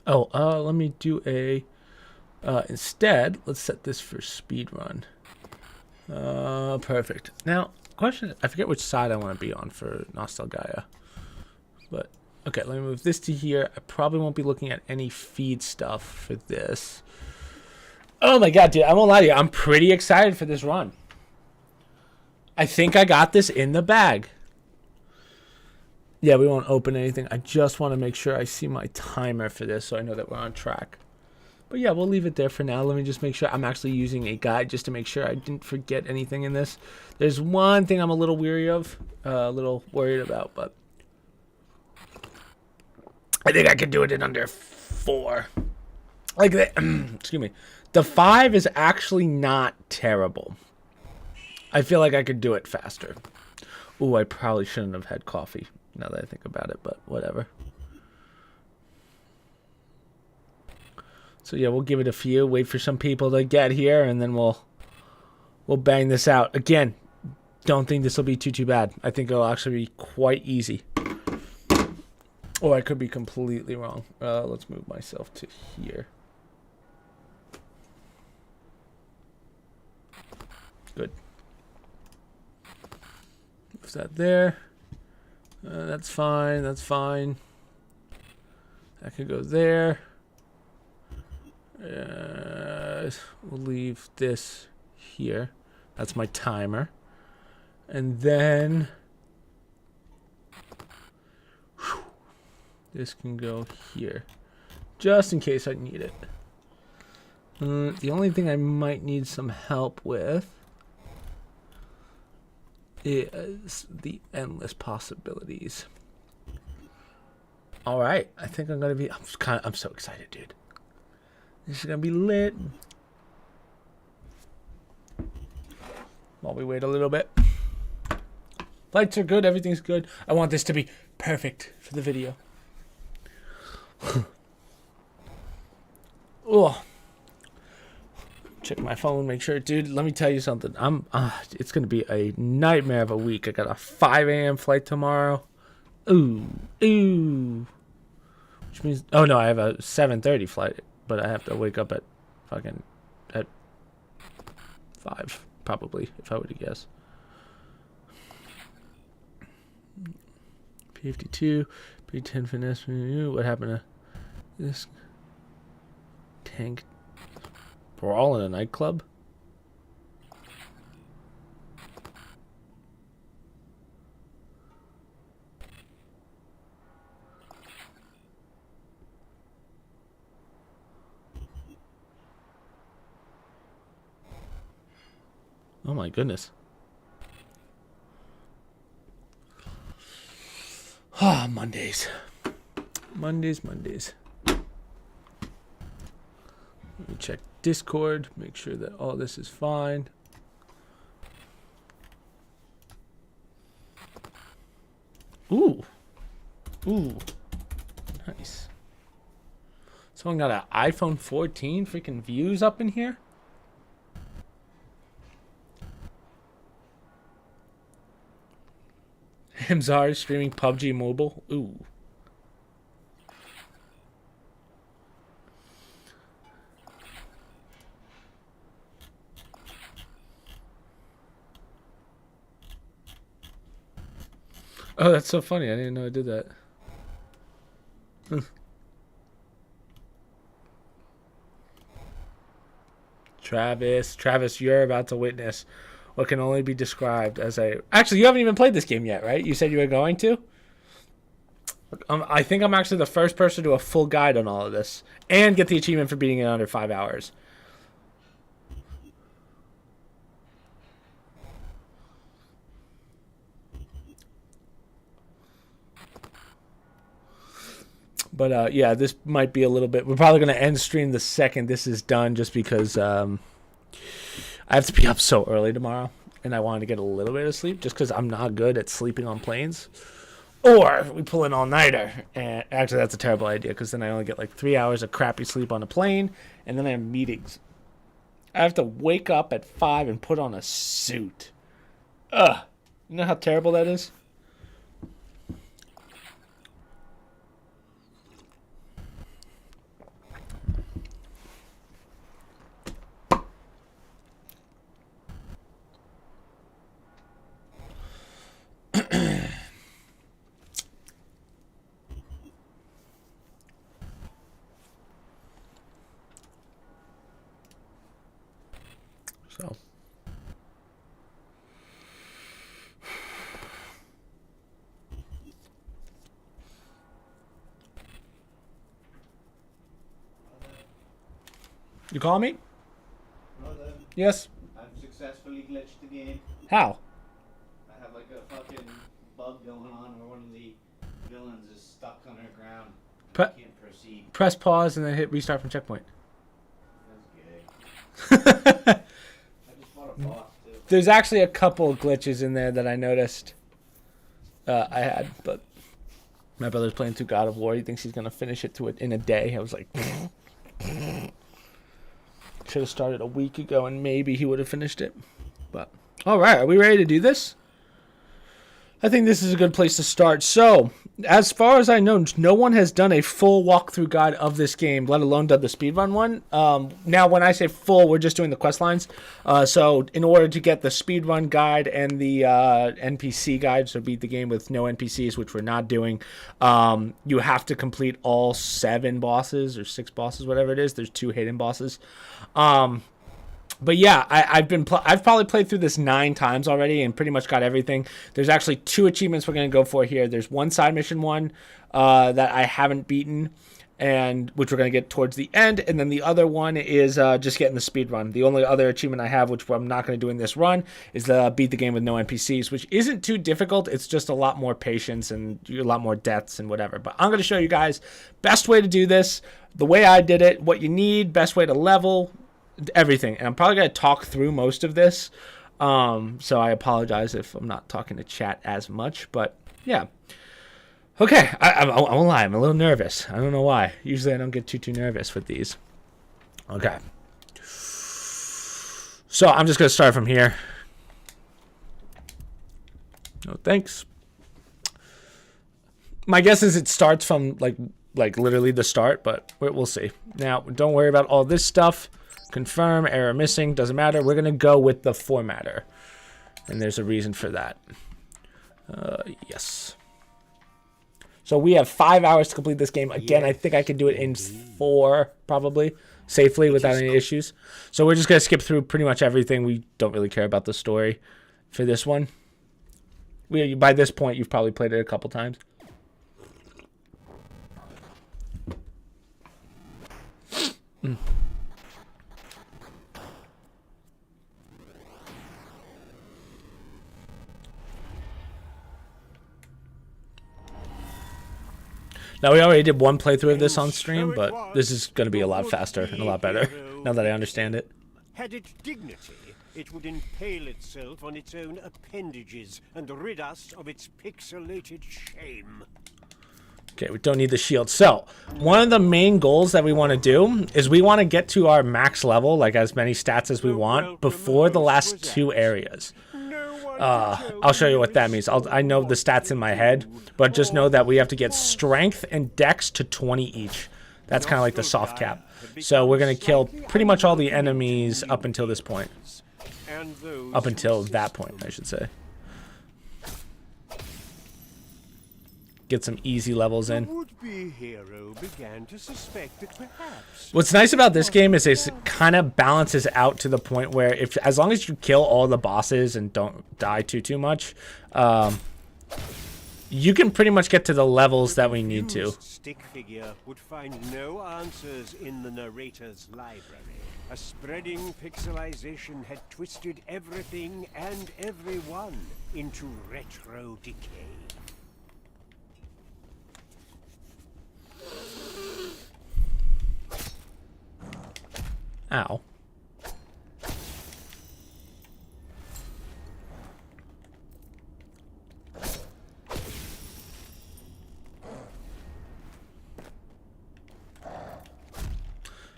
Oh, let me do a. Instead, let's set this for speed run. Perfect. Now, question: I forget which side I want to be on for Nostalgia, but okay, let me move this to here. I probably won't be looking at any feed stuff for this. Oh my god, dude! I won't lie to you. I'm pretty excited for this run. I think I got this in the bag. Yeah, we won't open anything. I just want to make sure I see my timer for this so I know that we're on track. But yeah, we'll leave it there for now. Let me just make sure I'm actually using a guide just to make sure I didn't forget anything in this. There's one thing I'm a little weary of, a little worried about, but I think I could do it in under 4. Like that, excuse me. The 5 is actually not terrible. I feel like I could do it faster. Ooh, I probably shouldn't have had coffee now that I think about it, but whatever. So yeah, we'll give it a few, wait for some people to get here, and then we'll bang this out. Again, don't think this will be too bad. I think it'll actually be quite easy. Or I could be completely wrong. Let's move myself to here. Good. Move that there. That's fine. That's fine. That could go there. We'll leave this here. That's my timer. And then this can go here. Just in case I need it. The only thing I might need some help with is the endless possibilities. All right, I think I'm gonna be. I'm so excited, dude. This is gonna be lit. While we wait a little bit. Lights are good. Everything's good. I want this to be perfect for the video. Oh. Check my phone, make sure, dude. Let me tell you something. It's gonna be a nightmare of a week. I got a 5 a.m. flight tomorrow. Ooh. Which means, oh no, I have a 7:30 flight, but I have to wake up at at 5 probably, if I were to guess. P52, P10 finesse. What happened to this tank? We're all in a nightclub? Oh my goodness. Ah, Mondays. Mondays. Let me check Discord, make sure that all this is fine. Ooh. Nice. Someone got an iPhone 14 freaking views up in here? Hamzar streaming PUBG Mobile. Ooh. Oh, that's so funny. I didn't know I did that. Travis, you're about to witness what can only be described as a... Actually, you haven't even played this game yet, right? You said you were going to? I think I'm actually the first person to do a full guide on all of this and get the achievement for beating it under 5 hours. But yeah, this might be a little bit... We're probably going to end stream the second this is done just because I have to be up so early tomorrow. And I wanted to get a little bit of sleep just because I'm not good at sleeping on planes. Or we pull an all-nighter. And actually, that's a terrible idea because then I only get like 3 hours of crappy sleep on a plane. And then I have meetings. I have to wake up at 5 and put on a suit. Ugh. You know how terrible that is? So. You call me? Brother, Yes. I've successfully glitched the game. How? I have like a fucking bug going on where one of the villains is stuck underground. I can't proceed. Press pause and then hit restart from checkpoint. That's gay. I just fought a boss too. There's actually a couple of glitches in there that I noticed I had, but my brother's playing through God of War. He thinks he's going to finish it in a day. I was like, should have started a week ago and maybe he would have finished it. But all right, are we ready to do this? I think this is a good place to start. So, as far as I know, no one has done a full walkthrough guide of this game, let alone done the speedrun one. Now, when I say full, we're just doing the quest lines. So, in order to get the speedrun guide and the NPC guide, so beat the game with no NPCs, which we're not doing, you have to complete all 7 bosses or 6 bosses, whatever it is. There's 2 hidden bosses. But yeah, I've probably played through this 9 times already and pretty much got everything. There's actually 2 achievements we're going to go for here. There's one side mission one that I haven't beaten, and which we're going to get towards the end. And then the other one is just getting the speed run. The only other achievement I have, which I'm not going to do in this run, is beat the game with no NPCs, which isn't too difficult. It's just a lot more patience and a lot more deaths and whatever. But I'm going to show you guys best way to do this, the way I did it, what you need, best way to level, everything. And I'm probably going to talk through most of this, so I apologize if I'm not talking to chat as much, but yeah. Okay, I won't lie, I'm a little nervous. I don't know why. Usually I don't get too nervous with these. Okay, so I'm just going to start from here. No thanks. My guess is it starts from like literally the start, but we'll see. Now, don't worry about all this stuff. Confirm, error missing, doesn't matter. We're going to go with the formatter. And there's a reason for that. Yes. So we have 5 hours to complete this game. Again, I think I can do it in 4, probably, safely, without any issues. So we're just going to skip through pretty much everything. We don't really care about the story for this one. By this point, you've probably played it a couple times. Now, we already did one playthrough of this on stream, but this is going to be a lot faster and a lot better now that I understand it. Had it dignity, it would impale itself on its own appendages and rid us of its pixelated shame. Okay, we don't need the shield. So, one of the main goals that we want to do is we want to get to our max level, like as many stats as we want, before the last 2 areas. I'll show you what that means. I know the stats in my head, but just know that we have to get strength and dex to 20 each. That's kind of like the soft cap. So we're going to kill pretty much all the enemies up until this point. Up until that point, I should say. Get some easy levels in. What's nice about this game is it kind of balances out to the point where as long as you kill all the bosses and don't die too much, you can pretty much get to the levels that we need to. Stick figure would find no answers in the narrator's library. A spreading pixelization had twisted everything and everyone into retro decay. Ow.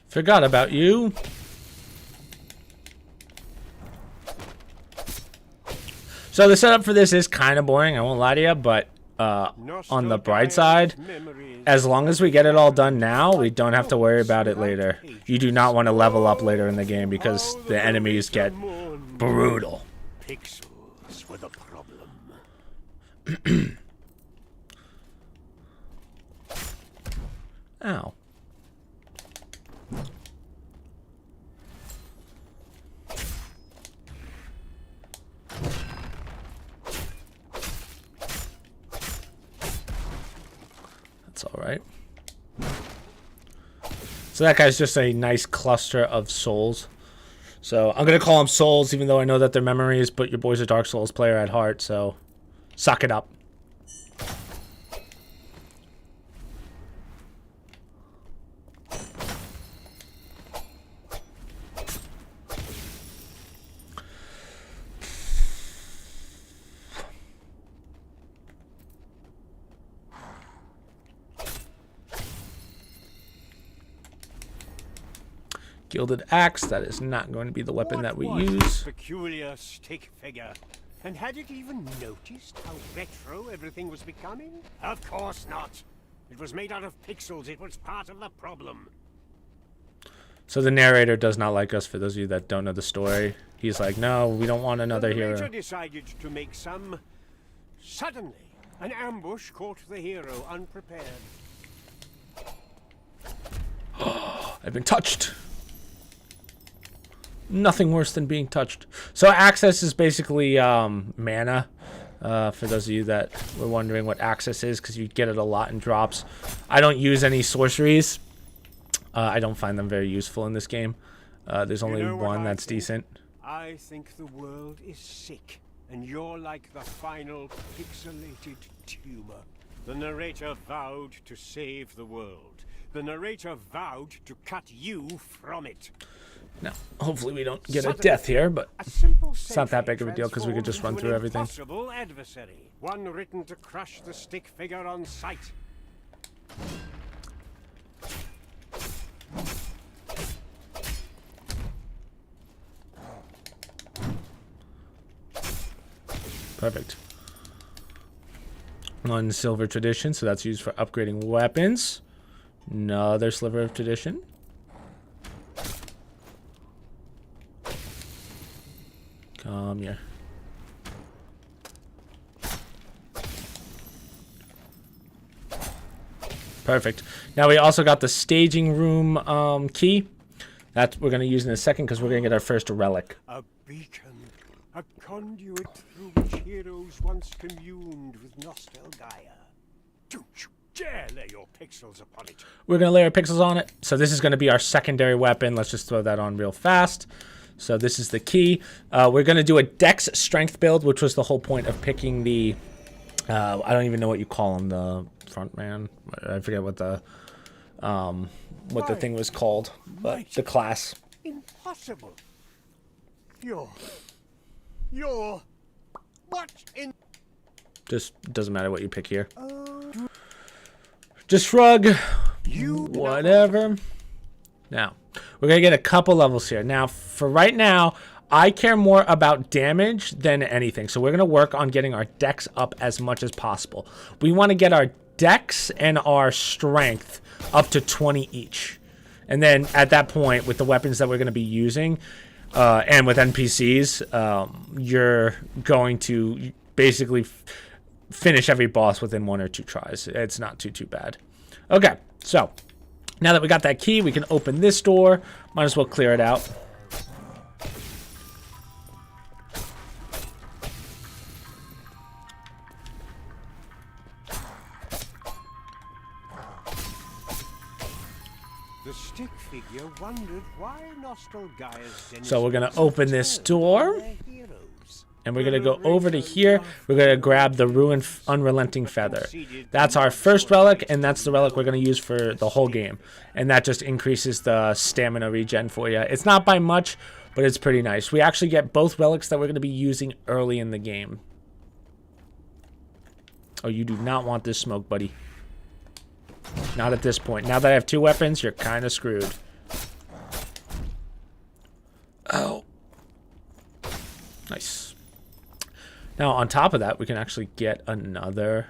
Forgot about you. So the setup for this is kind of boring, I won't lie to you, but on the bright side, as long as we get it all done now, we don't have to worry about it later. You do not want to level up later in the game because the enemies get brutal. Pixels were the problem. Ow. right? So that guy's just a nice cluster of souls. So I'm going to call them souls, even though I know that they're memories, but your boy's a Dark Souls player at heart, so suck it up. Gilded axe, that is not going to be the weapon that we use. This peculiar stick figure? And had it even noticed how retro everything was becoming? Of course not. It was made out of pixels. It was part of the problem. So the narrator does not like us, for those of you that don't know the story. He's like, no, we don't want another hero. The narrator decided to make some... Suddenly, an ambush caught the hero unprepared. I've been touched. Nothing worse than being touched. So access is basically mana. For those of you that were wondering what access is, because you get it a lot in drops. I don't use any sorceries. I don't find them very useful in this game. There's only one that's decent. I think the world is sick, and you're like the final pixelated tumor. The narrator vowed to save the world. The narrator vowed to cut you from it. Now, hopefully we don't get a death here, but it's not that big of a deal because we could just run through everything. Impossible adversary, one written to crush the stick figure on sight. Perfect. One silver tradition, so that's used for upgrading weapons. Another sliver of tradition. Come here. Perfect. Now we also got the staging room key. That we're going to use in a second because we're going to get our first relic. A beacon. A conduit through which heroes once communed with Nostalgia. Don't you dare lay your pixels upon it. We're going to lay our pixels on it. So this is going to be our secondary weapon. Let's just throw that on real fast. So this is the key. We're going to do a dex strength build, which was the whole point of picking the... I don't even know what you call him, the front man. I forget what the thing was called, but the class. Impossible. You're what in... Just doesn't matter what you pick here. Just shrug. Whatever. Now, we're going to get a couple levels here. Now, for right now, I care more about damage than anything. So we're going to work on getting our dex up as much as possible. We want to get our dex and our strength up to 20 each. And then at that point, with the weapons that we're going to be using, and with NPCs, you're going to basically finish every boss within 1 or 2 tries. It's not too bad. Okay, so now that we got that key, we can open this door. Might as well clear it out. The stick figure wondered why Nostalgia's So we're going to open this door. And we're going to go over to here. We're going to grab the Ruined Unrelenting Feather. That's our first relic, and that's the relic we're going to use for the whole game. And that just increases the stamina regen for you. It's not by much, but it's pretty nice. We actually get both relics that we're going to be using early in the game. Oh, you do not want this smoke, buddy. Not at this point. Now that I have 2 weapons, you're kind of screwed. Oh. Nice. Now, on top of that, we can actually get another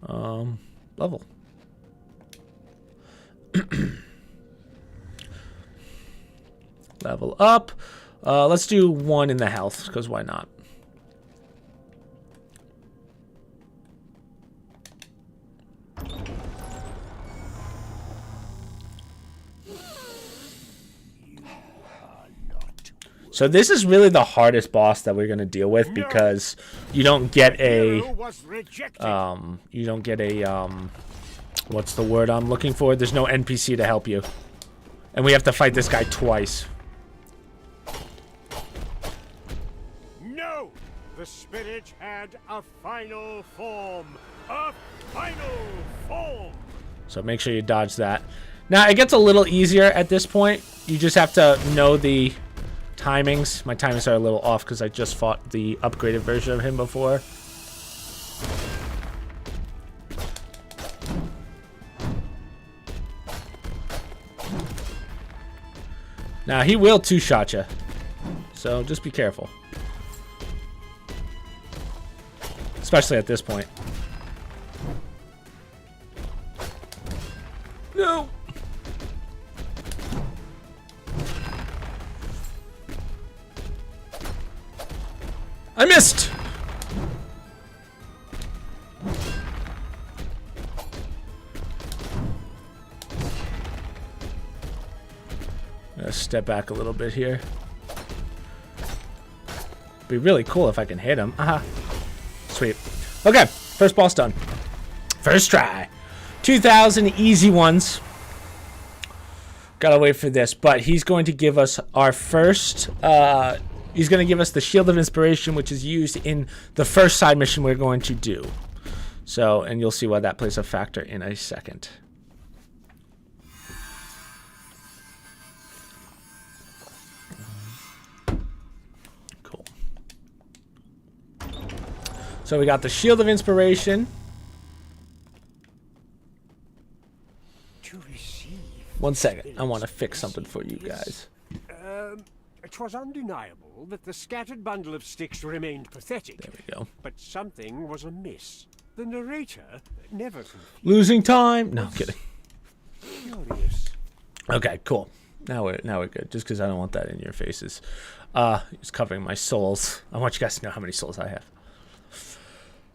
level. Level up. Let's do 1 in the health, because why not? So this is really the hardest boss that we're going to deal with because you don't get a What's the word I'm looking for? There's no NPC to help you. And we have to fight this guy twice. No! The spirit had a final form. A final form! So make sure you dodge that. Now, it gets a little easier at this point. You just have to know the timings. My timings are a little off because I just fought the upgraded version of him before. Now, he will two-shot you. So just be careful. Especially at this point. No! I missed! Gonna step back a little bit here. Be really cool if I can hit him. Aha. Sweet. Okay, first boss done. First try. 2,000 easy ones. Gotta wait for this, but he's going to give us our first, he's going to give us the Shield of Inspiration, which is used in the first side mission we're going to do. So, and you'll see why that plays a factor in a second. Cool. So we got the Shield of Inspiration. One second. I want to fix something for you guys. It was undeniable that the scattered bundle of sticks remained pathetic. There we go. But something was amiss. The narrator never confused. Losing time. No, I'm kidding. Curious. Okay, cool. Now we're good. Just because I don't want that in your faces. It's covering my souls. I want you guys to know how many souls I have.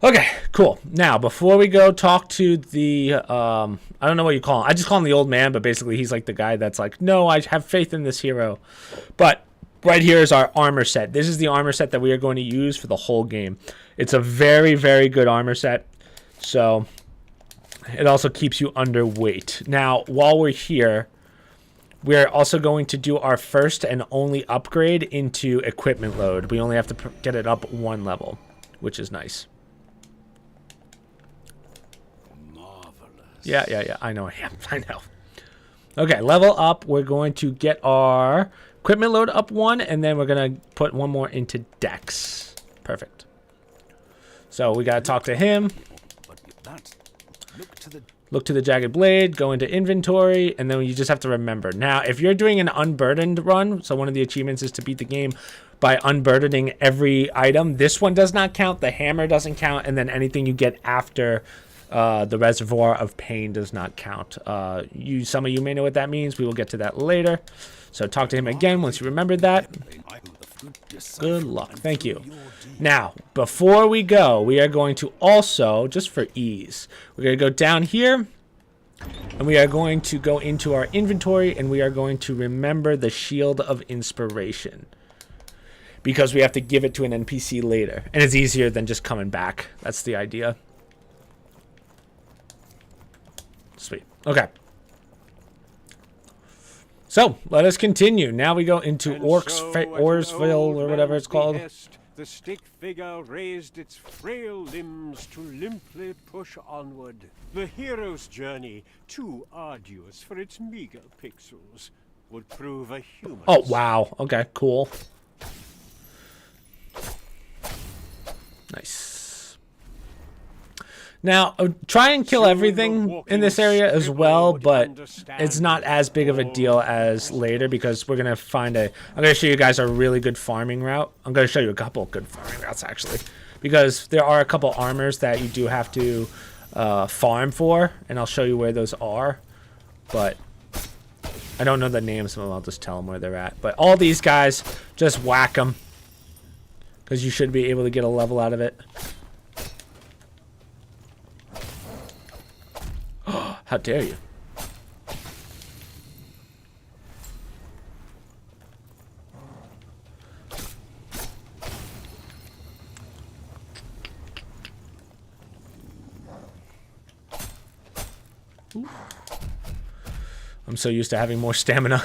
Okay, cool. Now, before we go talk to the, I don't know what you call him. I just call him the old man, but basically he's like the guy that's like, no, I have faith in this hero. But right here is our armor set. This is the armor set that we are going to use for the whole game. It's a very, very good armor set. So it also keeps you underweight. Now, while we're here, we're also going to do our first and only upgrade into equipment load. We only have to get it up one level, which is nice. Yeah, I know I am. I know. Okay, level up. We're going to get our equipment load up one, and then we're going to put one more into Dex. Perfect. So we got to talk to him. Look to the jagged blade, go into inventory, and then you just have to remember. Now, if you're doing an unburdened run, so one of the achievements is to beat the game by unburdening every item. This one does not count. The hammer doesn't count, and then anything you get after the Reservoir of Pain does not count. Some of you may know what that means. We will get to that later. So talk to him again once you remembered that. Good luck. Thank you. Now, before we go, we are going to also, just for ease, we're going to go down here, and we are going to go into our inventory, and we are going to remember the Shield of Inspiration, because we have to give it to an NPC later, and it's easier than just coming back. That's the idea. Sweet. Okay. So, let us continue. Now we go into Orcsville, or whatever it's called. The stick figure raised its frail limbs to limply push onward. The hero's journey, too arduous for its meager pixels, would prove a human. Oh, wow. Okay, cool. Nice. Now, try and kill everything in this area as well, but it's not as big of a deal as later, because we're going to find I'm going to show you guys a really good farming route. I'm going to show you a couple good farming routes, actually, because there are a couple armors that you do have to farm for, and I'll show you where those are, but I don't know the names, so I'll just tell them where they're at. But all these guys, just whack them, because you should be able to get a level out of it. How dare you? I'm so used to having more stamina.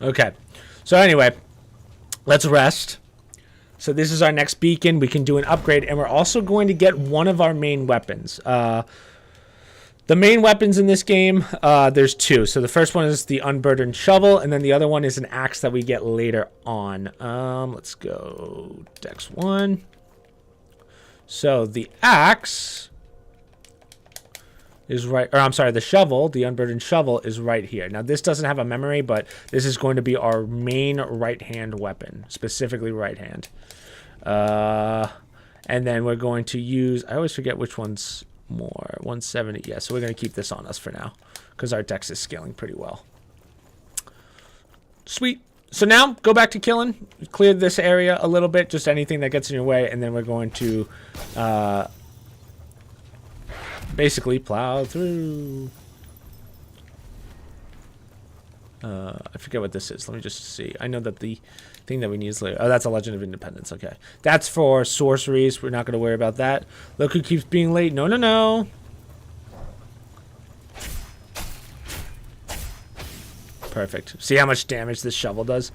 Okay. So anyway, let's rest. So this is our next beacon. We can do an upgrade, and we're also going to get one of our main weapons. The main weapons in this game, there's two. So the first one is the Unburdening shovel, and then the other one is an axe that we get later on. Let's go Dex 1. So the axe is right, or I'm sorry, the shovel, the Unburdening shovel is right here. Now this doesn't have a memory, but this is going to be our main right-hand weapon, specifically right-hand. And then we're going to use, I always forget which one's more, 170, yeah, so we're going to keep this on us for now, because our dex is scaling pretty well. Sweet. So now, go back to killing, clear this area a little bit, just anything that gets in your way, and then we're going to, basically plow through. I forget what this is. Let me just see. I know that the thing that we need is later. Oh, that's a Legend of Independence. Okay. That's for sorceries. We're not going to worry about that. Look who keeps being late. No, no, no. Perfect. See how much damage this shovel does?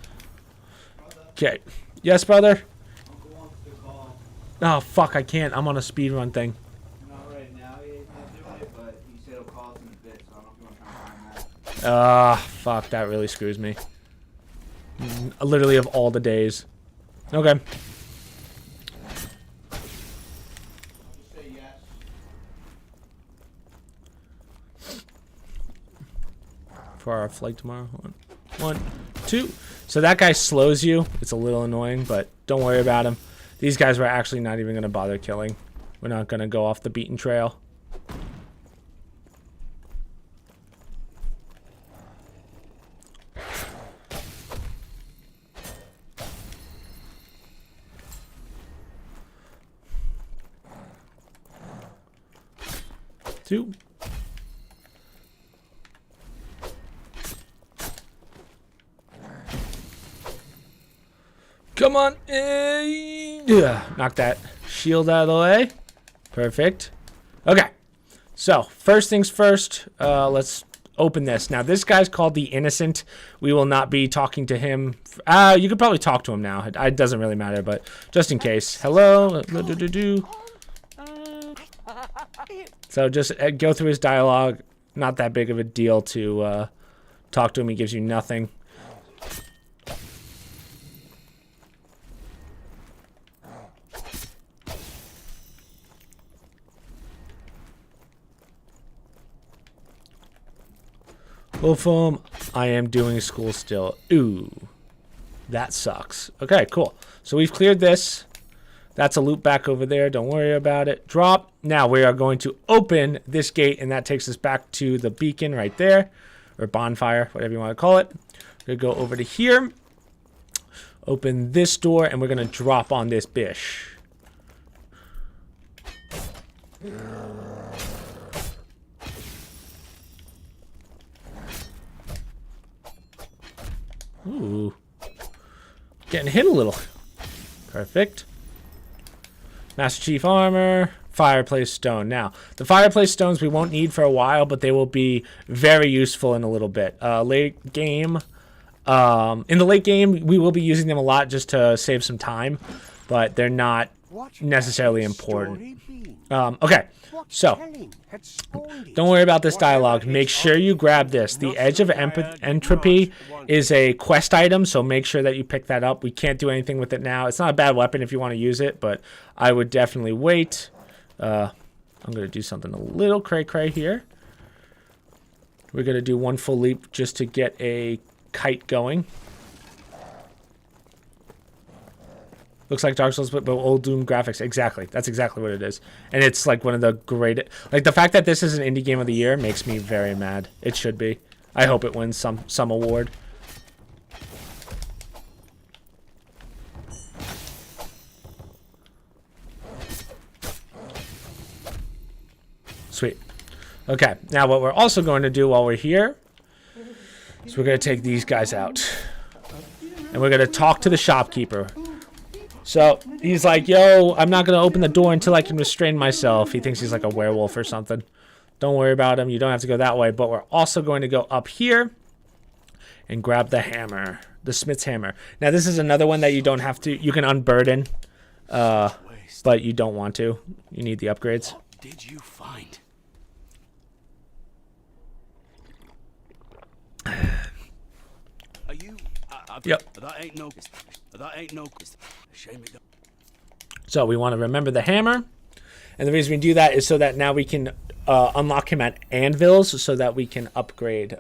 Okay. Yes, brother? Uncle wants to call. Oh, fuck. I can't. I'm on a speedrun thing. Not right now, he's not doing it, but he said he'll call us in a bit, so I don't know if you want to try and find that. Fuck. That really screws me. Literally of all the days. Okay. I'll just say yes. For our flight tomorrow. One, two. So that guy slows you. It's a little annoying, but don't worry about him. These guys we're actually not even going to bother killing. We're not going to go off the beaten trail. Two. Come on. Knock that shield out of the way. Perfect. Okay. So, first things first, let's open this. Now, this guy's called the Innocent. We will not be talking to him. You could probably talk to him now. It doesn't really matter, but just in case. Hello. So just go through his dialogue. Not that big of a deal to talk to him. He gives you nothing. Wolfum, I am doing school still. Ooh, that sucks. Okay, cool. So we've cleared this. That's a loop back over there. Don't worry about it. Drop. Now we are going to open this gate, and that takes us back to the beacon right there, or bonfire, whatever you want to call it. We're going to go over to here, open this door, and we're going to drop on this bish. Ooh. Getting hit a little. Perfect. Master Chief Armor, Fireplace Stone. Now, the Fireplace Stones we won't need for a while, but they will be very useful in a little bit. Late game. In the late game, we will be using them a lot just to save some time, but they're not necessarily important. Okay, so don't worry about this dialogue. Make sure you grab this. The Edge of Entropy is a quest item, so make sure that you pick that up. We can't do anything with it now. It's not a bad weapon if you want to use it, but I would definitely wait. I'm going to do something a little cray-cray here. We're going to do one full leap just to get a kite going. Looks like Dark Souls, but old Doom graphics. Exactly. That's exactly what it is. And it's like one of the great... Like, the fact that this is an indie game of the year makes me very mad. It should be. I hope it wins some award. Sweet. Okay. Now, what we're also going to do while we're here is we're going to take these guys out. And we're going to talk to the shopkeeper. So he's like, yo, I'm not going to open the door until I can restrain myself. He thinks he's like a werewolf or something. Don't worry about him. You don't have to go that way. But we're also going to go up here and grab the hammer, the smith's hammer. Now, this is another one that you don't have to. You can unburden, but you don't want to. You need the upgrades. What did you find? Are you? Yep. That ain't no. That ain't no. Shame it. So we want to remember the hammer. And the reason we do that is so that now we can unlock him at anvils so that we can upgrade,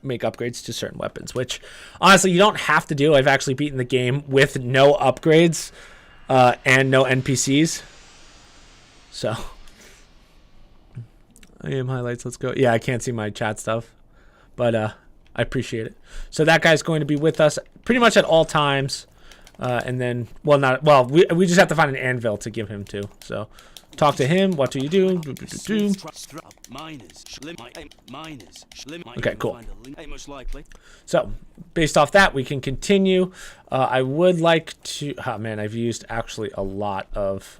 make upgrades to certain weapons, which honestly you don't have to do. I've actually beaten the game with no upgrades and no NPCs. So I am highlights. Let's go. Yeah, I can't see my chat stuff, but I appreciate it. So that guy's going to be with us pretty much at all times. And then, we just have to find an anvil to give him to. So talk to him. What do you do? Okay, cool. So based off that, we can continue. I would like to, oh man, I've used actually a lot of,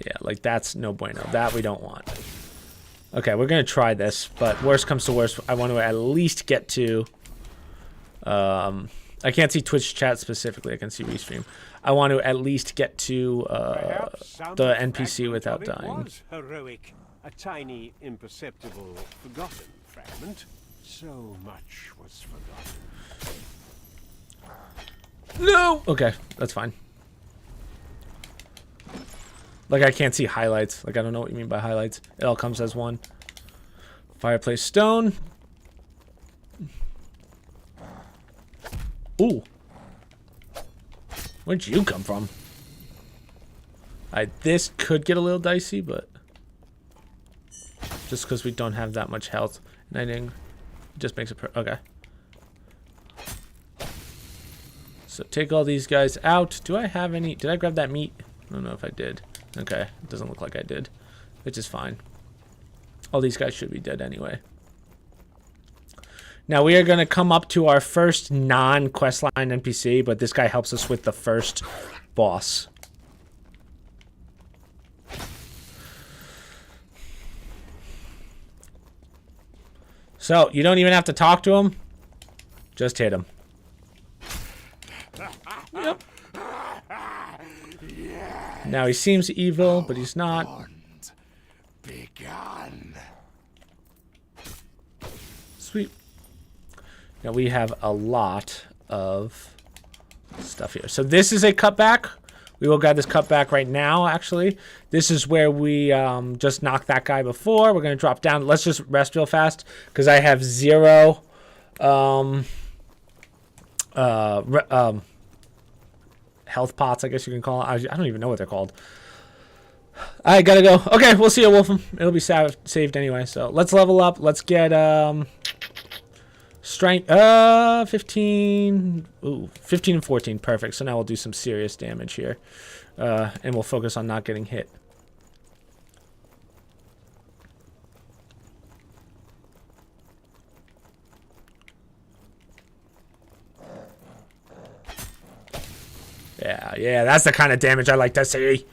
yeah, like that's no bueno. That we don't want. Okay, we're going to try this, but worst comes to worst, I want to at least get to, I can't see Twitch chat specifically. I can see Restream. I want to at least get to the NPC without dying. Was heroic, a tiny, imperceptible, forgotten fragment. So much was forgotten. No! Okay, that's fine. Like, I can't see highlights. Like, I don't know what you mean by highlights. It all comes as one. Fireplace stone. Ooh. Where'd you come from? This could get a little dicey, but just because we don't have that much health. It just makes it okay. So take all these guys out. Do I have any? Did I grab that meat? I don't know if I did. Okay, it doesn't look like I did, which is fine. All these guys should be dead anyway. Now we are going to come up to our first non-questline NPC, but this guy helps us with the first boss. So you don't even have to talk to him. Just hit him. Yep. Now he seems evil, but he's not. Sweet. Now we have a lot of stuff here. So this is a cutback. We will grab this cutback right now, actually. This is where we just knocked that guy before. We're going to drop down. Let's just rest real fast because I have 0 health pots, I guess you can call it. I don't even know what they're called. I gotta go. Okay, we'll see you, Wolfham. It'll be saved anyway. So let's level up. Let's get strength 15. Ooh, 15 and 14. Perfect. So now we'll do some serious damage here, and we'll focus on not getting hit. Yeah, that's the kind of damage I like to see.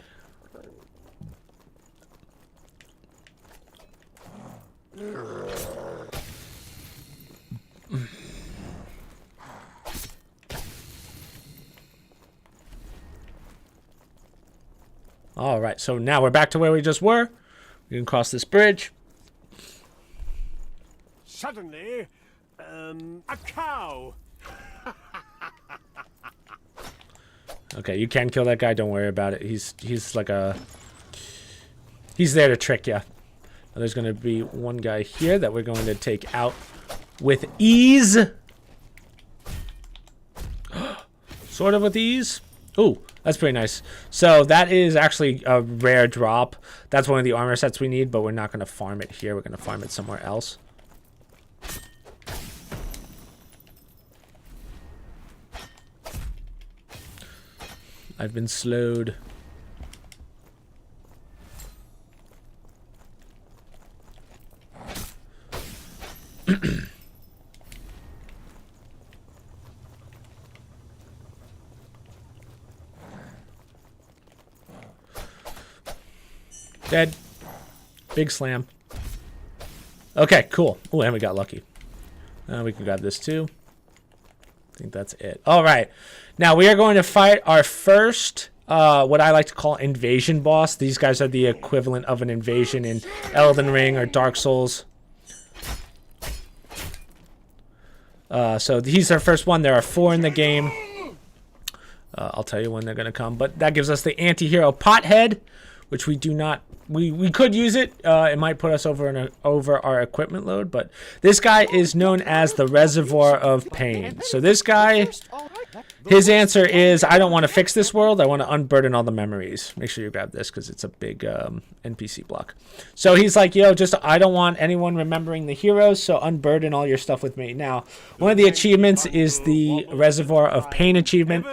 All right, so now we're back to where we just were. We can cross this bridge. Suddenly, a cow. Okay, you can kill that guy. Don't worry about it. He's like a... He's there to trick you. There's going to be one guy here that we're going to take out with ease. Sort of with ease. Ooh, that's pretty nice. So that is actually a rare drop. That's one of the armor sets we need, but we're not going to farm it here. We're going to farm it somewhere else. I've been slowed. Dead. Big slam. Okay, cool. Oh, and we got lucky. We can grab this too. I think that's it. All right. Now we are going to fight our first, what I like to call invasion boss. These guys are the equivalent of an invasion in Elden Ring or Dark Souls. So he's our first one. There are 4 in the game. I'll tell you when they're going to come. But that gives us the anti-hero Pothead, which we do not... We could use it. It might put us over our equipment load. But this guy is known as the Reservoir of Pain. So this guy... His answer is, I don't want to fix this world. I want to unburden all the memories. Make sure you grab this because it's a big NPC block. So he's like, yo, I don't want anyone remembering the heroes, so unburden all your stuff with me. Now, one of the achievements is the Reservoir of Pain achievement.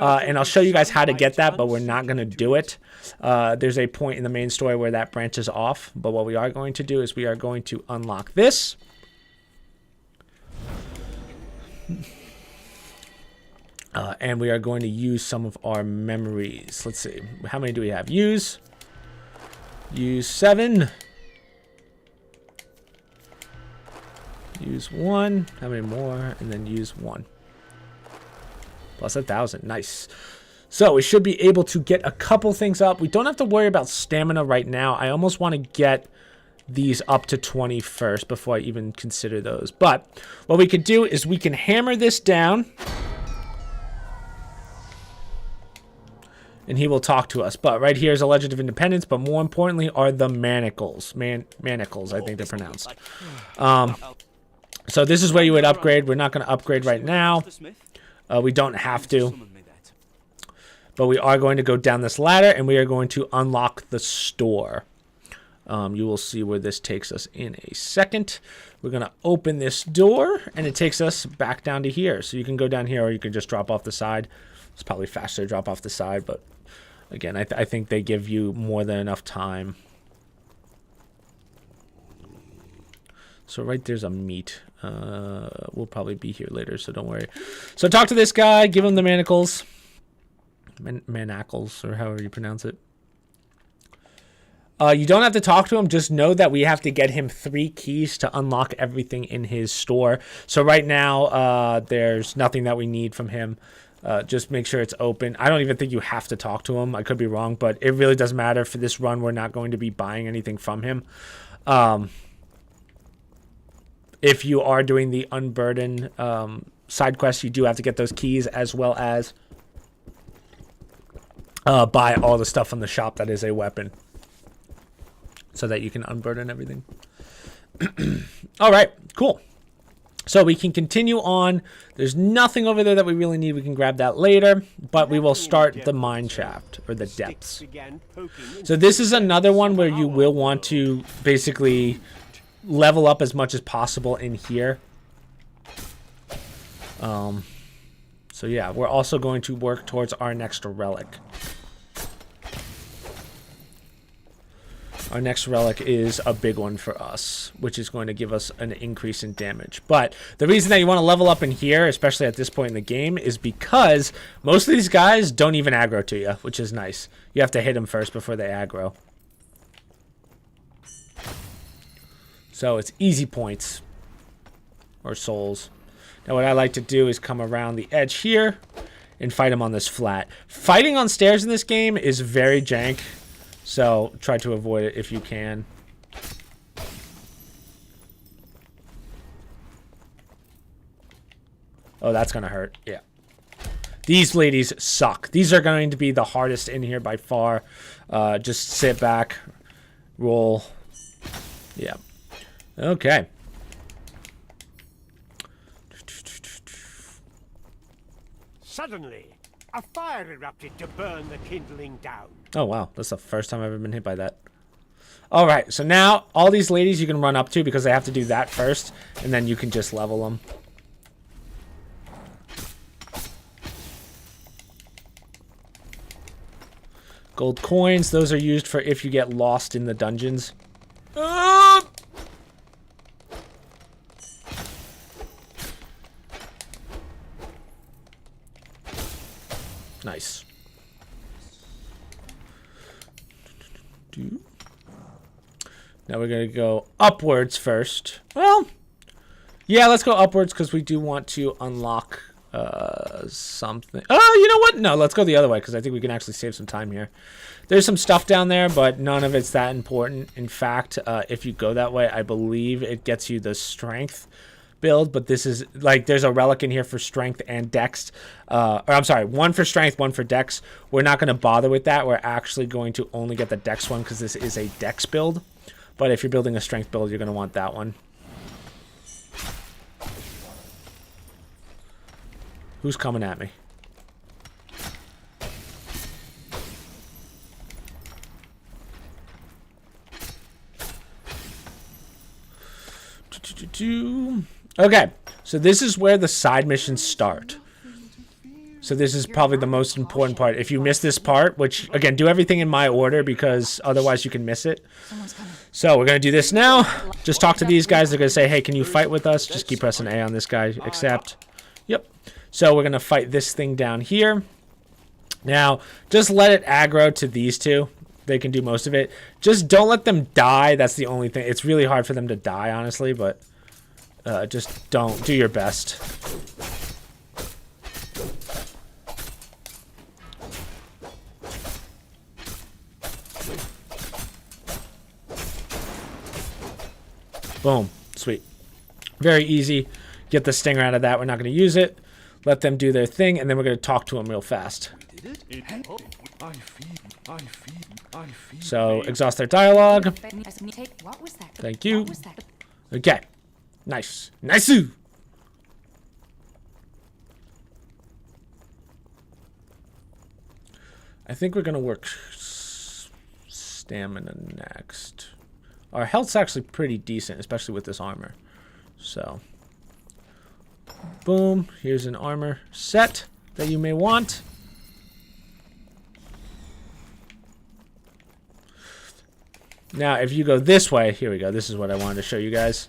And I'll show you guys how to get that, but we're not going to do it. There's a point in the main story where that branches off. But what we are going to do is we are going to unlock this. And we are going to use some of our memories. Let's see. How many do we have? Use 7. Use 1. How many more? And then use 1. Plus 1,000. Nice. So we should be able to get a couple things up. We don't have to worry about stamina right now. I almost want to get these up to 20 first before I even consider those. But what we could do is we can hammer this down. And he will talk to us. But right here is a Legend of Independence. But more importantly are the manacles. Manacles, I think they're pronounced. So this is where you would upgrade. We're not going to upgrade right now. We don't have to. But we are going to go down this ladder. And we are going to unlock the store. You will see where this takes us in a second. We're going to open this door. And it takes us back down to here. So you can go down here or you can just drop off the side. It's probably faster to drop off the side, but again, I think they give you more than enough time. So right there's a meat. We'll probably be here later, so don't worry. So talk to this guy, give him the manacles. Manacles, or however you pronounce it. You don't have to talk to him. Just know that we have to get him 3 keys to unlock everything in his store. So right now, there's nothing that we need from him. Just make sure it's open. I don't even think you have to talk to him. I could be wrong, but it really doesn't matter. For this run, we're not going to be buying anything from him. If you are doing the Unburden side quest, you do have to get those keys as well as buy all the stuff from the shop that is a weapon so that you can unburden everything. All right, cool. So we can continue on. There's nothing over there that we really need. We can grab that later. But we will start the mine shaft, or the depths. So this is another one where you will want to basically level up as much as possible in here. So yeah, we're also going to work towards our next relic. Our next relic is a big one for us, which is going to give us an increase in damage. But the reason that you want to level up in here, especially at this point in the game, is because most of these guys don't even aggro to you, which is nice. You have to hit them first before they aggro. So it's easy points, or souls. Now what I like to do is come around the edge here and fight them on this flat. Fighting on stairs in this game is very jank. So try to avoid it if you can. Oh, that's going to hurt. Yeah. These ladies suck. These are going to be the hardest in here by far. Just sit back. Roll. Yeah. Okay. Suddenly, a fire erupted to burn the kindling down. Oh, wow. That's the first time I've ever been hit by that. All right. So now all these ladies you can run up to because they have to do that first. And then you can just level them. Gold coins. Those are used for if you get lost in the dungeons. Nice. Now we're going to go upwards first. Well, yeah, let's go upwards because we do want to unlock something. Oh, you know what? No, let's go the other way because I think we can actually save some time here. There's some stuff down there, but none of it's that important. In fact, if you go that way, I believe it gets you the strength build, but this is like there's a relic in here for strength and dex. Or I'm sorry, one for strength, one for dex. We're not going to bother with that. We're actually going to only get the dex one because this is a dex build. But if you're building a strength build, you're going to want that one. Who's coming at me? Okay, so this is where the side missions start. So this is probably the most important part. If you miss this part, which, again, do everything in my order because otherwise you can miss it. So we're going to do this now. Just talk to these guys. They're going to say, hey, can you fight with us? Just keep pressing A on this guy. Accept. Yep. So we're going to fight this thing down here. Now, just let it aggro to these two. They can do most of it. Just don't let them die. That's the only thing. It's really hard for them to die, honestly, but just don't. Do your best. Boom. Sweet. Very easy. Get the stinger out of that. We're not going to use it. Let them do their thing, and then we're going to talk to them real fast. So, exhaust their dialogue. Thank you. Okay. Nice. Nice-oo! I think we're going to work stamina next. Our health's actually pretty decent, especially with this armor. So, boom. Here's an armor set that you may want. Now, if you go this way, here we go. This is what I wanted to show you guys.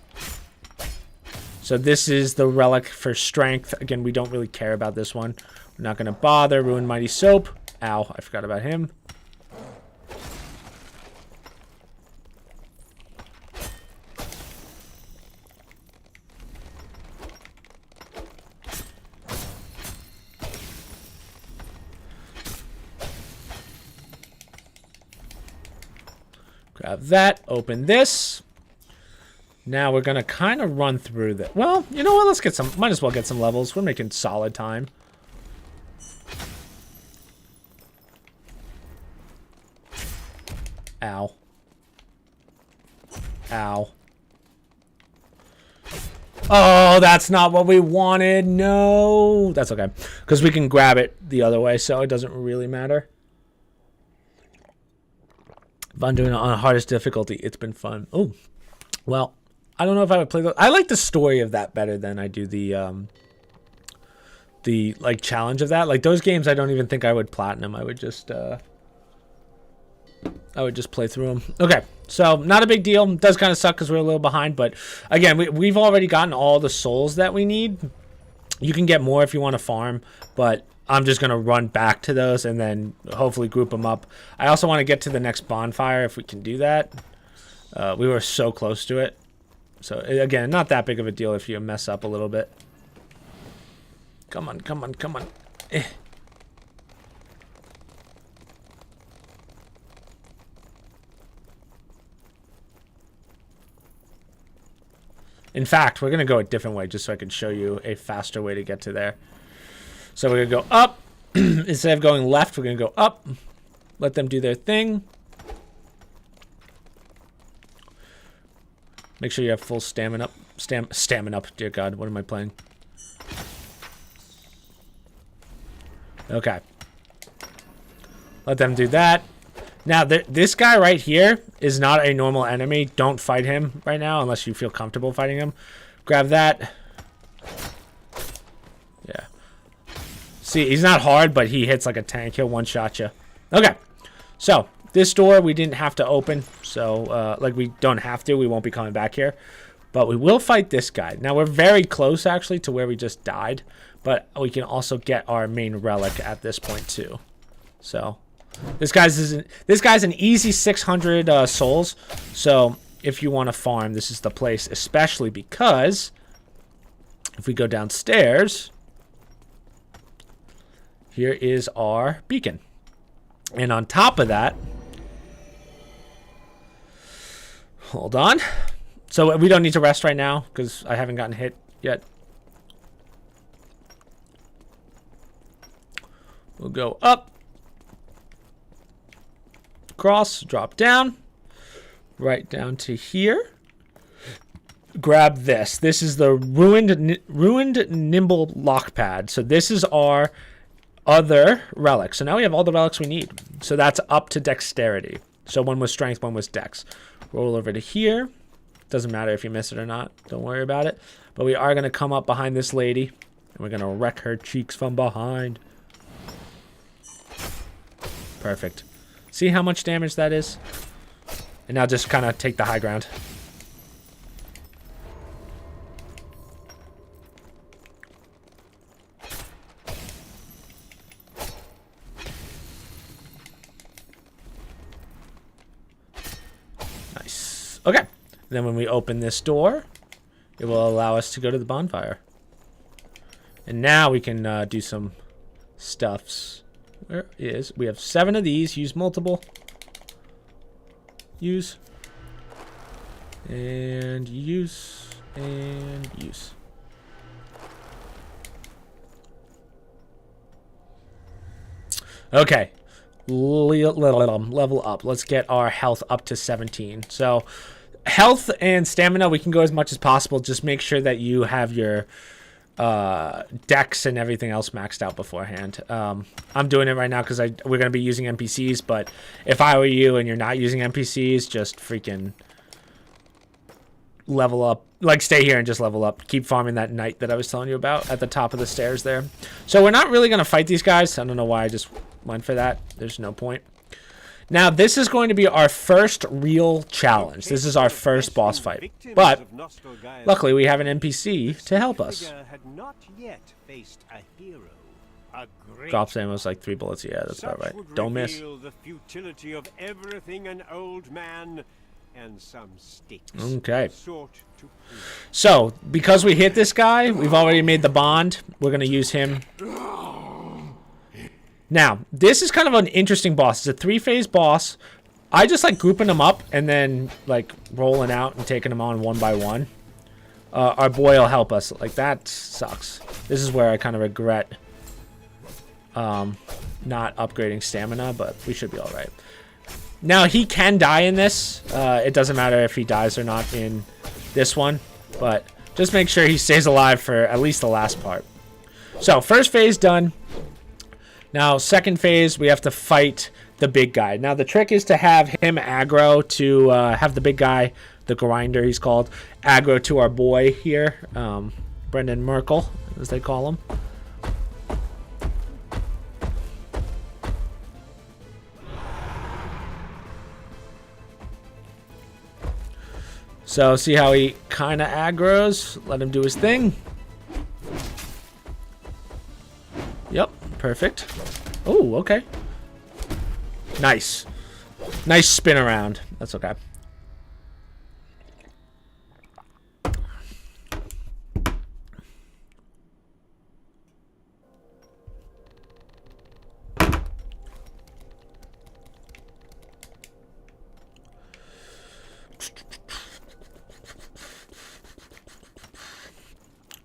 So this is the relic for strength. Again, we don't really care about this one. We're not going to bother. Ruin Mighty Soap. Ow, I forgot about him. Grab that, open this. Now we're gonna kind of run through that. Well, you know what? Let's get some, might as well get some levels. We're making solid time. Ow. Ow. Oh, that's not what we wanted. No. That's okay. Because we can grab it the other way, so it doesn't really matter. If I'm doing it on the hardest difficulty, it's been fun. Oh, well, I don't know if I would play those. I like the story of that better than I do the like challenge of that. Like those games, I don't even think I would platinum. I would just play through them. Okay, so not a big deal. It does kind of suck because we're a little behind, but again, we've already gotten all the souls that we need. You can get more if you want to farm, but I'm just going to run back to those and then hopefully group them up. I also want to get to the next bonfire if we can do that. We were so close to it. So, again, not that big of a deal if you mess up a little bit. Come on, come on, come on. Eh. In fact, we're going to go a different way just so I can show you a faster way to get to there. So we're going to go up. Instead of going left, we're going to go up. Let them do their thing. Make sure you have full stamina up. Stamina up. Dear God, what am I playing? Okay. Let them do that. Now, this guy right here is not a normal enemy. Don't fight him right now unless you feel comfortable fighting him. Grab that. Yeah. See, he's not hard, but he hits like a tank. He'll one-shot you. Okay. So, this door we didn't have to open. So, like, we don't have to. We won't be coming back here. But we will fight this guy. Now, we're very close, actually, to where we just died. But we can also get our main relic at this point, too. So, this guy's an easy 600 souls. So, if you want to farm, this is the place, especially because if we go downstairs, here is our beacon. And on top of that, hold on. So we don't need to rest right now because I haven't gotten hit yet. We'll go up, cross, drop down, right down to here. Grab this. This is the ruined nimble lock pad. So this is our other relic. So now we have all the relics we need. So that's up to dexterity. So one was strength, one was dex. Roll over to here. Doesn't matter if you miss it or not. Don't worry about it. But we are going to come up behind this lady, and we're going to wreck her cheeks from behind. Perfect. See how much damage that is? And now just kind of take the high ground. Nice. Okay. Then when we open this door, it will allow us to go to the bonfire. And now we can do some stuffs. Where is? We have 7 of these. Use multiple. Use. And use. And use. Okay. Level up. Let's get our health up to 17. So, health and stamina, we can go as much as possible. Just make sure that you have your dex and everything else maxed out beforehand. I'm doing it right now because we're going to be using NPCs, but if I were you and you're not using NPCs, just freaking level up. Like, stay here and just level up. Keep farming that knight that I was telling you about at the top of the stairs there. So we're not really going to fight these guys. I don't know why I just went for that. There's no point. Now, this is going to be our first real challenge. This is our first boss fight. But, luckily, we have an NPC to help us. Drops ammo like 3 bullets. Yeah, that's about right. Don't miss. Okay. So, because we hit this guy, we've already made the bond. We're going to use him. Now, this is kind of an interesting boss. It's a 3-phase boss. I just like grouping them up and then like rolling out and taking them on one by one. Our boy will help us. Like, that sucks. This is where I kind of regret not upgrading stamina, but we should be all right. Now, he can die in this. It doesn't matter if he dies or not in this one, but just make sure he stays alive for at least the last part. So, first phase done. Now, second phase, we have to fight the big guy. Now, the trick is to have him aggro to have the big guy, the grinder he's called, aggro to our boy here, Brendan Merkel, as they call him. So, see how he kind of aggroes? Let him do his thing. Yep, perfect. Oh, okay. Nice. Nice spin around. That's okay.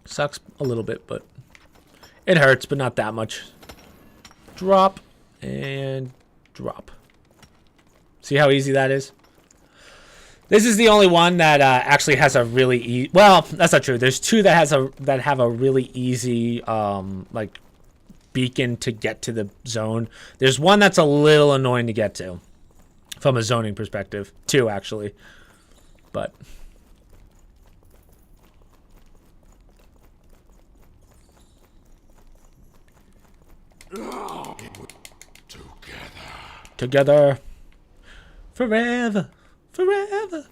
Sucks a little bit, but it hurts, but not that much. Drop and drop. See how easy that is? This is the only one that actually has a really well, that's not true. There's 2 that have a really easy like beacon to get to the zone. There's one that's a little annoying to get to from a zoning perspective. 2 actually. But together forever, forever.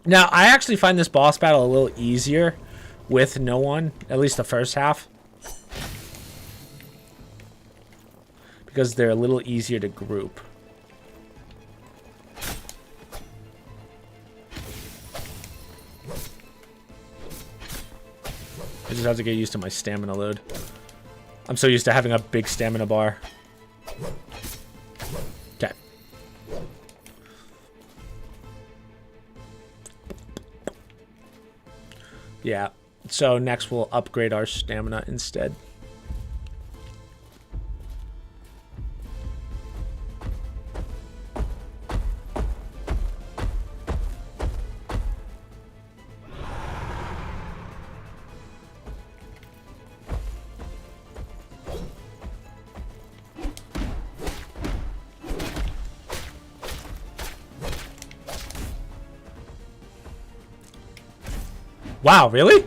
Now, I actually find this boss battle a little easier with no one, at least the first half, because they're a little easier to group. just have to get used to my stamina load. I'm so used to having a big stamina bar. Okay. Yeah. So next we'll upgrade our stamina instead. Wow, really?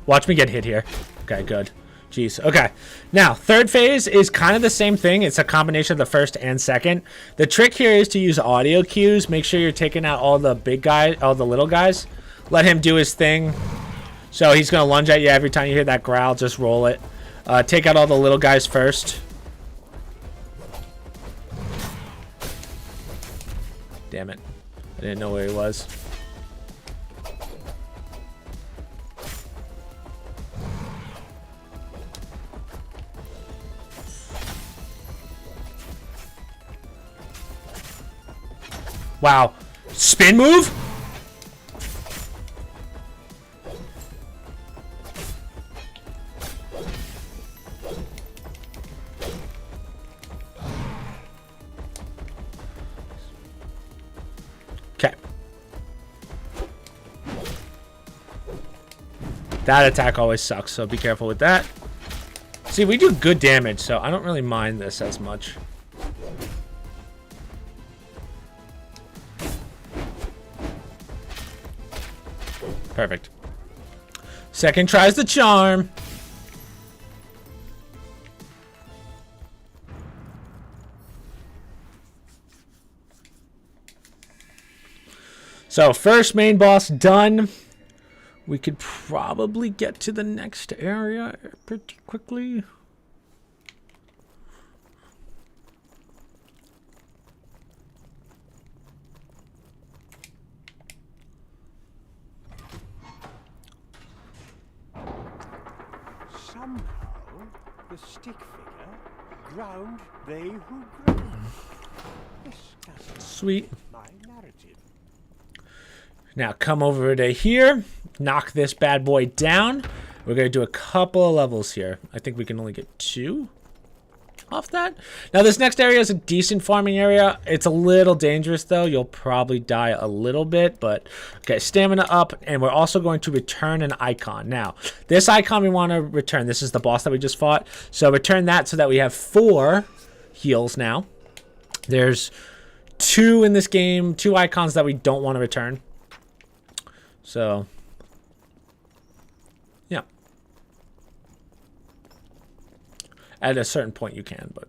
Watch me get hit here. Okay, good. Jeez. Okay. Now, third phase is kind of the same thing. It's a combination of the first and second. The trick here is to use audio cues. Make sure you're taking out all the big guys, all the little guys. Let him do his thing. So he's going to lunge at you every time you hear that growl. Just roll it. Take out all the little guys first. Damn it. I didn't know where he was. Wow. Spin move? Okay. That attack always sucks, so be careful with that. See, we do good damage, so I don't really mind this as much. Perfect. Second tries the charm. So first main boss done. We could probably get to the next area pretty quickly. Somehow, the stick figure ground they who ground. This doesn't Sweet. fit my narrative. Now come over to here. Knock this bad boy down. We're going to do a couple of levels here. I think we can only get 2 off that. Now this next area is a decent farming area. It's a little dangerous though. You'll probably die a little bit, but okay, stamina up, and we're also going to return an icon. Now this icon we want to return. This is the boss that we just fought, so return that so that we have 4 heals now. There's 2 in this game, 2 icons that we don't want to return. So yeah, at a certain point you can, but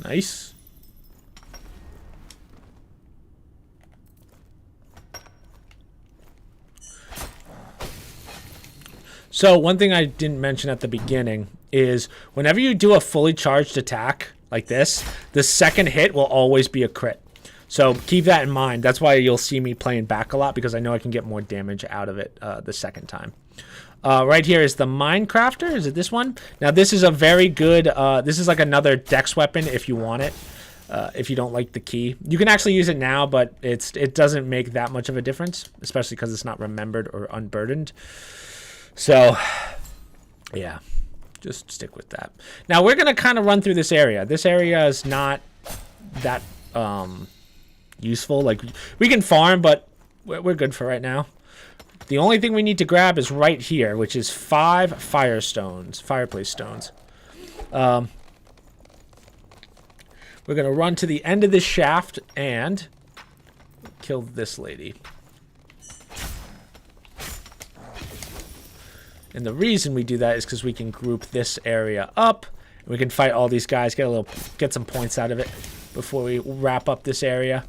nice. So one thing I didn't mention at the beginning is whenever you do a fully charged attack like this, the second hit will always be a crit. So keep that in mind. That's why you'll see me playing back a lot, because I know I can get more damage out of it the second time. Right here is the Minecrafter. Is it this one? Now this is a very good, this is like another dex weapon if you want it. If you don't like the key. You can actually use it now, but it doesn't make that much of a difference, especially because it's not remembered or unburdened. So, yeah, just stick with that. Now we're going to kind of run through this area. This area is not that useful. Like, we can farm, but we're good for right now. The only thing we need to grab is right here, which is 5 fireplace stones. We're going to run to the end of this shaft and kill this lady. And the reason we do that is because we can group this area up. And we can fight all these guys, get some points out of it before we wrap up this area.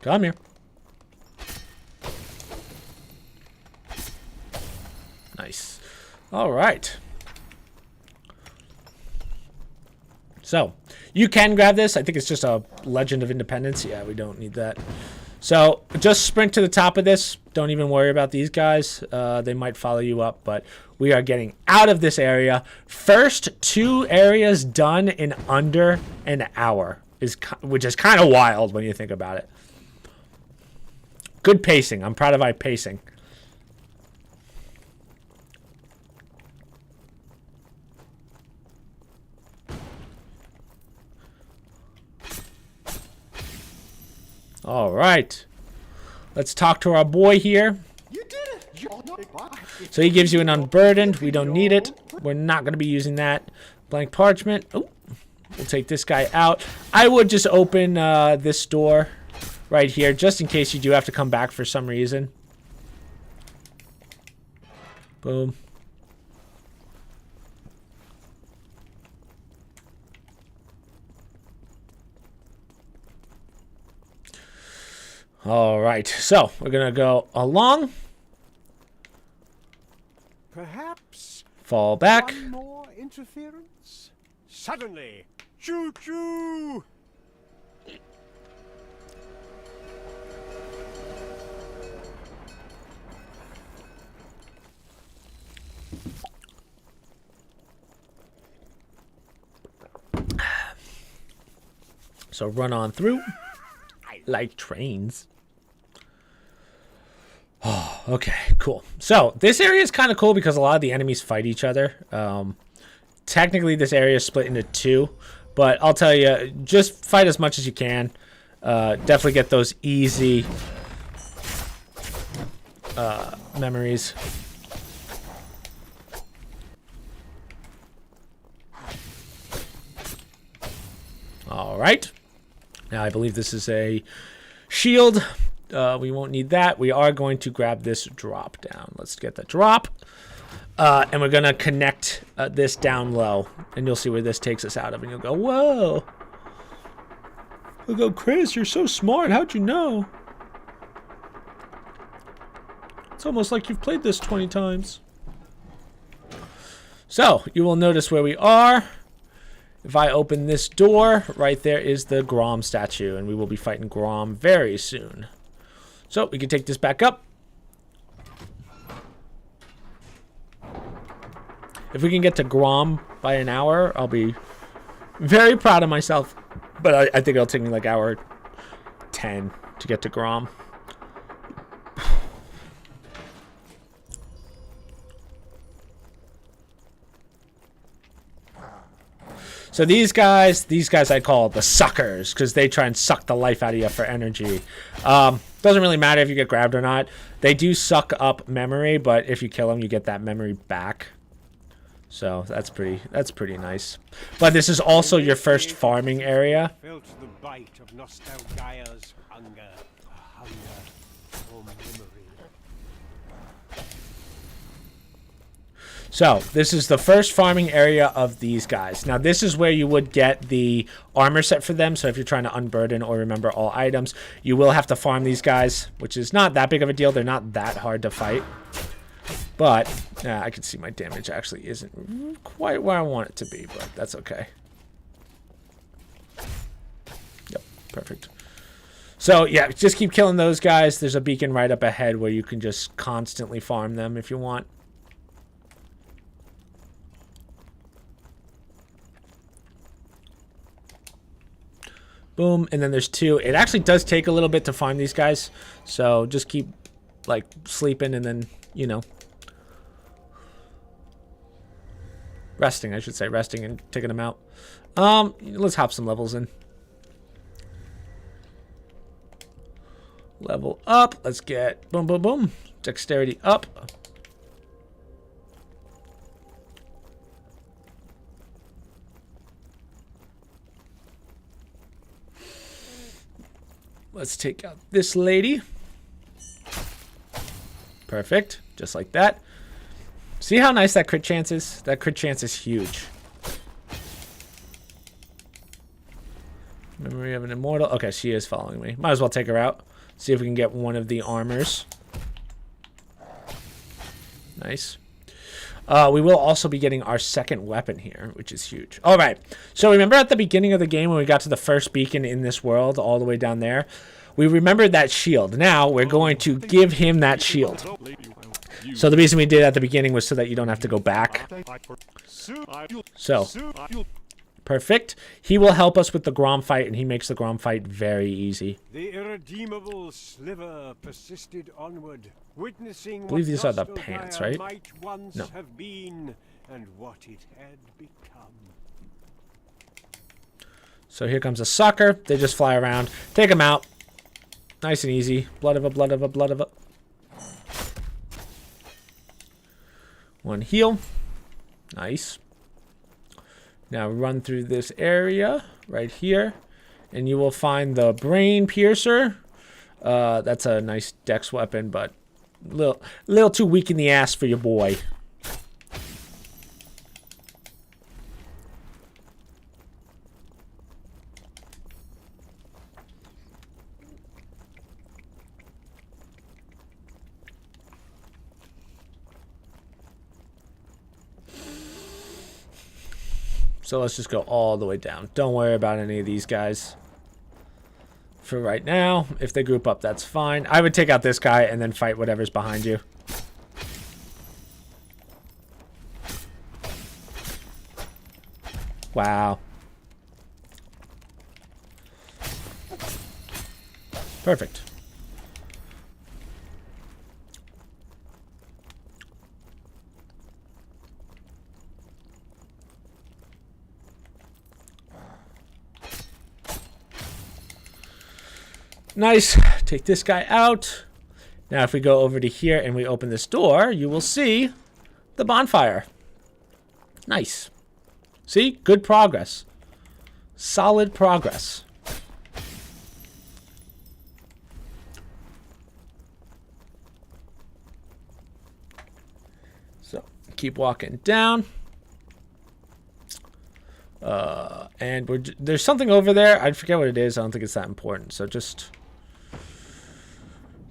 Come here. Nice. All right. So you can grab this. I think it's just a Legend of Independence. Yeah, we don't need that. So just sprint to the top of this. Don't even worry about these guys. They might follow you up, but we are getting out of this area. First 2 areas done in under an hour, which is kind of wild when you think about it. Good pacing. I'm proud of our pacing. All right. Let's talk to our boy here. You did it. So he gives you an unburdened. We don't need it. We're not going to be using that. Blank parchment. Oh, we'll take this guy out. I would just open this door right here, just in case you do have to come back for some reason. Boom. All right, so we're gonna go along. Perhaps Fall back. one more interference? Suddenly, choo-choo! So run on through like trains. Oh, okay, cool. So this area is kind of cool because a lot of the enemies fight each other. Technically, this area is split into 2, but I'll tell you, just fight as much as you can. Definitely get those easy memories. All right. Now, I believe this is a shield. We won't need that. We are going to grab this drop down. Let's get the drop. And we're going to connect this down low. And you'll see where this takes us out of. And you'll go, whoa. You'll go, Chris, you're so smart. How'd you know? It's almost like you've played this 20 times. So, you will notice where we are. If I open this door, right there is the Grom statue, and we will be fighting Grom very soon. So we can take this back up. If we can get to Grom by an hour, I'll be very proud of myself. But I think it'll take me like hour 10 to get to Grom. So these guys I call the suckers because they try and suck the life out of you for energy. Doesn't really matter if you get grabbed or not. They do suck up memory, but if you kill them, you get that memory back. So that's pretty nice. But this is also your first farming area. Felt the bite of nostalgia's hunger, a hunger for memory. So this is the first farming area of these guys. Now this is where you would get the armor set for them. So if you're trying to unburden or remember all items, you will have to farm these guys, which is not that big of a deal. They're not that hard to fight. But I can see my damage actually isn't quite where I want it to be, but that's okay. Yep, perfect. So yeah, just keep killing those guys. There's a beacon right up ahead where you can just constantly farm them if you want. Boom, and then there's 2. It actually does take a little bit to farm these guys, so just keep like sleeping and then, you know, resting, I should say, resting and taking them out. Let's hop some levels in. Level up. Let's get boom, boom, boom. Dexterity up. Let's take out this lady. Perfect. Just like that. See how nice that crit chance is? That crit chance is huge. Memory of an immortal. Okay, she is following me. Might as well take her out. See if we can get one of the armors. Nice. We will also be getting our second weapon here, which is huge. All right. So remember at the beginning of the game when we got to the first beacon in this world, all the way down there, we remembered that shield. Now we're going to give him that shield. So the reason we did it at the beginning was so that you don't have to go back. So, perfect. He will help us with the Grom fight, and he makes the Grom fight very easy. The irredeemable sliver persisted onward, witnessing I believe these are the what pants, Nostelgaia right? might once No. have been, and what it had become. So here comes a sucker. They just fly around. Take him out. Nice and easy. Blood of a, blood of a, blood of a. One heal. Nice. Now run through this area right here, and you will find the brain piercer. That's a nice dex weapon, but little too weak in the ass for your boy. So let's just go all the way down. Don't worry about any of these guys for right now. If they group up, that's fine. I would take out this guy and then fight whatever's behind you. Wow. Perfect. Nice. Take this guy out. Now if we go over to here and we open this door, you will see the bonfire. Nice. See? Good progress. Solid progress. So keep walking down. And there's something over there. I forget what it is. I don't think it's that important. So just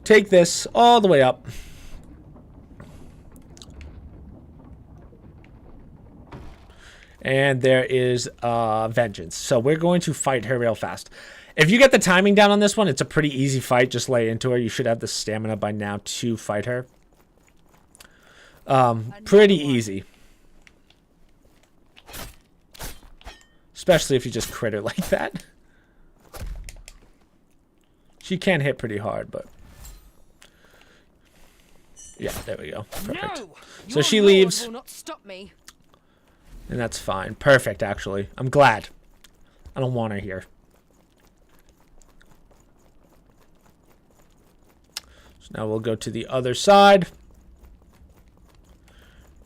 take this all the way up. And there is Vengeance. So we're going to fight her real fast. If you get the timing down on this one, it's a pretty easy fight. Just lay into her. You should have the stamina by now to fight her. Pretty easy. Especially if you just crit her like that. She can hit pretty hard, but... yeah, there we go. Perfect. No, so she leaves. will not stop me. And that's fine. Perfect, actually. I'm glad. I don't want her here. So now we'll go to the other side.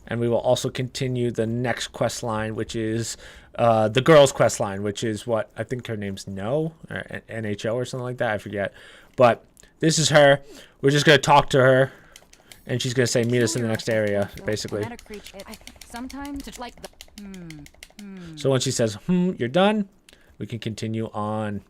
And we will also continue the next quest line, which is the girl's quest line, which is what I think her name's No, or NHO or something like that. I forget. But this is her. We're just going to talk to her. And she's going to say, meet us in the next area, basically. Sometimes it's like So when she says, you're done, we can continue on.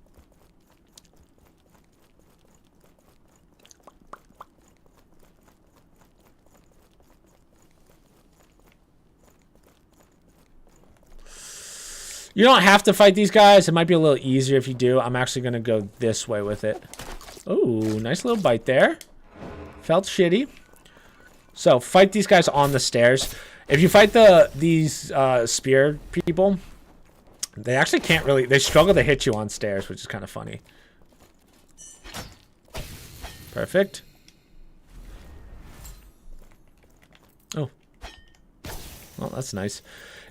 You don't have to fight these guys. It might be a little easier if you do. I'm actually going to go this way with it. Oh, nice little bite there. Felt shitty. So fight these guys on the stairs. If you fight these spear people, they actually can't really... they struggle to hit you on stairs, which is kind of funny. Perfect. Oh. Well, that's nice.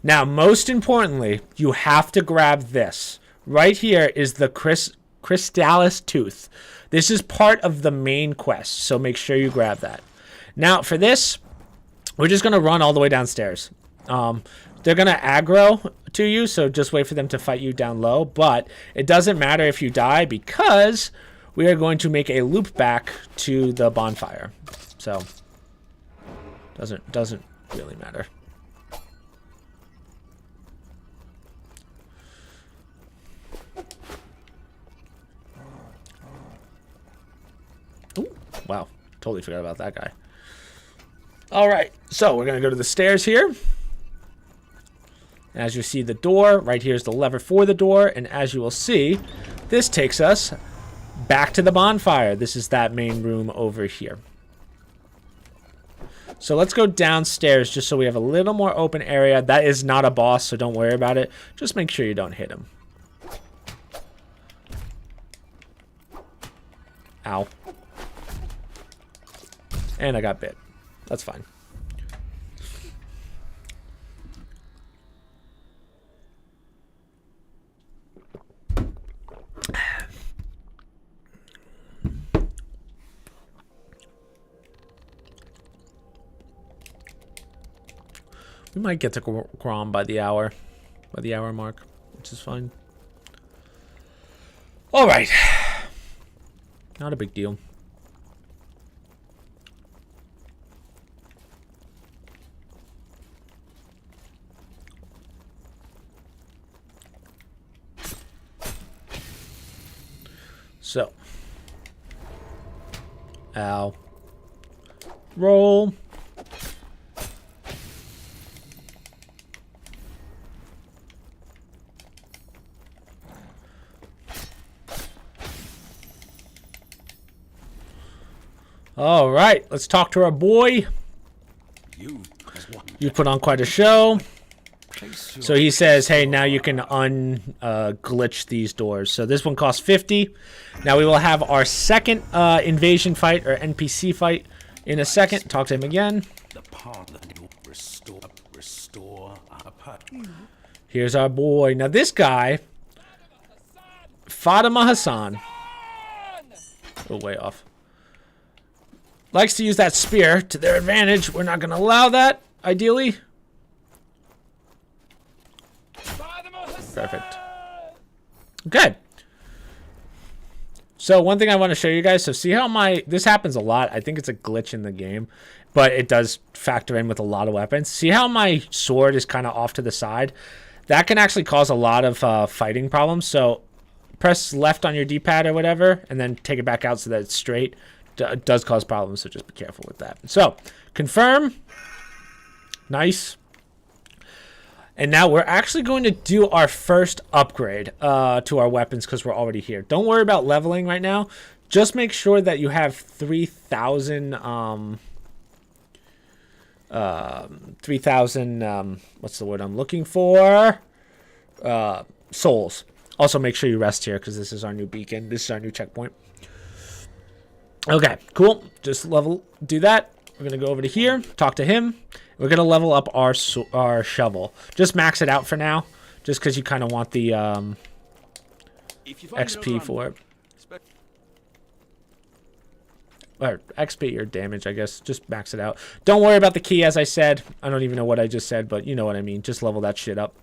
Now, most importantly, you have to grab this. Right here is the Crystallis Tooth. This is part of the main quest, so make sure you grab that. Now, for this, we're just going to run all the way downstairs. They're going to aggro to you, so just wait for them to fight you down low. But it doesn't matter if you die because we are going to make a loop back to the bonfire. So, doesn't really matter. Ooh, wow, totally forgot about that guy. All right, So we're going to go to the stairs here. As you see the door, right here is the lever for the door. And as you will see, this takes us back to the bonfire. This is that main room over here. So let's go downstairs just so we have a little more open area. That is not a boss, so don't worry about it. Just make sure you don't hit him. Ow. And I got bit. That's fine. We might get to Grom by the hour mark, which is fine. All right. Not a big deal. So. Ow. Roll. All right, let's talk to our boy. You put on quite a show. So he says, hey, now you can glitch these doors. So this one costs 50. Now we will have our second invasion fight or NPC fight in a second. Talk to him again. Here's our boy. Now this guy, Fatima Hassan. Oh, way off. Likes to use that spear to their advantage. We're not going to allow that, ideally. Perfect. Okay. So one thing I want to show you guys. So see how this happens a lot. I think it's a glitch in the game, but it does factor in with a lot of weapons. See how my sword is kind of off to the side? That can actually cause a lot of fighting problems. So press left on your D-pad or whatever, and then take it back out so that it's straight. It does cause problems, so just be careful with that. So, confirm. Nice. And now we're actually going to do our first upgrade to our weapons because we're already here. Don't worry about leveling right now. Just make sure that you have 3,000, what's the word I'm looking for? Souls. Also, make sure you rest here because this is our new beacon. This is our new checkpoint. Okay, cool. Just do that. We're going to go over to here, talk to him. We're going to level up our shovel. Just max it out for now, just because you kind of want the XP for it. Or XP or damage, I guess. Just max it out. Don't worry about the key, as I said. I don't even know what I just said, but you know what I mean. Just level that shit up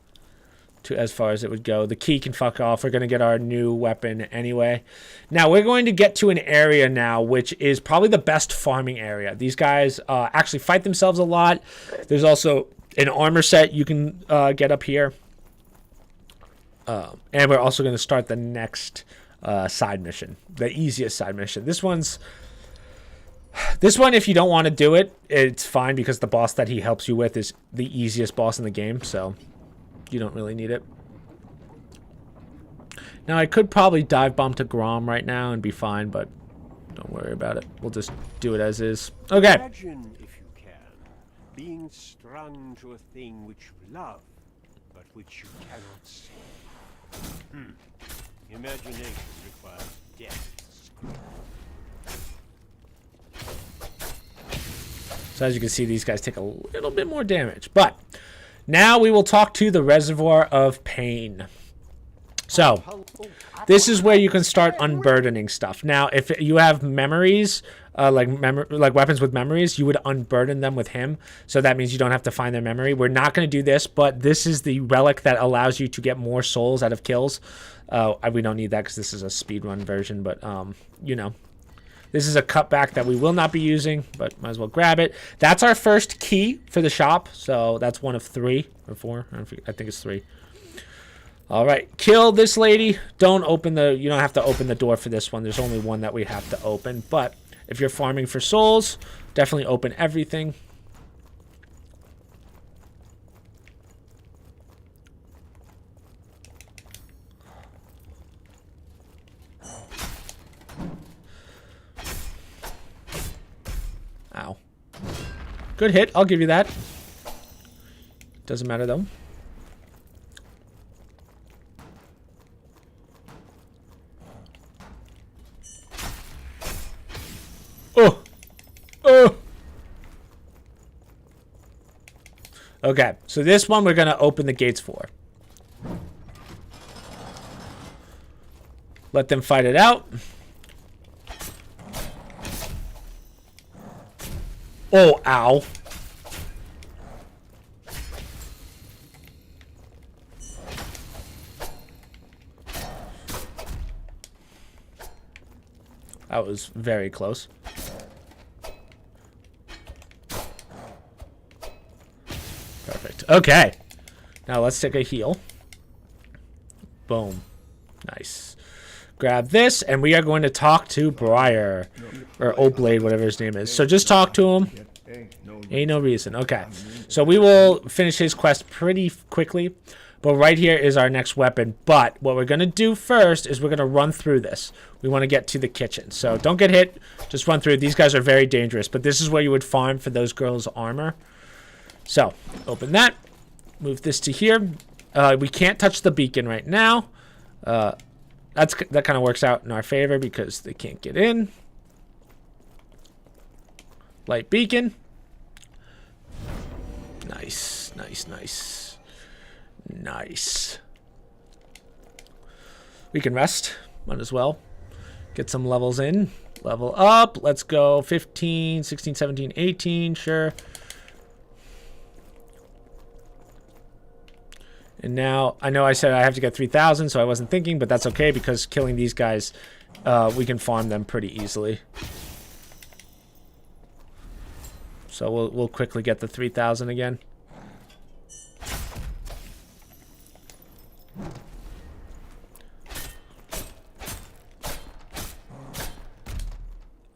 to as far as it would go. The key can fuck off. We're going to get our new weapon anyway. Now, we're going to get to an area now, which is probably the best farming area. These guys actually fight themselves a lot. There's also an armor set you can get up here. And we're also going to start the next side mission. The easiest side mission. This one, if you don't want to do it, it's fine because the boss that he helps you with is the easiest boss in the game, so you don't really need it. Now, I could probably dive bomb to Grom right now and be fine, but don't worry about it. We'll just do it as is. Okay. Imagine, if you can, being strung to a thing which you love, but which you cannot see. Imagination requires depth. So as you can see, these guys take a little bit more damage. But now we will talk to the Reservoir of Pain. So this is where you can start unburdening stuff. Now, if you have memories, like weapons with memories, you would unburden them with him. So that means you don't have to find their memory. We're not going to do this, but this is the relic that allows you to get more souls out of kills. We don't need that because this is a speedrun version, but you know. This is a cutback that we will not be using, but might as well grab it. That's our first key for the shop. So that's one of 3 or 4. I think it's 3. All right, kill this lady. You don't have to open the door for this one. There's only one that we have to open. But if you're farming for souls, definitely open everything. Good hit. I'll give you that. Doesn't matter, though. Oh! Oh! Okay, so this one we're going to open the gates for. Let them fight it out. Oh, ow. That was very close. Perfect. Okay. Now let's take a heal. Boom. Nice. Grab this, and we are going to talk to Briar. Or Oakblade, whatever his name is. So just talk to him. Ain't no reason. Okay. So we will finish his quest pretty quickly. But right here is our next weapon. But what we're going to do first is we're going to run through this. We want to get to the kitchen. So don't get hit. Just run through. These guys are very dangerous. But this is where you would farm for those girls' armor. So open that. Move this to here. We can't touch the beacon right now. That kind of works out in our favor because they can't get in. Light beacon. Nice, nice, nice. Nice. We can rest. Might as well. Get some levels in. Level up. Let's go 15, 16, 17, 18. Sure. And now, I know I said I have to get 3,000, so I wasn't thinking, but that's okay because killing these guys, we can farm them pretty easily. So we'll quickly get the 3,000 again.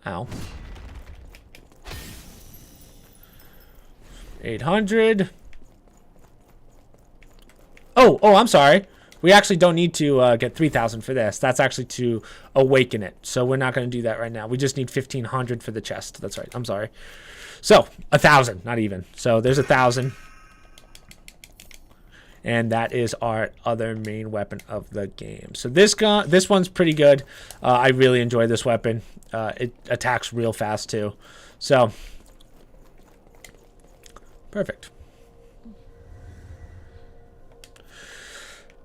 Ow. 800. Oh, I'm sorry. We actually don't need to get 3,000 for this. That's actually to awaken it. So we're not going to do that right now. We just need 1,500 for the chest. That's right. I'm sorry. So 1,000, not even. So there's 1,000. And that is our other main weapon of the game. So this one's pretty good. I really enjoy this weapon. It attacks real fast too. So perfect.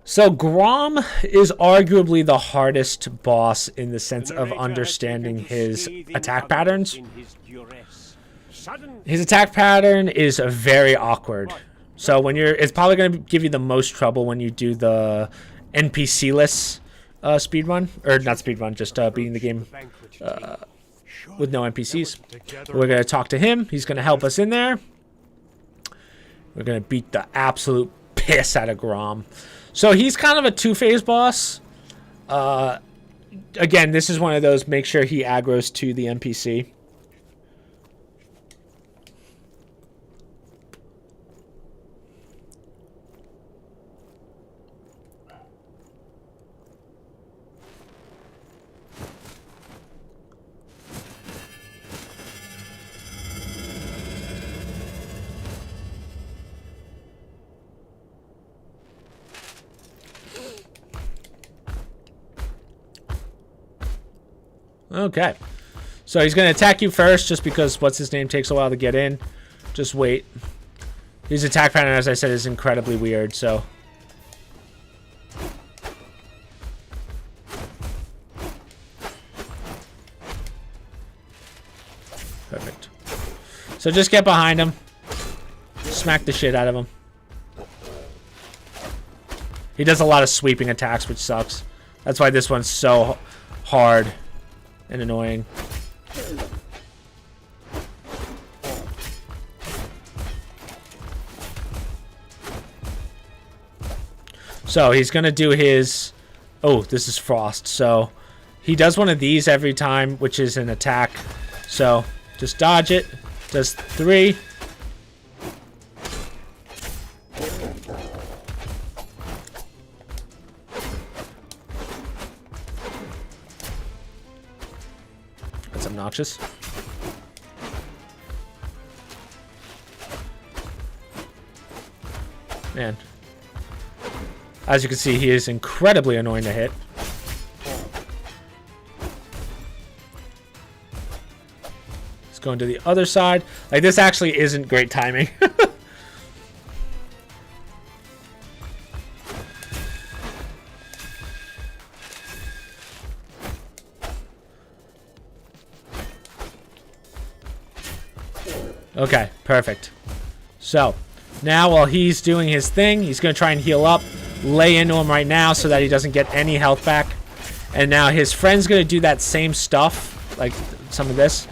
So Grom is arguably the hardest boss in the sense of understanding his attack patterns. His attack pattern is very awkward. So when it's probably going to give you the most trouble when you do the NPC-less speedrun. Or not speedrun, just beating the game with no NPCs. We're going to talk to him. He's going to help us in there. We're going to beat the absolute piss out of Grom. So he's kind of a two-phase boss. Again, this is one of those, make sure he aggroes to the NPC. Okay, so he's going to attack you first just because what's-his-name takes a while to get in. Just wait. His attack pattern, as I said, is incredibly weird, so... Perfect. So just get behind him. Smack the shit out of him. He does a lot of sweeping attacks, which sucks. That's why this one's so hard and annoying. So he's gonna do his... Oh, this is Frost. So he does one of these every time, which is an attack. So just dodge it. Does 3. Obnoxious. Man. As you can see, he is incredibly annoying to hit. He's going to the other side. Like, this actually isn't great timing. Okay, perfect. So, now while he's doing his thing, he's going to try and heal up, lay into him right now so that he doesn't get any health back. And now his friend's going to do that same stuff, like some of this.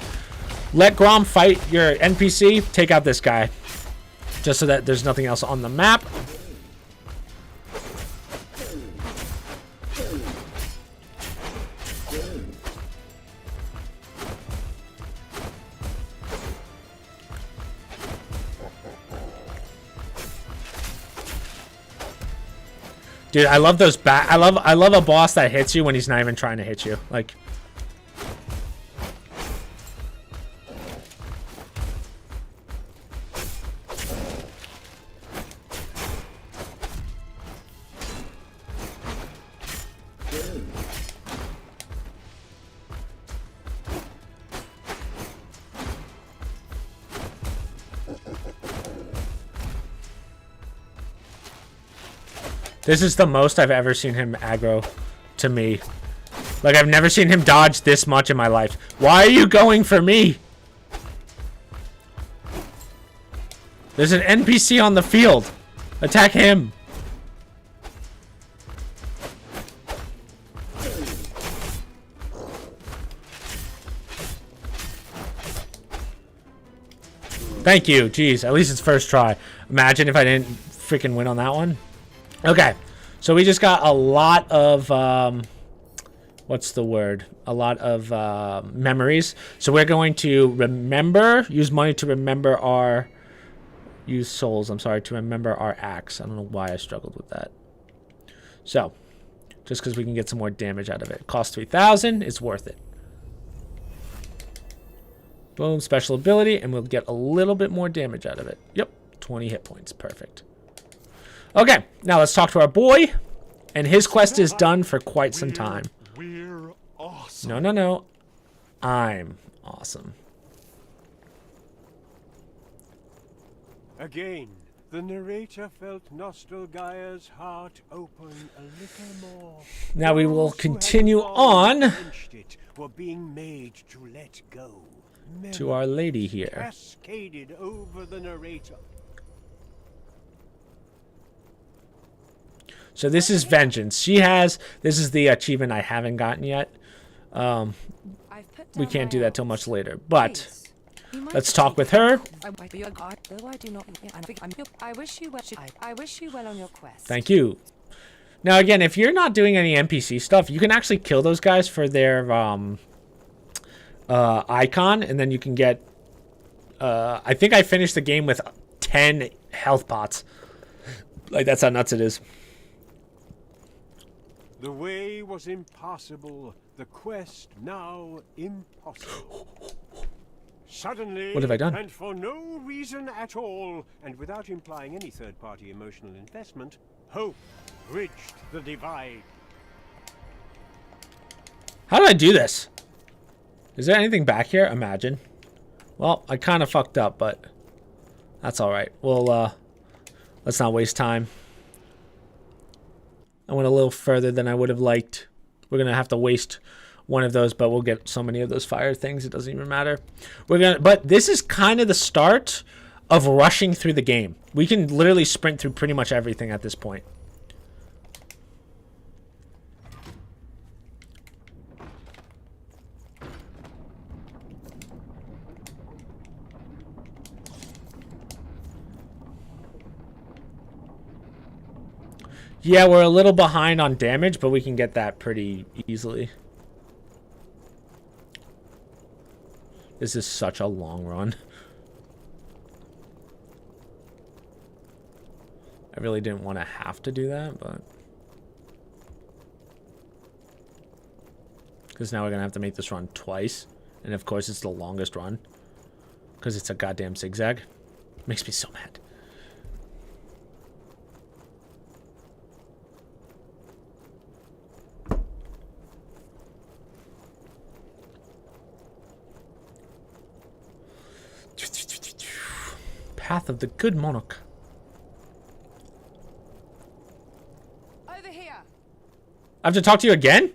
Let Grom fight your NPC, take out this guy. Just so that there's nothing else on the map. Dude, I love those I love a boss that hits you when he's not even trying to hit you. Like, this is the most I've ever seen him aggro to me. Like, I've never seen him dodge this much in my life. Why are you going for me? There's an NPC on the field. Attack him. Thank you. Jeez, at least it's first try. Imagine if I didn't freaking win on that one. Okay, so we just got a lot of, what's the word? A lot of memories. So we're going to remember, use money to remember our, use souls, I'm sorry, to remember our axe. I don't know why I struggled with that. So, just because we can get some more damage out of it. Cost 3,000, it's worth it. Boom, special ability, and we'll get a little bit more damage out of it. Yep, 20 hit points, perfect. Okay, now let's talk to our boy, and his quest is done for quite some time. We're awesome. No, no, no. I'm awesome. Again, the narrator felt Nostalgia's heart open a little more. Now we will Those who had continue long on clenched it were being made to let go. to our lady here. Cascaded over the narrator. So this is Vengeance. She has, this is the achievement I haven't gotten yet. We can't do that till much later, but let's talk with her. I wish you well on your quest. Thank you. Now again, if you're not doing any NPC stuff, you can actually kill those guys for their icon, and then you can get, I think I finished the game with 10 health pots. Like, that's how nuts it is. The way was impossible, the quest now impossible. Suddenly, What have I done? and for no reason at all, and without implying any third-party emotional investment, hope bridged the divide. How did I do this? Is there anything back here? Imagine. Well, I kind of fucked up, but that's all right. Well, let's not waste time. I went a little further than I would have liked. We're going to have to waste one of those, but we'll get so many of those fire things, it doesn't even matter. But this is kind of the start of rushing through the game. We can literally sprint through pretty much everything at this point. Yeah, we're a little behind on damage, but we can get that pretty easily. This is such a long run. I really didn't want to have to do that, but... because now we're going to have to make this run twice. And of course, it's the longest run. Because it's a goddamn zigzag. Makes me so mad. path of the good monarch. Over here. I have to talk to you again?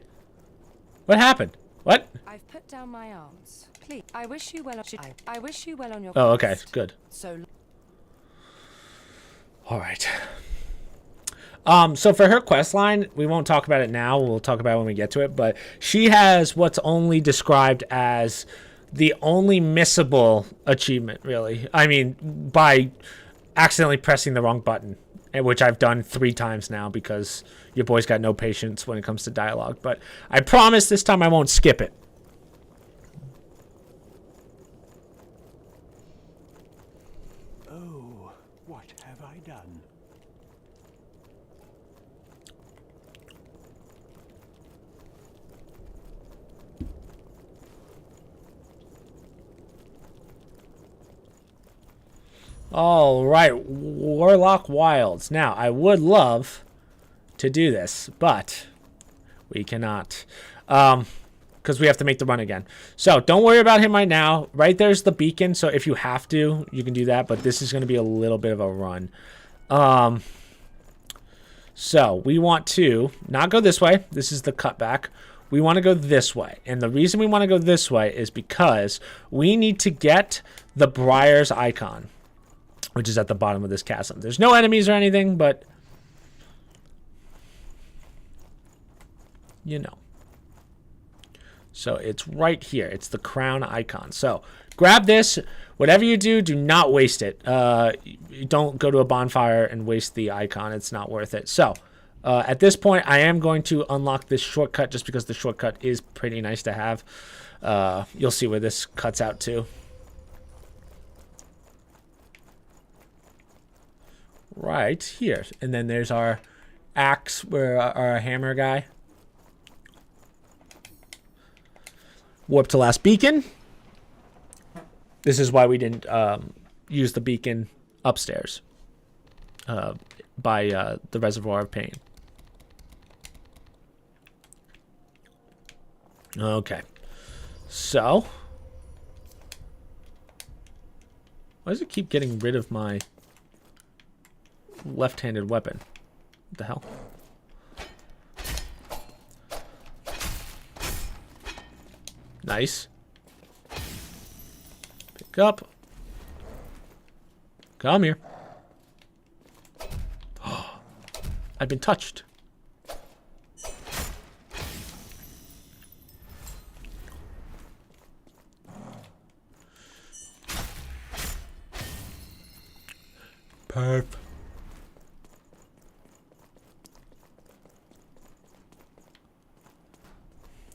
What happened? What? I've put down my arms. Please. I wish you well. I wish you well on your Oh, okay. quest. Good. So. All right. So for her quest line, we won't talk about it now. We'll talk about it when we get to it. But she has what's only described as the only missable achievement, really. I mean, by accidentally pressing the wrong button, which I've done 3 times now because your boy's got no patience when it comes to dialogue. But I promise this time I won't skip it. Oh, what have I done? All right, Warlock Wilds. Now, I would love to do this, but we cannot because we have to make the run again. So don't worry about him right now. Right there's the beacon, so if you have to, you can do that, but this is going to be a little bit of a run. So we want to not go this way. This is the cutback. We want to go this way. And the reason we want to go this way is because we need to get the Briar's icon, which is at the bottom of this chasm. There's no enemies or anything, but you know. So it's right here. It's the crown icon. So grab this. Whatever you do, do not waste it. Don't go to a bonfire and waste the icon. It's not worth it. So at this point, I am going to unlock this shortcut just because the shortcut is pretty nice to have. You'll see where this cuts out to. Right here. And then there's our axe, where our hammer guy. Warp to last beacon. This is why we didn't use the beacon upstairs by the Reservoir of Pain. Okay. So. Why does it keep getting rid of my left-handed weapon? What the hell? Nice. Pick up. Come here. I've been touched. Perf.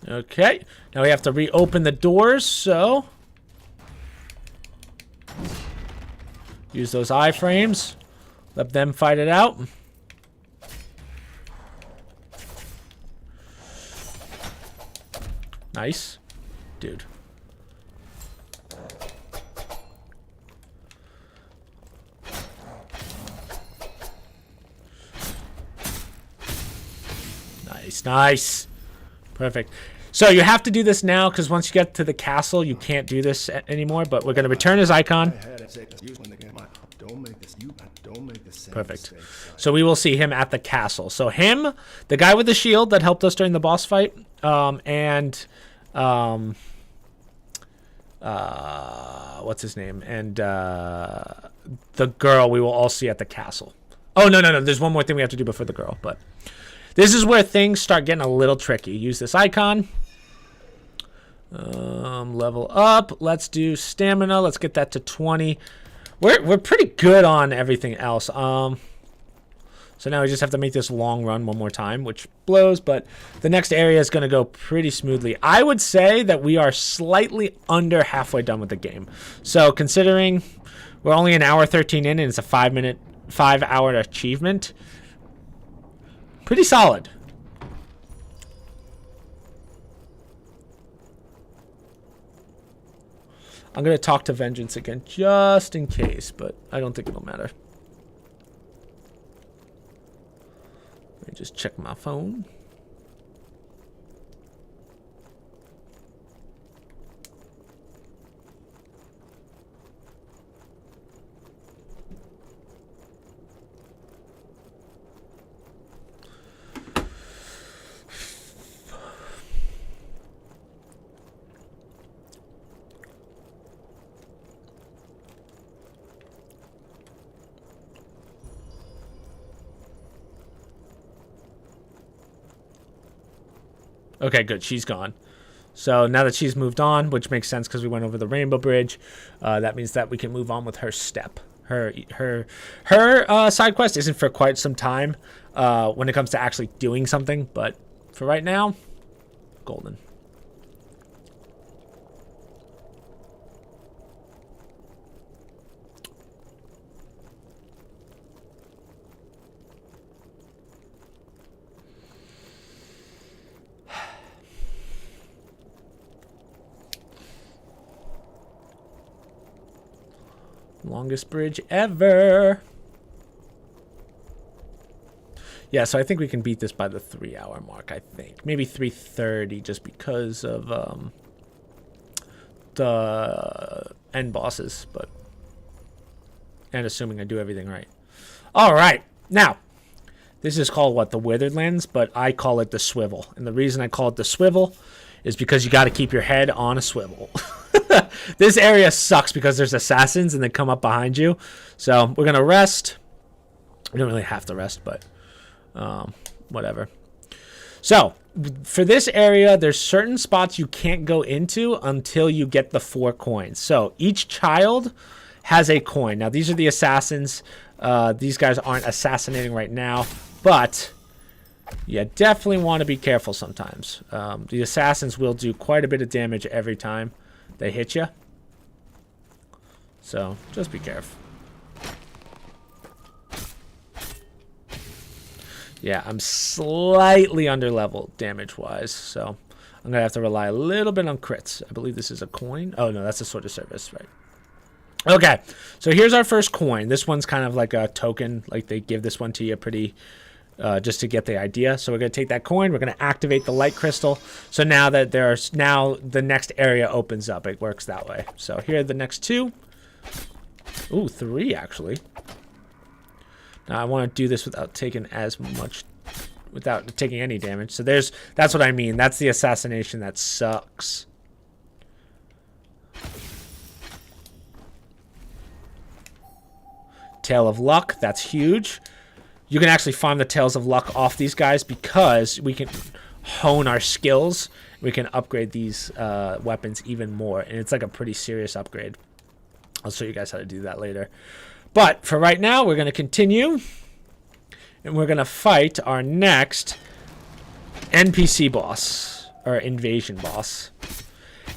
Okay, now we have to reopen the doors, so use those iframes. Let them fight it out. Nice. Dude. Nice, nice. Perfect. So you have to do this now because once you get to the castle, you can't do this anymore. But we're going to return his icon. Perfect. So we will see him at the castle. So him, the guy with the shield that helped us during the boss fight, and what's his name? And the girl we will all see at the castle. Oh, no. There's one more thing we have to do before the girl, but this is where things start getting a little tricky. Use this icon. Level up. Let's do stamina. Let's get that to 20. We're pretty good on everything else. So now we just have to make this long run one more time, which blows, but the next area is going to go pretty smoothly. I would say that we are slightly under halfway done with the game. So considering we're only an hour 13 in and it's a 5-hour achievement, pretty solid. I'm going to talk to Vengeance again just in case, but I don't think it'll matter. Let me just check my phone. Okay, good. She's gone. So now that she's moved on, which makes sense because we went over the Rainbow Bridge, that means that we can move on with her step. Her side quest isn't for quite some time when it comes to actually doing something, but for right now, golden. Longest bridge ever. Yeah, so I think we can beat this by the 3-hour mark, I think. Maybe 3:30 just because of the end bosses, but and assuming I do everything right. All right. Now, this is called what? The Withered Lens, but I call it the swivel. And the reason I call it the swivel is because you got to keep your head on a swivel. This area sucks because there's assassins and they come up behind you. So we're going to rest. We don't really have to rest, but whatever. So for this area, there's certain spots you can't go into until you get the 4 coins. So each child has a coin. Now, these are the assassins. These guys aren't assassinating right now, but you definitely want to be careful sometimes. The assassins will do quite a bit of damage every time they hit you. So just be careful. Yeah, I'm slightly under level damage wise, so I'm gonna have to rely a little bit on crits. I believe this is a coin. Oh no, that's a sword of service, right? Okay, so here's our first coin. This one's kind of like a token, like they give this one to you pretty just to get the idea. So we're going to take that coin. We're going to activate the light crystal. So now that the next area opens up, it works that way. So here are the next 2. Ooh, 3 actually. Now I want to do this without taking without taking any damage. So that's what I mean. That's the assassination that sucks. Tail of Luck, that's huge. You can actually farm the Tails of Luck off these guys because we can hone our skills. We can upgrade these weapons even more, and it's like a pretty serious upgrade. I'll show you guys how to do that later. But for right now, we're going to continue, and we're going to fight our next NPC boss, or invasion boss.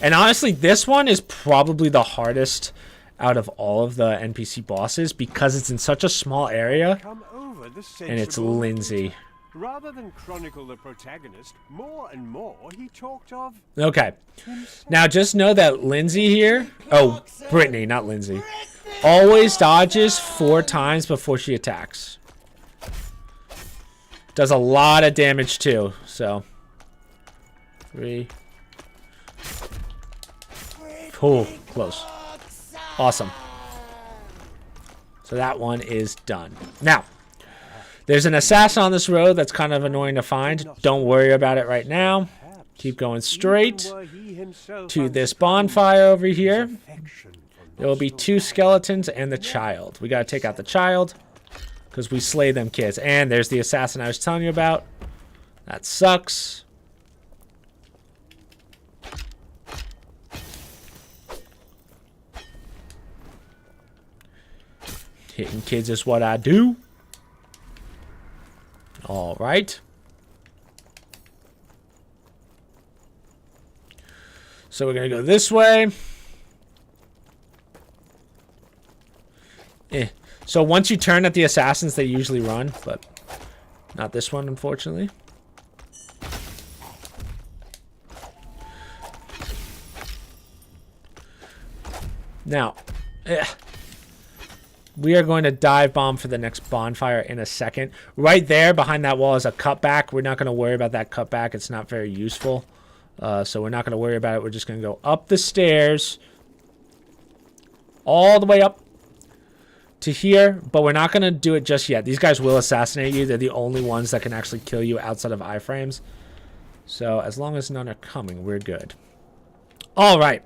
And honestly, this one is probably the hardest out of all of the NPC bosses because it's in such a small area. And it's Lindsay. Rather than chronicle the protagonist, more and more he talked of. Okay. Now just know that Lindsay here, oh, Brittany, not Lindsay, always dodges 4 times before she attacks. Does a lot of damage too, so 3. Cool, close. Awesome. So that one is done. Now, there's an assassin on this road that's kind of annoying to find. Don't worry about it right now. Keep going straight to this bonfire over here. There will be 2 skeletons and the child. We got to take out the child because we slay them kids. And there's the assassin I was telling you about. That sucks. Hitting kids is what I do. All right. So we're going to go this way. So once you turn at the assassins, they usually run, but not this one, unfortunately. Now, we are going to dive bomb for the next bonfire in a second. Right there behind that wall is a cutback. We're not going to worry about that cutback. It's not very useful. So we're not going to worry about it. We're just going to go up the stairs. All the way up to here. But we're not going to do it just yet. These guys will assassinate you. They're the only ones that can actually kill you outside of iframes. So as long as none are coming, we're good. All right.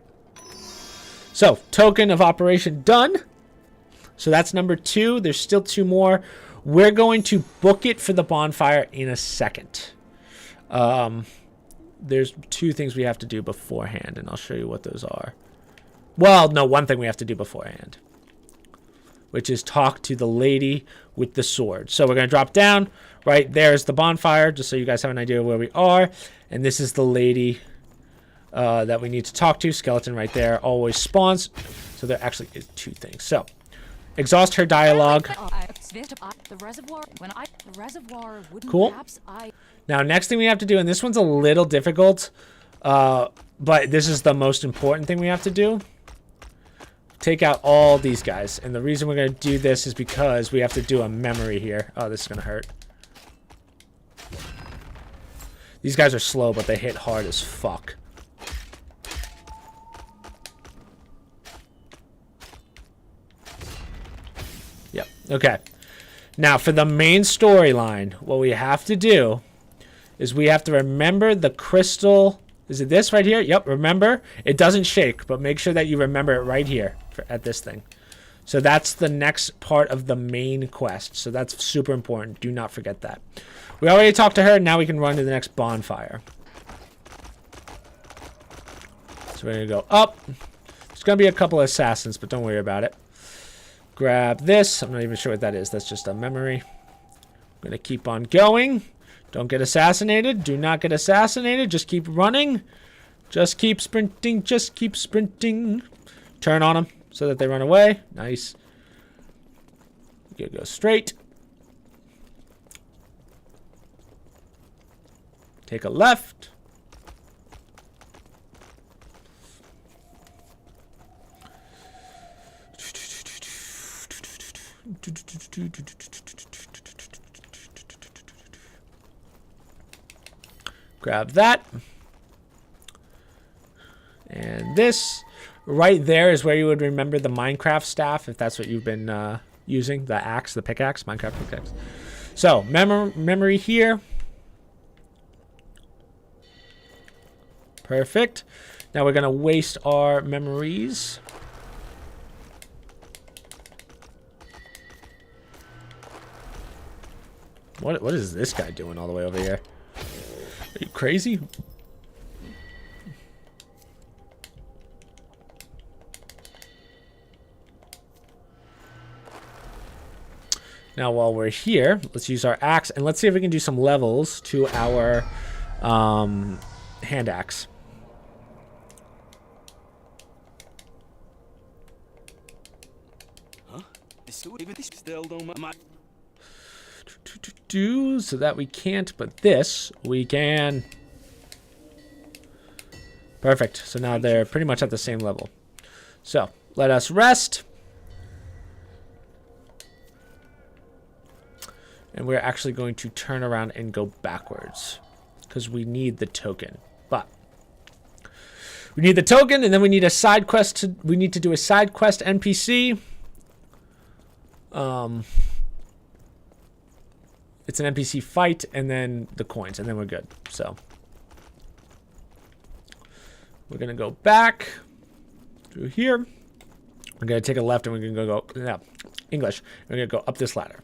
So token of operation done. So that's number 2. There's still 2 more. We're going to book it for the bonfire in a second. there's 2 things we have to do beforehand, and I'll show you what those are. Well, no, 1 thing we have to do beforehand, which is talk to the lady with the sword. So we're going to drop down. Right there's the bonfire, just so you guys have an idea of where we are. And this is the lady that we need to talk to. Skeleton right there always spawns. So there actually is 2 things. So exhaust her dialogue. The reservoir wouldn't Cool. perhaps Now, next thing we have to do, and this one's a little difficult, but this is the most important thing we have to do. Take out all these guys. And the reason we're going to do this is because we have to do a memory here. Oh, this is going to hurt. These guys are slow, but they hit hard as fuck. Yep. Okay. Now, for the main storyline, what we have to do is we have to remember the crystal. Is it this right here? Yep, remember. It doesn't shake, but make sure that you remember it right here at this thing. So that's the next part of the main quest. So that's super important. Do not forget that. We already talked to her. Now we can run to the next bonfire. So we're going to go up. There's going to be a couple of assassins, but don't worry about it. Grab this. I'm not even sure what that is. That's just a memory. I'm going to keep on going. Don't get assassinated. Do not get assassinated. Just keep running. Just keep sprinting. Just keep sprinting. Turn on them so that they run away. Nice. You go straight. Take a left. Grab that. And this right there is where you would remember the Minecraft staff, if that's what you've been using. The axe, the pickaxe, Minecraft pickaxe. So, memory here. Perfect. Now we're going to waste our memories. What is this guy doing all the way over here? Are you crazy? Now while we're here, let's use our axe and let's see if we can do some levels to our hand axe. Huh? Still don't mind. So that we can't, but this we can. Perfect. So now they're pretty much at the same level. So let us rest. And we're actually going to turn around and go backwards because we need the token. But we need the token, and then we need a side quest. We need to do a side quest NPC. It's an NPC fight, and then the coins, and then we're good. So we're gonna go back through here. We're gonna take a left, and we're gonna go English. We're gonna go up this ladder.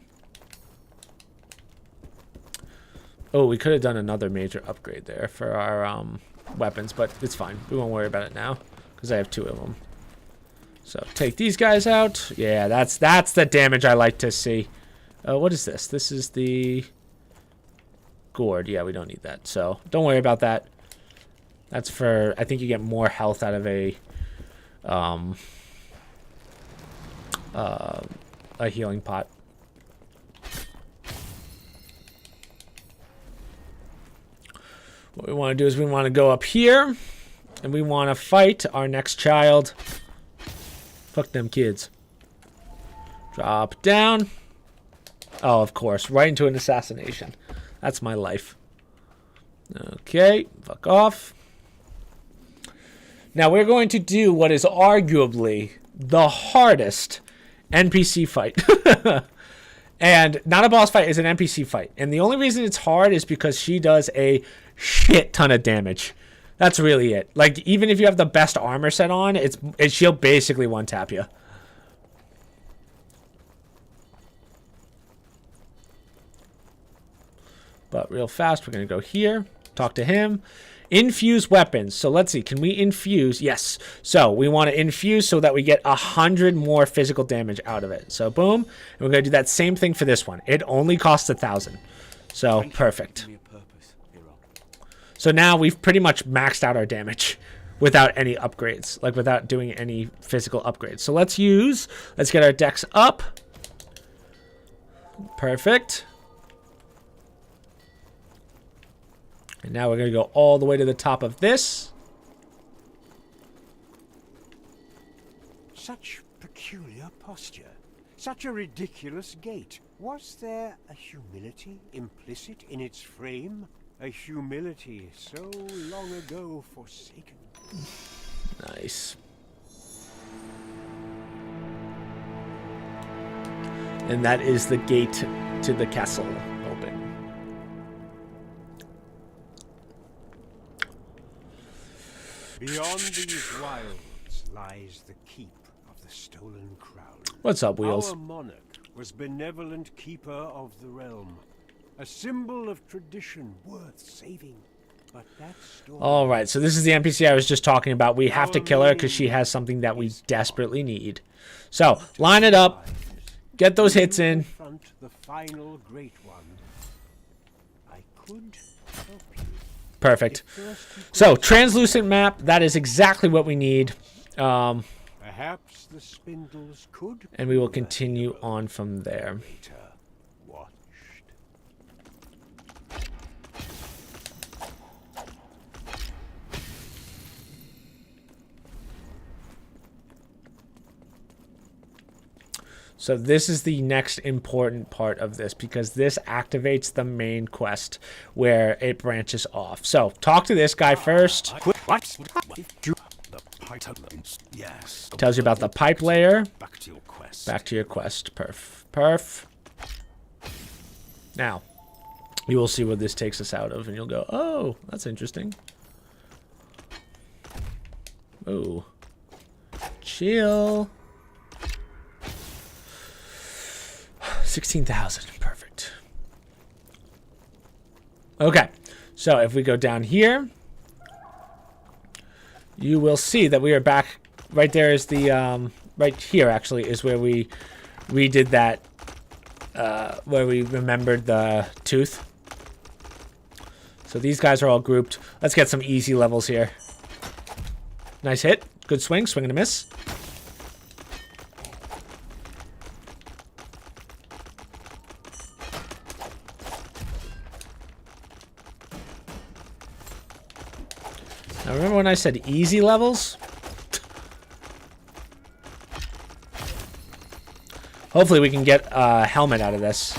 Oh, we could have done another major upgrade there for our weapons, but it's fine. We won't worry about it now because I have 2 of them. So take these guys out. Yeah, that's the damage I like to see. What is this? This is the gourd. Yeah, we don't need that. So don't worry about that. That's for, I think you get more health out of a healing pot. What we want to do is we want to go up here and we want to fight our next child. Fuck them kids. Drop down. Oh, of course. Right into an assassination. That's my life. Okay. Fuck off. Now we're going to do what is arguably the hardest NPC fight. And not a boss fight, is an NPC fight. And the only reason it's hard is because she does a shit ton of damage. That's really it. Like, even if you have the best armor set on, she'll basically one-tap you. But real fast, we're going to go here, talk to him. Infuse weapons. So let's see. Can we infuse? Yes. So we want to infuse so that we get 100 more physical damage out of it. So boom. And we're going to do that same thing for this one. It only costs 1,000. So perfect. So now we've pretty much maxed out our damage without any upgrades. Like without doing any physical upgrades. So let's get our dex up. Perfect. And now we're going to go all the way to the top of this. Such peculiar posture. Such a ridiculous gait. Was there a humility implicit in its frame? A humility so long ago forsaken. Nice. And that is the gate to the castle open. Beyond these wilds lies the keep of the stolen crown. What's up, Wheels? Our monarch was benevolent keeper of the realm. A symbol of tradition worth saving. But that story... All right, so this is the NPC I was just talking about. We have to kill her because she has something that we desperately need. So, line it up. Get those hits in. The final great one. I could help you. Perfect. So, translucent map. That is exactly what we need. Perhaps the spindles could. And we will continue on from there. So this is the next important part of this because this activates the main quest where it branches off. So talk to this guy first. What? Yes. Tells you about the pipe layer. Back to your quest. Back to your quest. Perf. Now, you will see what this takes us out of, and you'll go, oh, that's interesting. Oh. Chill. 16,000. Perfect. Okay. So if we go down here, you will see that we are back. Right there is the, right here actually is where we redid that, where we remembered the tooth. So these guys are all grouped. Let's get some easy levels here. Nice hit. Good swing. Swing and a miss. Now remember when I said easy levels? Hopefully we can get a helmet out of this.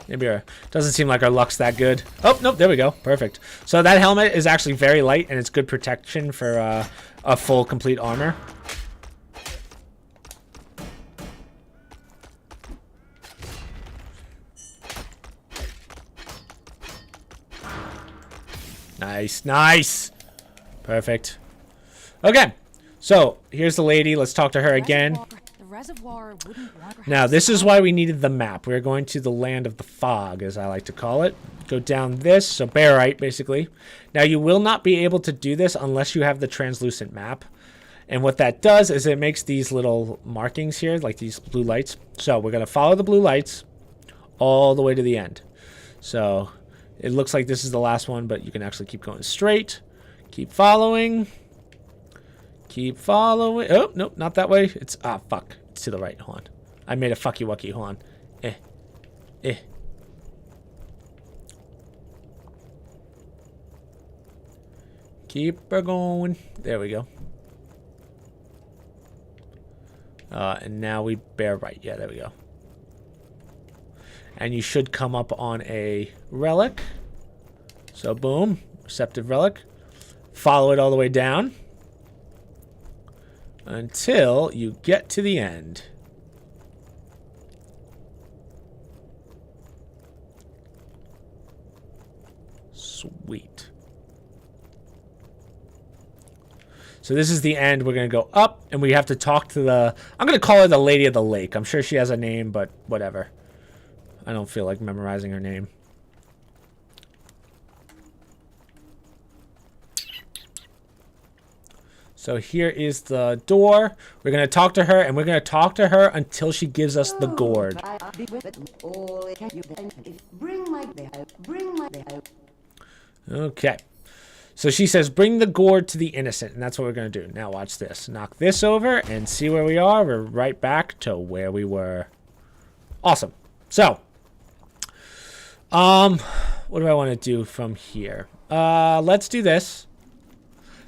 Maybe doesn't seem like our luck's that good. Oh, nope, there we go. Perfect. So that helmet is actually very light and it's good protection for a full complete armor. Nice, nice. Perfect. Okay, so here's the lady. Let's talk to her again. Now, this is why we needed the map. We're going to the land of the fog, as I like to call it. Go down this, so barite, basically. Now, you will not be able to do this unless you have the translucent map. And what that does is it makes these little markings here, like these blue lights. So we're going to follow the blue lights all the way to the end. So it looks like this is the last one, but you can actually keep going straight. Keep following. Keep following. Oh, nope, not that way. It's, fuck. It's to the right. Hold on. I made a fucky wucky. Hold on. Keep her going. There we go. And now we bear right. Yeah, there we go. And you should come up on a relic. So, boom. Receptive relic. Follow it all the way down. Until you get to the end. Sweet. So this is the end. We're going to go up, and we have to talk to the... I'm going to call her the Lady of the Lake. I'm sure she has a name, but whatever. I don't feel like memorizing her name. So here is the door. We're going to talk to her, and we're going to talk to her until she gives us the gourd. Okay. So she says, bring the gourd to the innocent, and that's what we're going to do. Now watch this. Knock this over and see where we are. We're right back to where we were. Awesome. So, what do I want to do from here? Let's do this.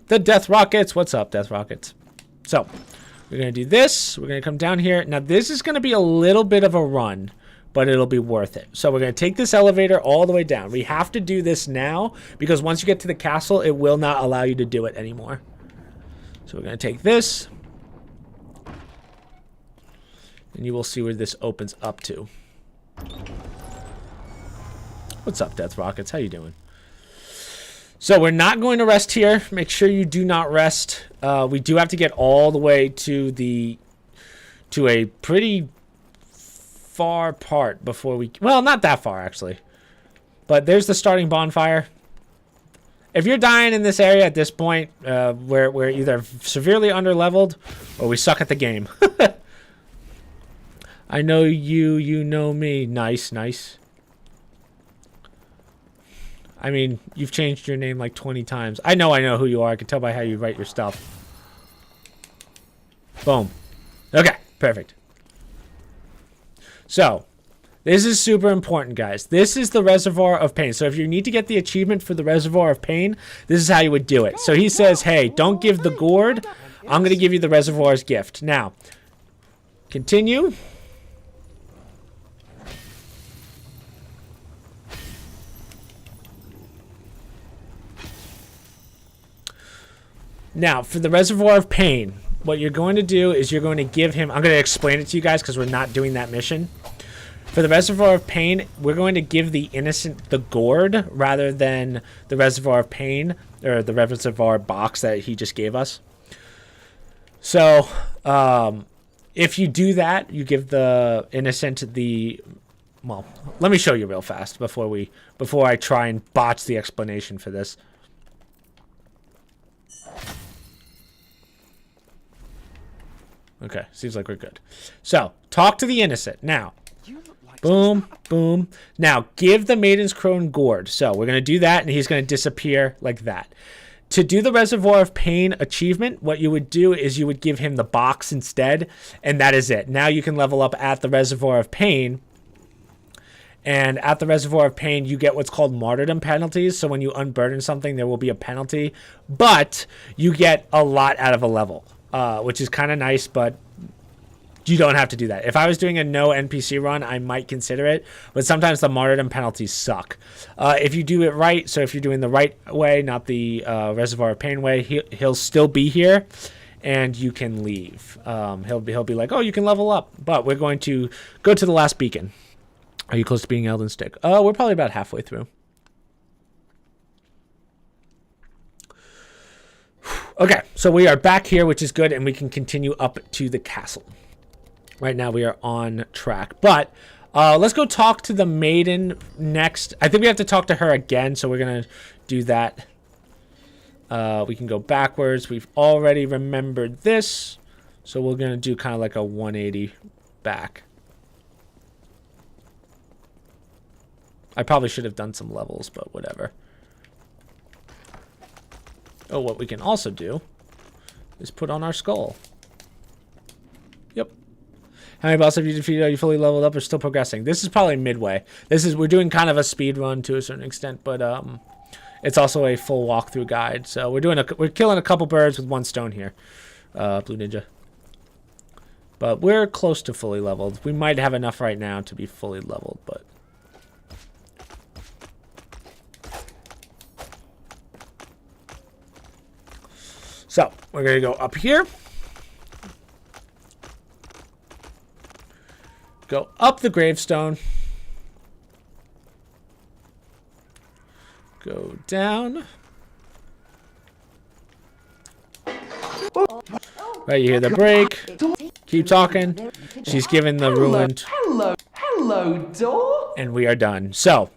The Death Rockets. What's up, Death Rockets? So, we're going to do this. We're going to come down here. Now, this is going to be a little bit of a run, but it'll be worth it. So, we're going to take this elevator all the way down. We have to do this now because once you get to the castle, it will not allow you to do it anymore. So, we're going to take this. And you will see where this opens up to. What's up, Death Rockets? How you doing? So we're not going to rest here. Make sure you do not rest. We do have to get all the way to a pretty far part before we... Well, not that far, actually. But there's the starting bonfire. If you're dying in this area at this point, we're either severely underleveled or we suck at the game. I know you, you know me. Nice, nice. I mean, you've changed your name like 20 times. I know who you are. I can tell by how you write your stuff. Boom. Okay, perfect. So, this is super important, guys. This is the Reservoir of Pain. So if you need to get the achievement for the Reservoir of Pain, this is how you would do it. So he says, hey, don't give the gourd. I'm going to give you the Reservoir's gift. Now, continue. Now, for the Reservoir of Pain, what you're going to do is you're going to give him... I'm going to explain it to you guys because we're not doing that mission. For the Reservoir of Pain, we're going to give the innocent the gourd rather than the Reservoir of Pain, or the Reservoir box that he just gave us. So, if you do that, you give the innocent the... Well, let me show you real fast before I try and botch the explanation for this. Okay, seems like we're good. So, talk to the innocent. Now, boom, boom. Now, give the Maiden's Crone gourd. So, we're going to do that, and he's going to disappear like that. To do the Reservoir of Pain achievement, what you would do is you would give him the box instead, and that is it. Now you can level up at the Reservoir of Pain, and at the Reservoir of Pain, you get what's called martyrdom penalties. So, when you unburden something, there will be a penalty, but you get a lot out of a level. Which is kind of nice, but you don't have to do that. If I was doing a no NPC run, I might consider it, but sometimes the martyrdom penalties suck. If you do it right, so if you're doing the right way, not the Reservoir of Pain way, he'll still be here, and you can leave. He'll be like, oh, you can level up, but we're going to go to the last beacon. Are you close to being Elden Stick? We're probably about halfway through. Okay, so we are back here, which is good, and we can continue up to the castle. Right now, we are on track. But let's go talk to the maiden next. I think we have to talk to her again, so we're going to do that. We can go backwards. We've already remembered this, so we're going to do kind of like a 180 back. I probably should have done some levels, but whatever. Oh, what we can also do is put on our skull. Yep. How many bosses have you defeated? Are you fully leveled up or still progressing? This is probably midway. We're doing kind of a speed run to a certain extent, but it's also a full walkthrough guide. So we're killing a couple birds with one stone here, Blue Ninja. But we're close to fully leveled. We might have enough right now to be fully leveled, but. So, we're going to go up here. Go up the gravestone. Go down. Right, you hear the break. Keep talking. She's given the ruined... Hello, door. And we are done. So,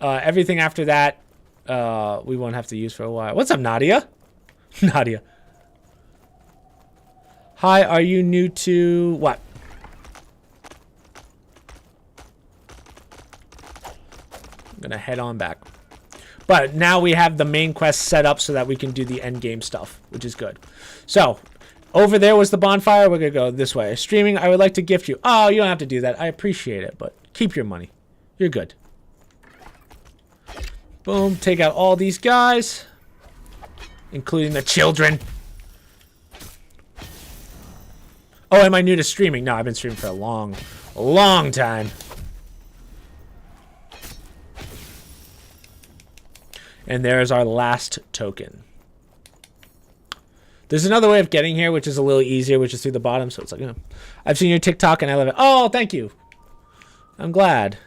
everything after that, we won't have to use for a while. What's up, Nadia? Nadia. Hi, are you new to what? I'm gonna head on back. But now we have the main quest set up so that we can do the end game stuff, which is good. So, over there was the bonfire. We're gonna go this way. Streaming, I would like to gift you. Oh, you don't have to do that. I appreciate it, but keep your money. You're good. Boom, take out all these guys, including the children. Oh, am I new to streaming? No, I've been streaming for a long time. And there's our last token. There's another way of getting here, which is a little easier, which is through the bottom. So it's like, you know, I've seen your TikTok and I love it. Oh, thank you. I'm glad.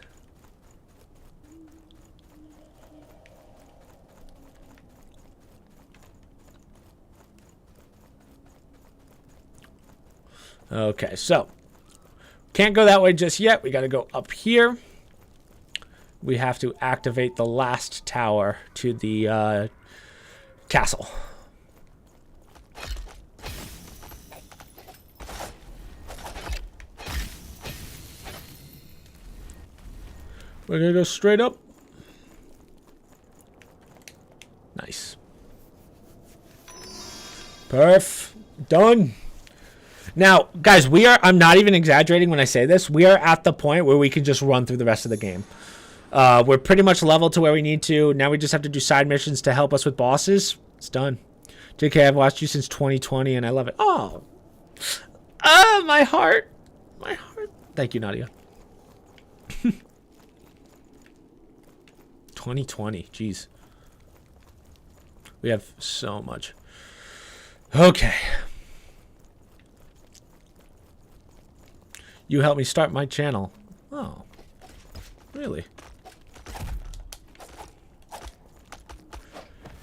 Okay, so can't go that way just yet. We got to go up here. We have to activate the last tower to the castle. We're going to go straight up. Nice. Perf. Done. Now, guys, I'm not even exaggerating when I say this. We are at the point where we can just run through the rest of the game. We're pretty much leveled to where we need to. Now we just have to do side missions to help us with bosses. It's done. JK, I've watched you since 2020 and I love it. Oh. My heart. My heart. Thank you, Nadia. 2020. Jeez. We have so much. Okay. You helped me start my channel. Oh. Really?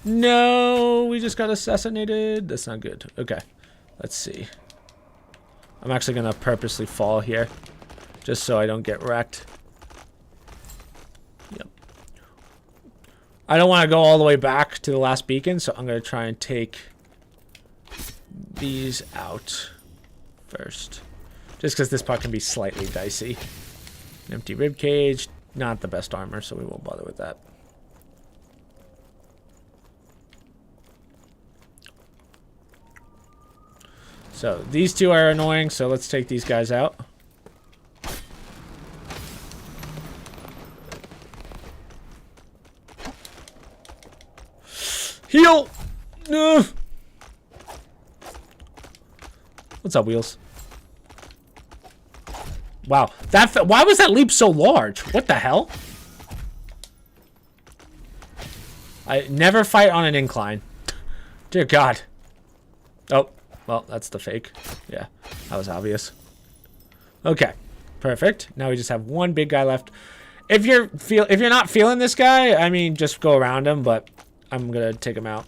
No, we just got assassinated. That's not good. Okay. Let's see. I'm actually going to purposely fall here. Just so I don't get wrecked. Yep. I don't want to go all the way back to the last beacon, so I'm going to try and take these out first. Just because this part can be slightly dicey. An empty ribcage. Not the best armor, so we won't bother with that. So, these two are annoying, so let's take these guys out. Heal! No! What's up, Wheels? Wow, why was that leap so large? What the hell? I never fight on an incline. Dear God. Oh, well, that's the fake. Yeah, that was obvious. Okay, perfect. Now we just have one big guy left. If you're not feeling this guy, I mean, just go around him. But I'm gonna take him out.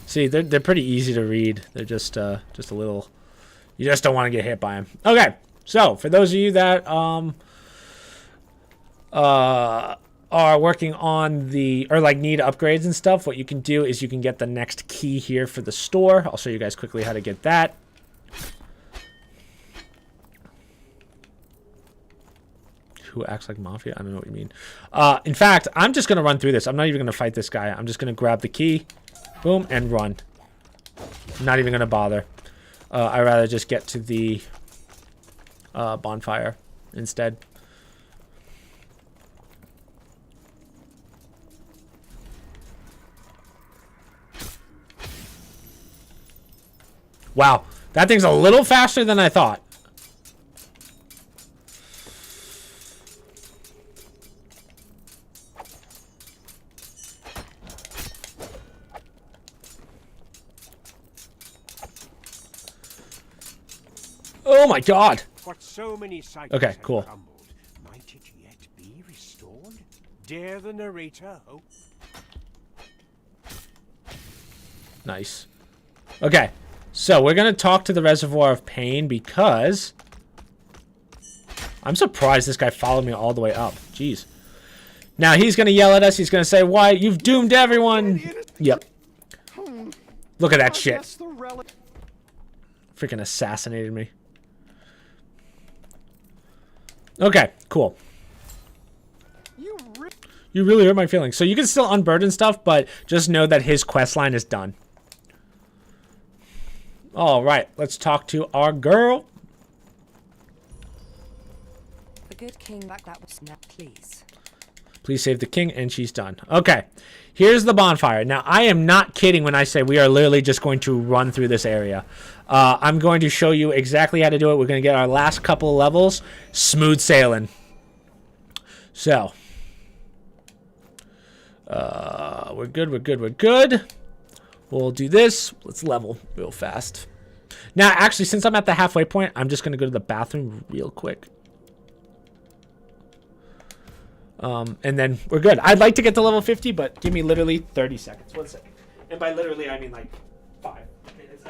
See, they're pretty easy to read. They're just a little. You just don't want to get hit by them. Okay, so for those of you that are working on or like need upgrades and stuff, what you can do is you can get the next key here for the store. I'll show you guys quickly how to get that. Who acts like mafia? I don't know what you mean. In fact, I'm just gonna run through this. I'm not even gonna fight this guy. I'm just gonna grab the key. Boom, and run. Not even going to bother. I'd rather just get to the bonfire instead. Wow, that thing's a little faster than I thought. Oh my God. What so many cycles Okay, have cool. crumbled, might it yet be restored? Dare the narrator hope? Nice. Okay, so we're going to talk to the Reservoir of Pain because I'm surprised this guy followed me all the way up. Jeez. Now he's going to yell at us. He's going to say, why, you've doomed everyone. Yep. Look at that shit. Freaking assassinated me. Okay, cool. You really hurt my feelings. So you can still unburden stuff, but just know that his quest line is done. All right, let's talk to our girl. The good king back that was now, please. Please save the king, and she's done. Okay, here's the bonfire. Now, I am not kidding when I say we are literally just going to run through this area. I'm going to show you exactly how to do it. We're going to get our last couple of levels smooth sailing. So, we're good, we're good, we're good. We'll do this. Let's level real fast. Now, actually, since I'm at the halfway point, I'm just going to go to the bathroom real quick. And then we're good. I'd like to get to level 50, but give me literally 30 seconds. 1 second. And by literally, I mean like 5 minutes.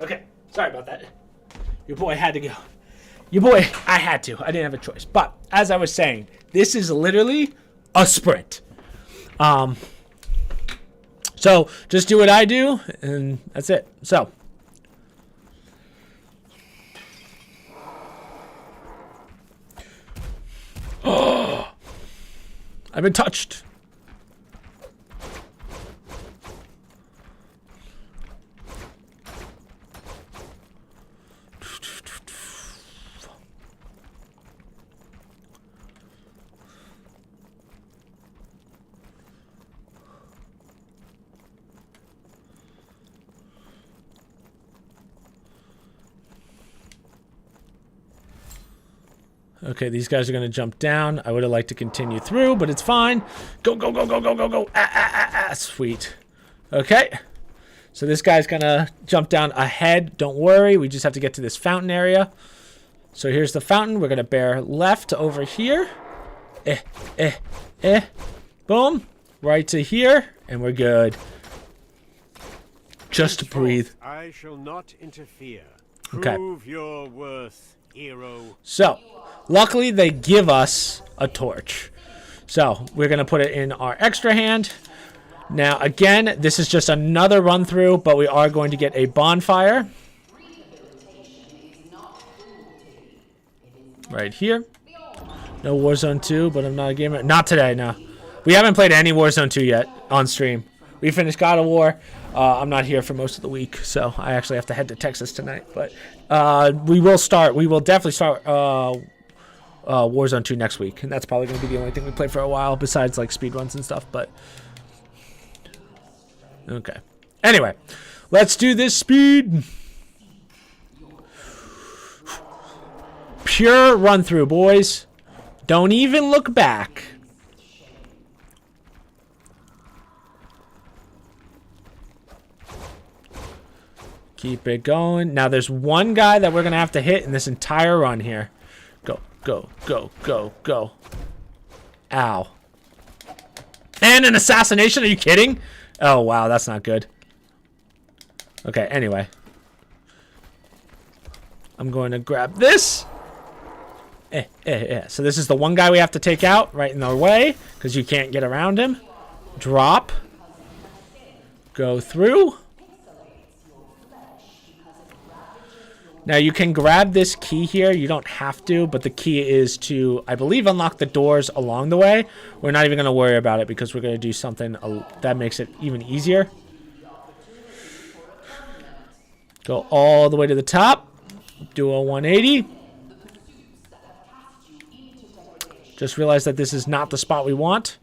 Okay, sorry about that. Your boy had to go. Your boy, I had to. I didn't have a choice. But as I was saying, this is literally a sprint. So just do what I do, and that's it. So. Oh, I've been touched. Okay, these guys are going to jump down. I would have liked to continue through, but it's fine. Go, go, go, go, go, go, go. Sweet. Okay. So this guy's going to jump down ahead. Don't worry. We just have to get to this fountain area. So here's the fountain. We're going to bear left over here. Boom. Right to here. And we're good. Just breathe. I shall not interfere. Okay. Prove your worth, hero. So, luckily they give us a torch. So, we're going to put it in our extra hand. Now, again, this is just another run through, but we are going to get a bonfire. Right here. No Warzone 2, but I'm not a gamer. Not today, no. We haven't played any Warzone 2 yet on stream. We finished God of War. I'm not here for most of the week, so I actually have to head to Texas tonight. But we will definitely start Warzone 2 next week, and that's probably going to be the only thing we play for a while, besides like speedruns and stuff. But Okay. Anyway, let's do this speed. Pure run through, boys. Don't even look back. Keep it going. Now there's one guy that we're going to have to hit in this entire run here. Go, go, go, go, go. Ow. And an assassination? Are you kidding? Oh, wow. That's not good. Okay, anyway. I'm going to grab this. So this is the one guy we have to take out right in our way because you can't get around him. Drop. Go through. Now you can grab this key here. You don't have to, but the key is to, I believe, unlock the doors along the way. We're not even going to worry about it because we're going to do something that makes it even easier. Go all the way to the top. Do a 180. Just realize that this is not the spot we want.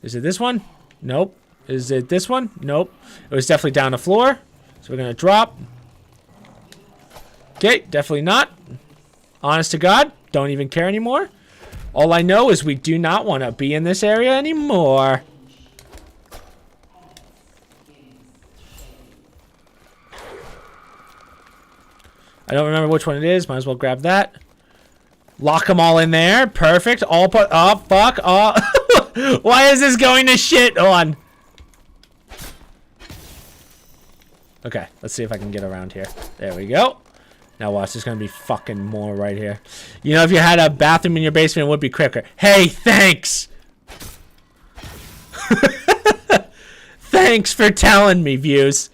Is it this one? Nope. Is it this one? Nope. It was definitely down the floor. So we're going to drop. Okay, definitely not. Honest to God, don't even care anymore. All I know is we do not want to be in this area anymore. I don't remember which one it is. Might as well grab that. Lock them all in there. Perfect. All put. Oh, fuck. Oh. Why is this going to shit on? Okay, let's see if I can get around here. There we go. Now watch, there's gonna be fucking more right here. You know, if you had a bathroom in your basement, it would be quicker. Hey, thanks! Thanks for telling me, Views.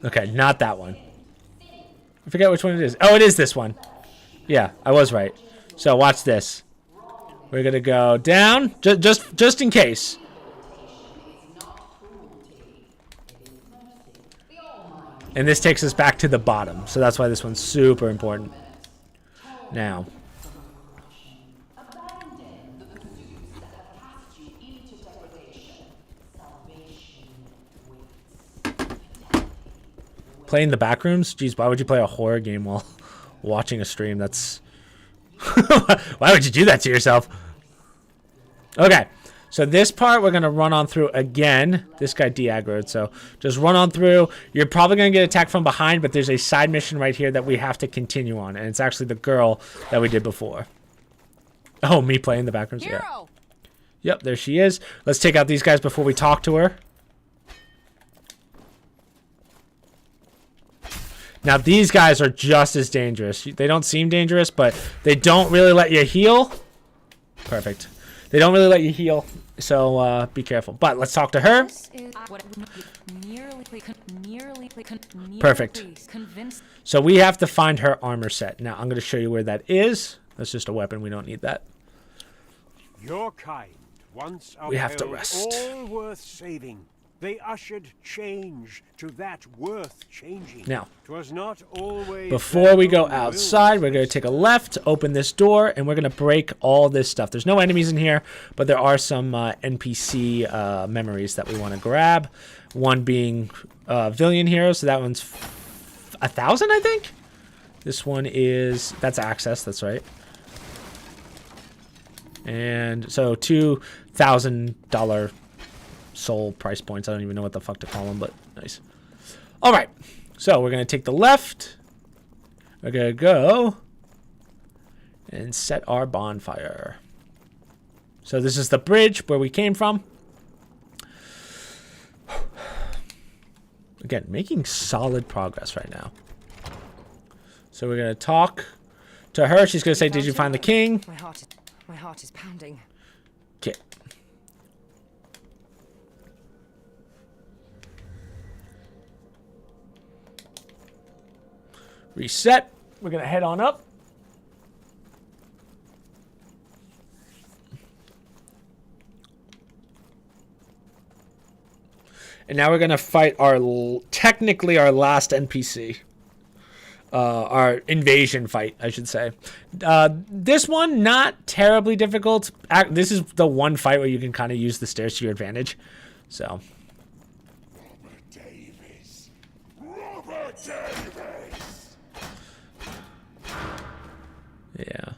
Okay, not that one. I forget which one it is. Oh, it is this one. Yeah, I was right. So watch this. We're gonna go down, just in case. And this takes us back to the bottom. So that's why this one's super important. Now. Playing the back rooms? Jeez, why would you play a horror game while watching a stream? That's... Why would you do that to yourself? Okay. So this part we're going to run on through again. This guy de-aggroed, so just run on through. You're probably going to get attacked from behind, but there's a side mission right here that we have to continue on, and it's actually the girl that we did before. Oh, me playing the backgrounds? Yeah. Yep, there she is. Let's take out these guys before we talk to her. Now, these guys are just as dangerous. They don't seem dangerous, but they don't really let you heal. Perfect. They don't really let you heal, so be careful. But let's talk to her. Perfect. So we have to find her armor set. Now, I'm going to show you where that is. That's just a weapon. We don't need that. Your kind once we have to rest. All worth saving. They ushered change to that worth changing. Now, 'twas not always before we go outside, we're going to take a left, open this door, and we're going to break all this stuff. There's no enemies in here, but there are some NPC memories that we want to grab. One being Villian here, so that one's 1,000, I think? This one is... That's access, that's right. And so $2,000 soul price points. I don't even know what the fuck to call them, but nice. All right, so we're gonna take the left. We're gonna go and set our bonfire. So this is the bridge where we came from. Again, making solid progress right now. So we're gonna talk to her. She's gonna say, "Did you find the king?" My heart is pounding. Okay. Reset. We're going to head on up. And now we're going to fight technically our last NPC. Our invasion fight, I should say. This one, not terribly difficult. This is the one fight where you can kind of use the stairs to your advantage. So. Yeah.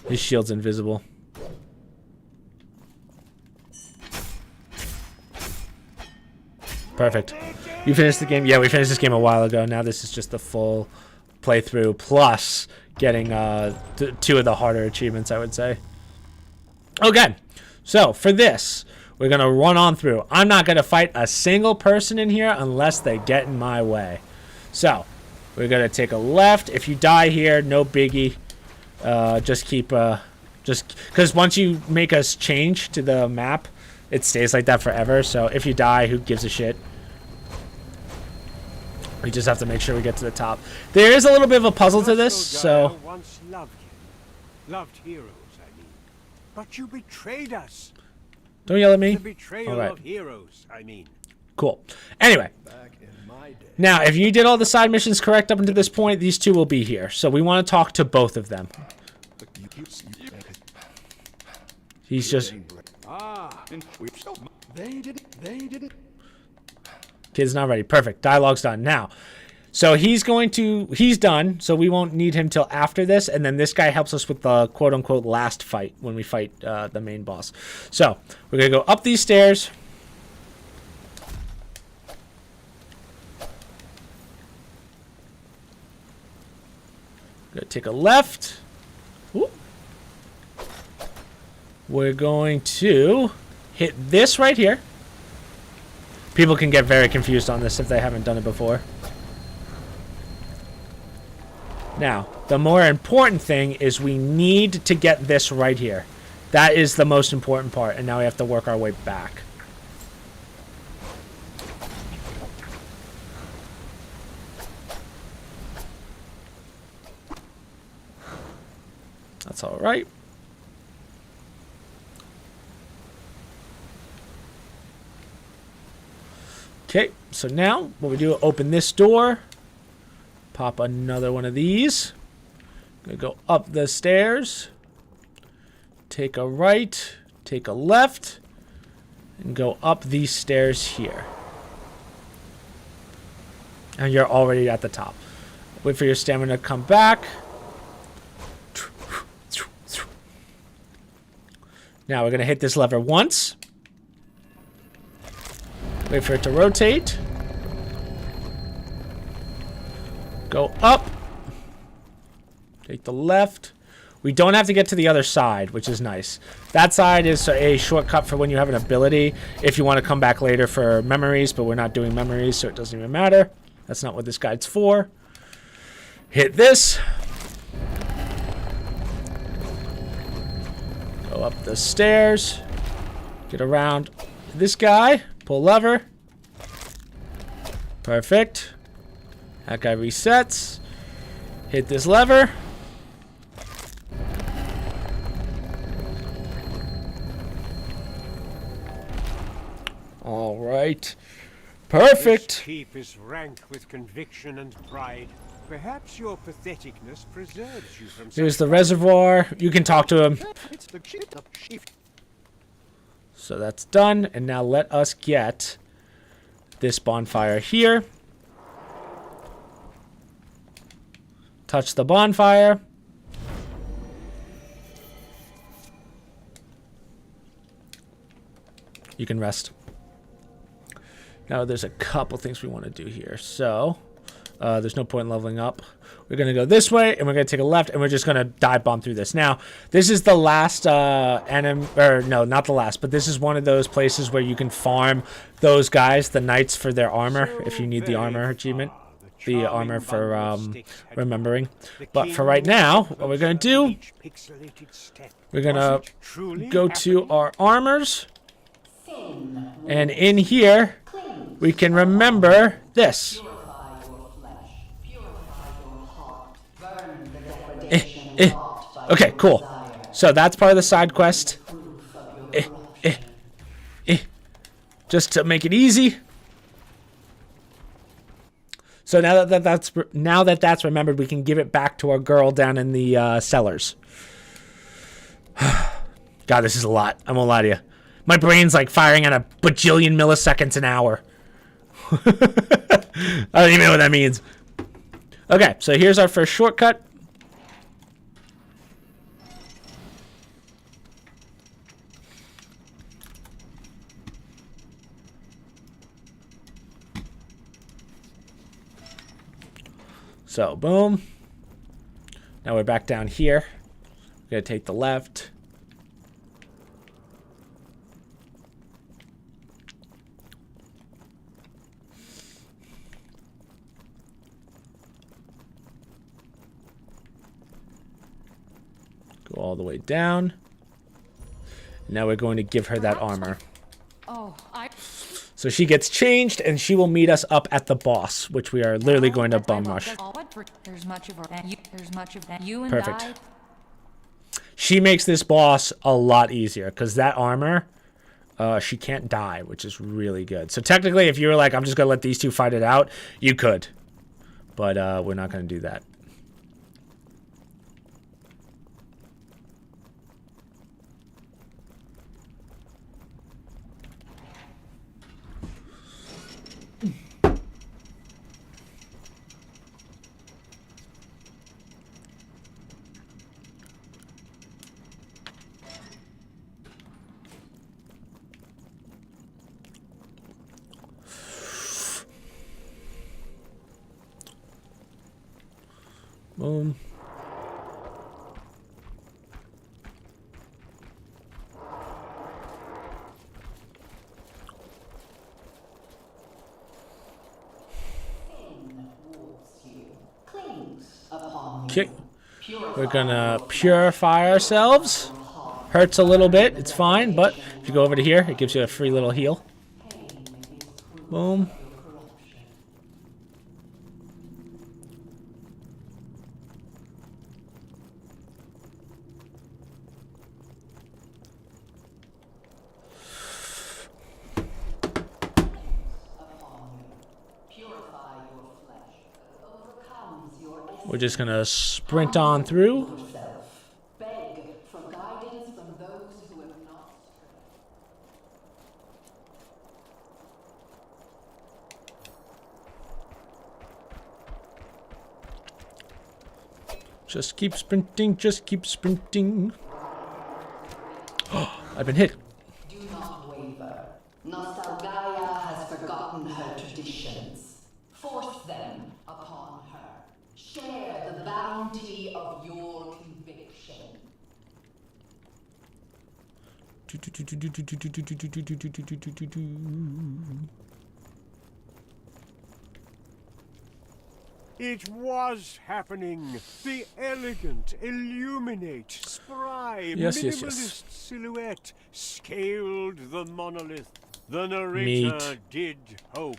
His shield's invisible. Perfect. You finished the game? Yeah, we finished this game a while ago. Now this is just the full playthrough plus getting 2 of the harder achievements, I would say. Okay, so for this, we're going to run on through. I'm not going to fight a single person in here unless they get in my way. So, we're going to take a left. If you die here, no biggie. Just keep... just because once you make us change to the map, it stays like that forever. So if you die, who gives a shit? We just have to make sure we get to the top. There is a little bit of a puzzle to this, so... Once loved you. Loved heroes, I mean. But you betrayed us. Don't yell at me. The betrayal of heroes, I mean. Cool. Anyway. Now, if you did all the side missions correct up until this point, these 2 will be here. So we want to talk to both of them. He's just... They didn't. Kid's not ready. Perfect. Dialogue's done. Now, so he's done, so we won't need him till after this, and then this guy helps us with the quote-unquote last fight when we fight the main boss. So, we're going to go up these stairs. Going to take a left. Ooh. We're going to hit this right here. People can get very confused on this if they haven't done it before. Now, the more important thing is we need to get this right here. That is the most important part, and now we have to work our way back. That's all right. Okay, so now what we do, open this door, pop another one of these, gonna go up the stairs, take a right, take a left, and go up these stairs here. And you're already at the top. Wait for your stamina to come back. Now we're gonna hit this lever once. Wait for it to rotate. Go up. Take the left. We don't have to get to the other side, which is nice. That side is a shortcut for when you have an ability, if you want to come back later for memories, but we're not doing memories, so it doesn't even matter. That's not what this guide's for. Hit this. Go up the stairs. Get around this guy. Pull lever. Perfect. That guy resets. Hit this lever. All right. Perfect. This keep is rank with conviction and pride. Perhaps your patheticness preserves you from... Here's the reservoir. You can talk to him. It's the chief. So that's done. And now let us get this bonfire here. Touch the bonfire. You can rest. Now there's a couple things we want to do here. So there's no point in leveling up. We're going to go this way, and we're going to take a left, and we're just going to dive bomb through this. Now, this is the last enemy, or no, not the last, but this is one of those places where you can farm those guys, the knights, for their armor, if you need the armor achievement. The armor for remembering. But for right now, what we're going to do, we're going to go to our armors, and in here, we can remember this. Okay, cool. So that's part of the side quest. Just to make it easy. So now that that's remembered, we can give it back to our girl down in the cellars. God, this is a lot. I won't lie to you. My brain's like firing at a bajillion milliseconds an hour. I don't even know what that means. Okay, so here's our first shortcut. So, boom. Now we're back down here. We're going to take the left. Go all the way down. Now we're going to give her that armor. Oh, So she gets changed, and she will meet us up at the boss, which we are literally going to bum rush. There's much of you and Perfect. I. She makes this boss a lot easier, because that armor, she can't die, which is really good. So technically, if you were like, I'm just going to let these two fight it out, you could. But we're not going to do that. Boom. Okay. We're gonna purify ourselves. Hurts a little bit, it's fine, but if you go over to here, it gives you a free little heal. Boom. We're just gonna sprint on through. Beg for guidance from those who have not strayed. Just keep sprinting, just keep sprinting. Oh, I've been hit. Do not waver. Nostalgia has forgotten her traditions. Force them upon her. Share the bounty of your conviction. It was happening. The elegant, illuminate, spry, Yes, minimalist silhouette scaled the monolith. The narrator did hope.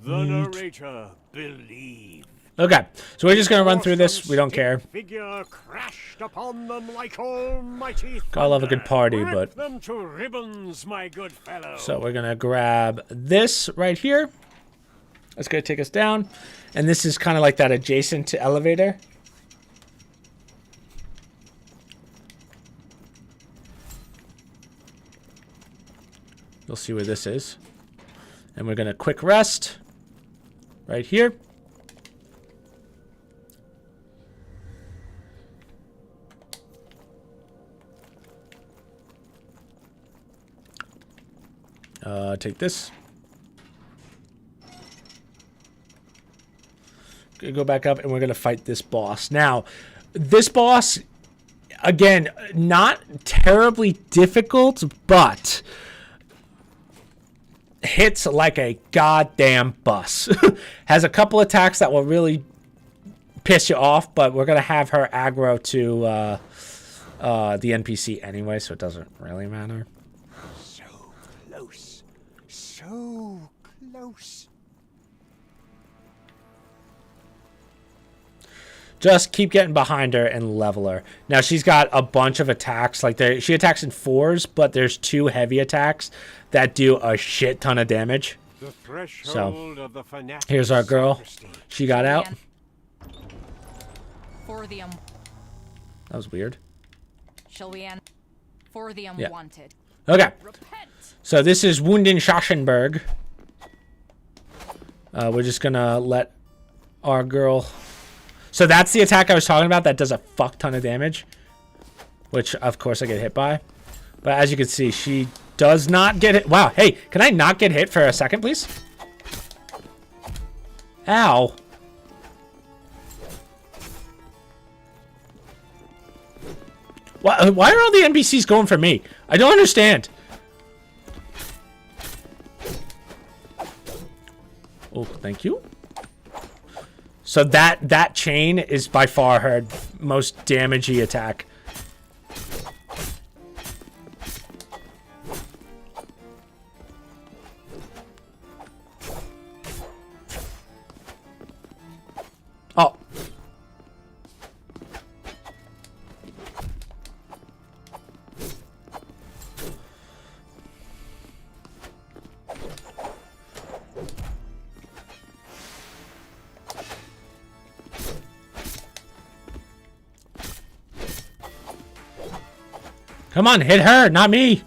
The narrator believed. Okay, so we're just gonna run through this. We don't care. Figure crashed upon them like almighty Gotta love a good party, Rip but them to ribbons, my good fellow. so we're gonna grab this right here. That's gonna take us down, and this is kind of like that adjacent to elevator. You'll see where this is, and we're gonna quick rest right here. Take this. Gonna go back up, and we're gonna fight this boss. Now, this boss, again, not terribly difficult, but hits like a goddamn bus. Has a couple attacks that will really piss you off, but we're gonna have her aggro to the NPC anyway, so it doesn't really matter. So close. Just keep getting behind her and level her. Now, she's got a bunch of attacks. Like, she attacks in 4s, but there's 2 heavy attacks that do a shit ton of damage. The threshold So, of the here's our girl. She got out. For the That was weird. Shall we end? For the unwanted. Okay. Repent. So this is Wunden Schassenberg. We're just gonna let our girl... So that's the attack I was talking about that does a fuck ton of damage. Which, of course, I get hit by. But as you can see, she does not get hit. Wow, hey, can I not get hit for a second, please? Ow. Why are all the NPCs going for me? I don't understand. Oh, thank you. So that chain is by far her most damagey attack. Oh. Come on, hit her, not me.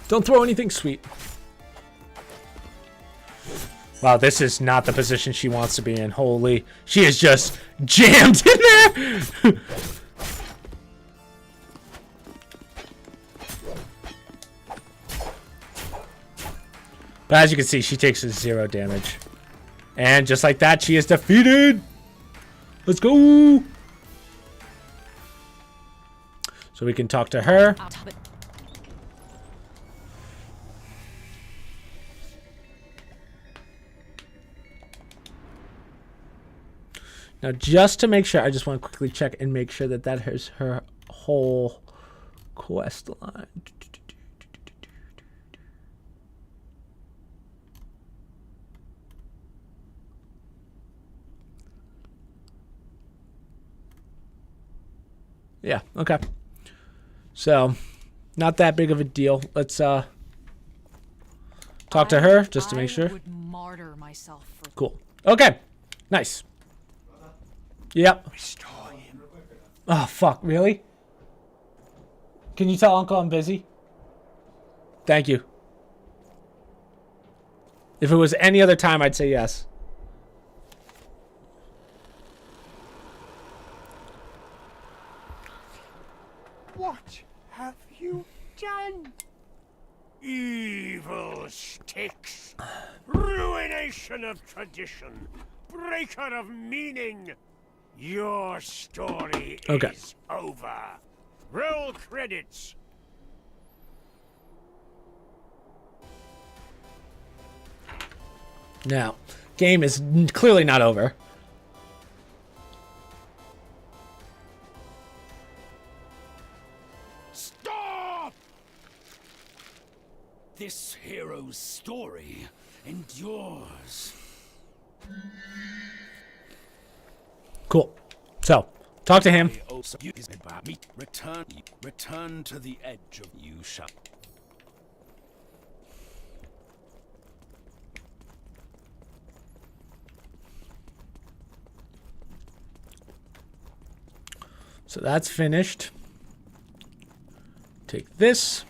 Don't throw anything sweet. Wow, this is not the position she wants to be in. Holy, she is just jammed in there. But as you can see, she takes 0 damage. And just like that, she is defeated. Let's go. So we can talk to her. Now, just to make sure, I just want to quickly check and make sure that that is her whole quest line. Yeah, okay. So, not that big of a deal. Let's talk to her just to make sure. Would martyr myself for Cool. Okay. Nice. Yep. Oh, fuck. Really? Can you tell Uncle I'm busy? Thank you. If it was any other time, I'd say yes. What have you done? Evil sticks! Ruination of tradition! Breaker of meaning! Your story is over. Roll credits. Now, game is clearly not over. Stop! This hero's story endures. Cool. So, talk to him. Return to the edge of you shall. So that's finished. Take this.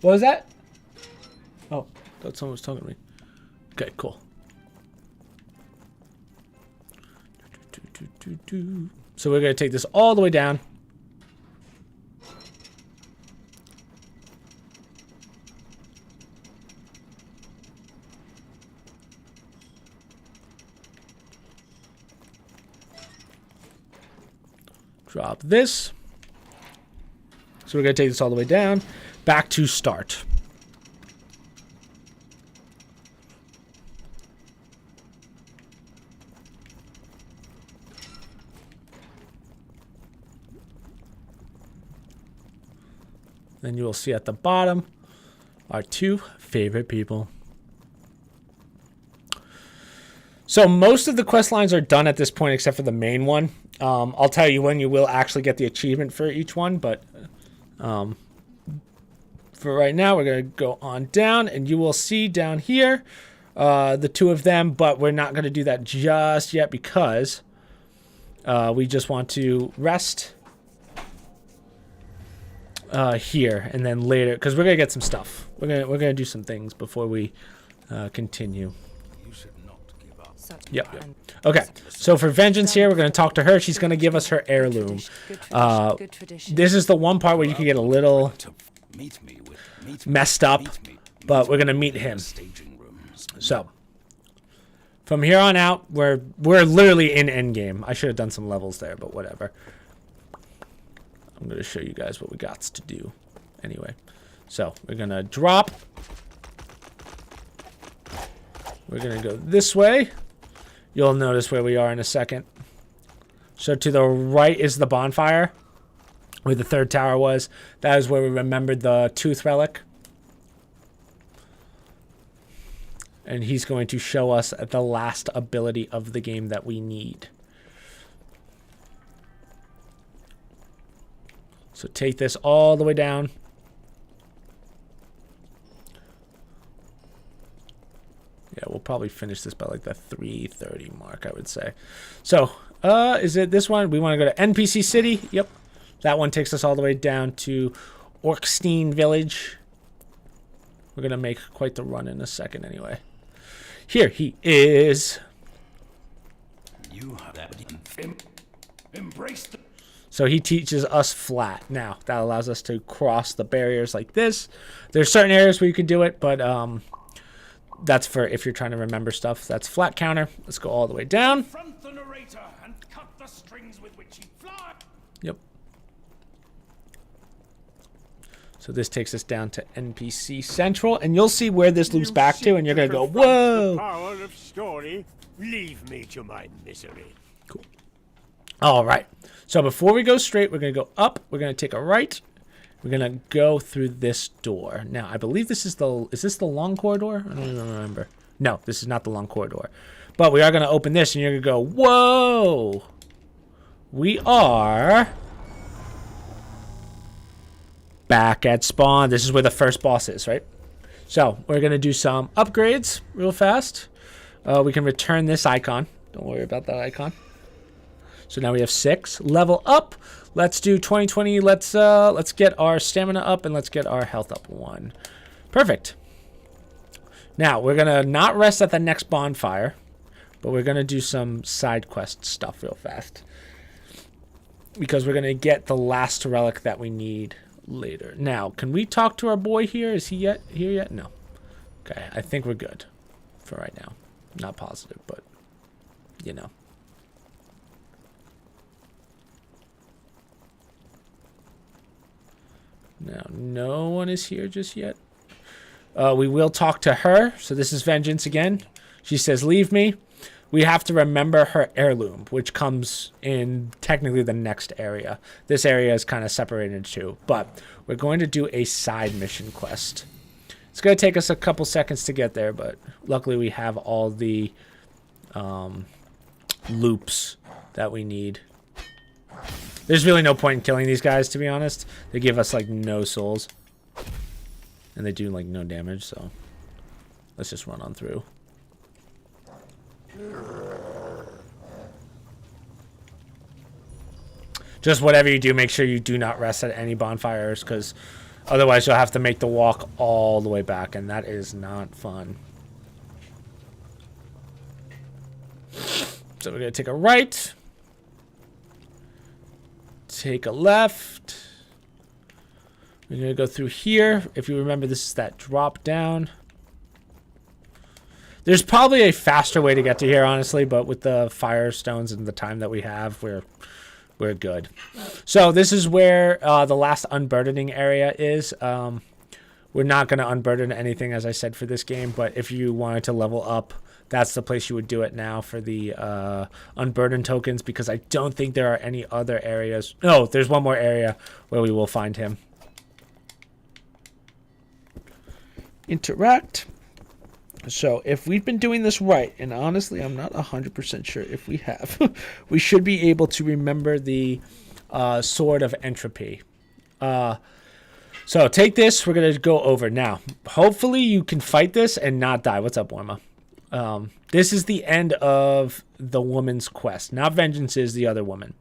What was that? Oh, thought someone was talking to me. Okay, cool. So we're going to take this all the way down. Drop this. So we're going to take this all the way down. Back to start. Then you will see at the bottom our 2 favorite people. So most of the quest lines are done at this point except for the main one. I'll tell you when you will actually get the achievement for each one, but for right now, we're going to go on down, and you will see down here the two of them, but we're not going to do that just yet because we just want to rest here, and then later, because we're going to get some stuff. We're gonna do some things before we continue. You should not give up. Yep. Okay, so for vengeance here, we're going to talk to her. She's going to give us her heirloom. This is the one part where you can get a little messed up, but we're going to meet him. So, from here on out, we're literally in Endgame. I should have done some levels there, but whatever. I'm going to show you guys what we got to do. Anyway, so we're going to drop. We're going to go this way. You'll notice where we are in a second. So to the right is the bonfire, where the third tower was. That is where we remembered the tooth relic. And he's going to show us the last ability of the game that we need. So take this all the way down. Yeah, we'll probably finish this by like the 3:30 mark, I would say. So, is it this one? We want to go to NPC City. Yep. That one takes us all the way down to Orcsville Village. We're going to make quite the run in a second anyway. Here he is. You have that. Embrace the... So he teaches us flat. Now, that allows us to cross the barriers like this. There's certain areas where you can do it, but that's for if you're trying to remember stuff. That's flat counter. Let's go all the way down. Front the narrator and cut the strings with which he flies. Yep. So this takes us down to NPC Central, and you'll see where this loops back to, and you're going to go, whoa! The power of story. Leave me to my misery. Cool. All right. So before we go straight, we're going to go up. We're going to take a right. We're going to go through this door. Now, I believe this is is this the long corridor? I don't even remember. No, this is not the long corridor. But we are going to open this, and you're going to go, whoa! We are back at spawn. This is where the first boss is, right? So we're going to do some upgrades real fast. We can return this icon. Don't worry about that icon. So now we have 6. Level up. Let's do 2020. Let's get our stamina up, and let's get our health up 1. Perfect. Now we're gonna not rest at the next bonfire, but we're gonna do some side quest stuff real fast because we're gonna get the last relic that we need later. Now, can we talk to our boy here? Is he here yet? No. Okay, I think we're good for right now. Not positive, but you know. Now, no one is here just yet. We will talk to her. So this is Vengeance again. She says, leave me. We have to remember her heirloom, which comes in technically the next area. This area is kind of separated too. But we're going to do a side mission quest. It's going to take us a couple seconds to get there, but luckily we have all the loops that we need. There's really no point in killing these guys, to be honest. They give us, like, no souls. And they do, like, no damage, so let's just run on through. Just whatever you do, make sure you do not rest at any bonfires, because otherwise you'll have to make the walk all the way back, and that is not fun. So we're going to take a right. Take a left. We're going to go through here. If you remember, this is that drop down. There's probably a faster way to get to here, honestly, but with the firestones and the time that we have, we're good. So this is where the last unburdening area is. We're not going to unburden anything, as I said, for this game, but if you wanted to level up, that's the place you would do it now for the unburden tokens, because I don't think there are any other areas. No, there's one more area where we will find him. Interact. So if we've been doing this right, and honestly I'm not 100% sure if we have, we should be able to remember the Sword of Entropy. So take this. We're going to go over now. Hopefully you can fight this and not die. What's up, Warma? This is the end of the woman's quest. Not Vengeance is the other woman.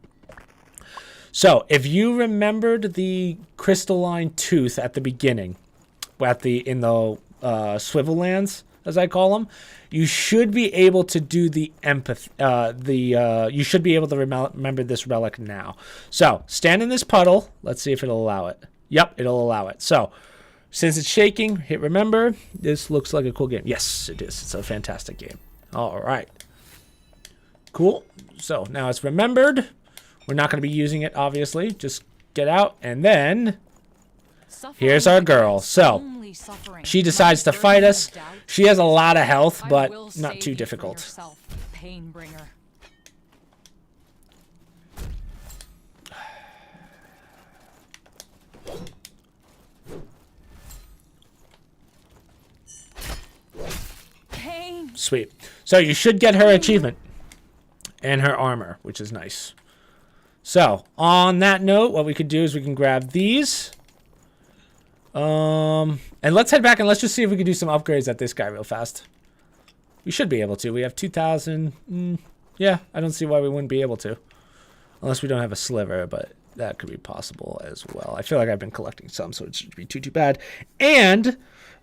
So if you remembered the crystalline tooth at the beginning, in the Swivel Lands, as I call them, you should be able to do the empathy. You should be able to remember this relic now. So stand in this puddle. Let's see if it'll allow it. Yep, it'll allow it. So since it's shaking, hit remember. This looks like a cool game. Yes, it is. It's a fantastic game. All right. Cool. So now it's remembered. We're not going to be using it, obviously. Just get out. And then here's our girl. So she decides to fight us. She has a lot of health, but not too difficult. Pain bringer. Sweet. So you should get her achievement and her armor, which is nice. So on that note, what we could do is we can grab these. And let's head back and let's just see if we can do some upgrades at this guy real fast. We should be able to. We have 2,000. Yeah, I don't see why we wouldn't be able to. Unless we don't have a sliver, but that could be possible as well. I feel like I've been collecting some, so it shouldn't be too bad. And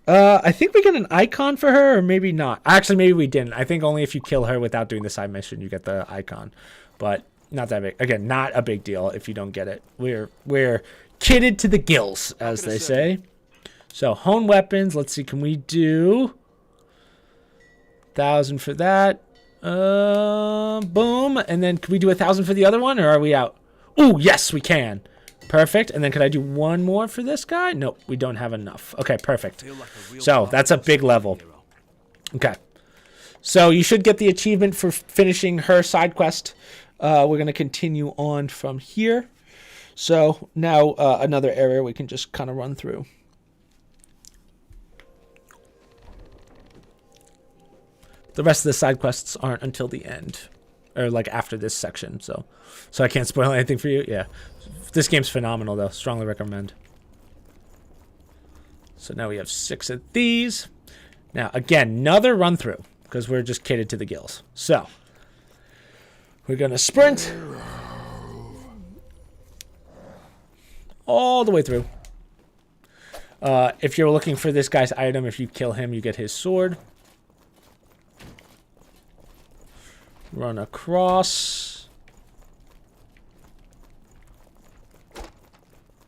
I think we get an icon for her, or maybe not. Actually, maybe we didn't. I think only if you kill her without doing the side mission, you get the icon. But not that big. Again, not a big deal if you don't get it. We're kitted to the gills, as they say. So, hone weapons. Let's see. Can we do 1,000 for that? Boom. And then can we do 1,000 for the other one, or are we out? Oh, yes, we can. Perfect. And then could I do one more for this guy? Nope, we don't have enough. Okay, perfect. So that's a big level. Okay. So you should get the achievement for finishing her side quest. We're going to continue on from here. So now another area we can just kind of run through. The rest of the side quests aren't until the end. Or like after this section. So I can't spoil anything for you. Yeah. This game's phenomenal, though. Strongly recommend. So now we have 6 of these. Now, again, another run-through, because we're just kitted to the gills. So, we're going to sprint all the way through. If you're looking for this guy's item, if you kill him, you get his sword. Run across.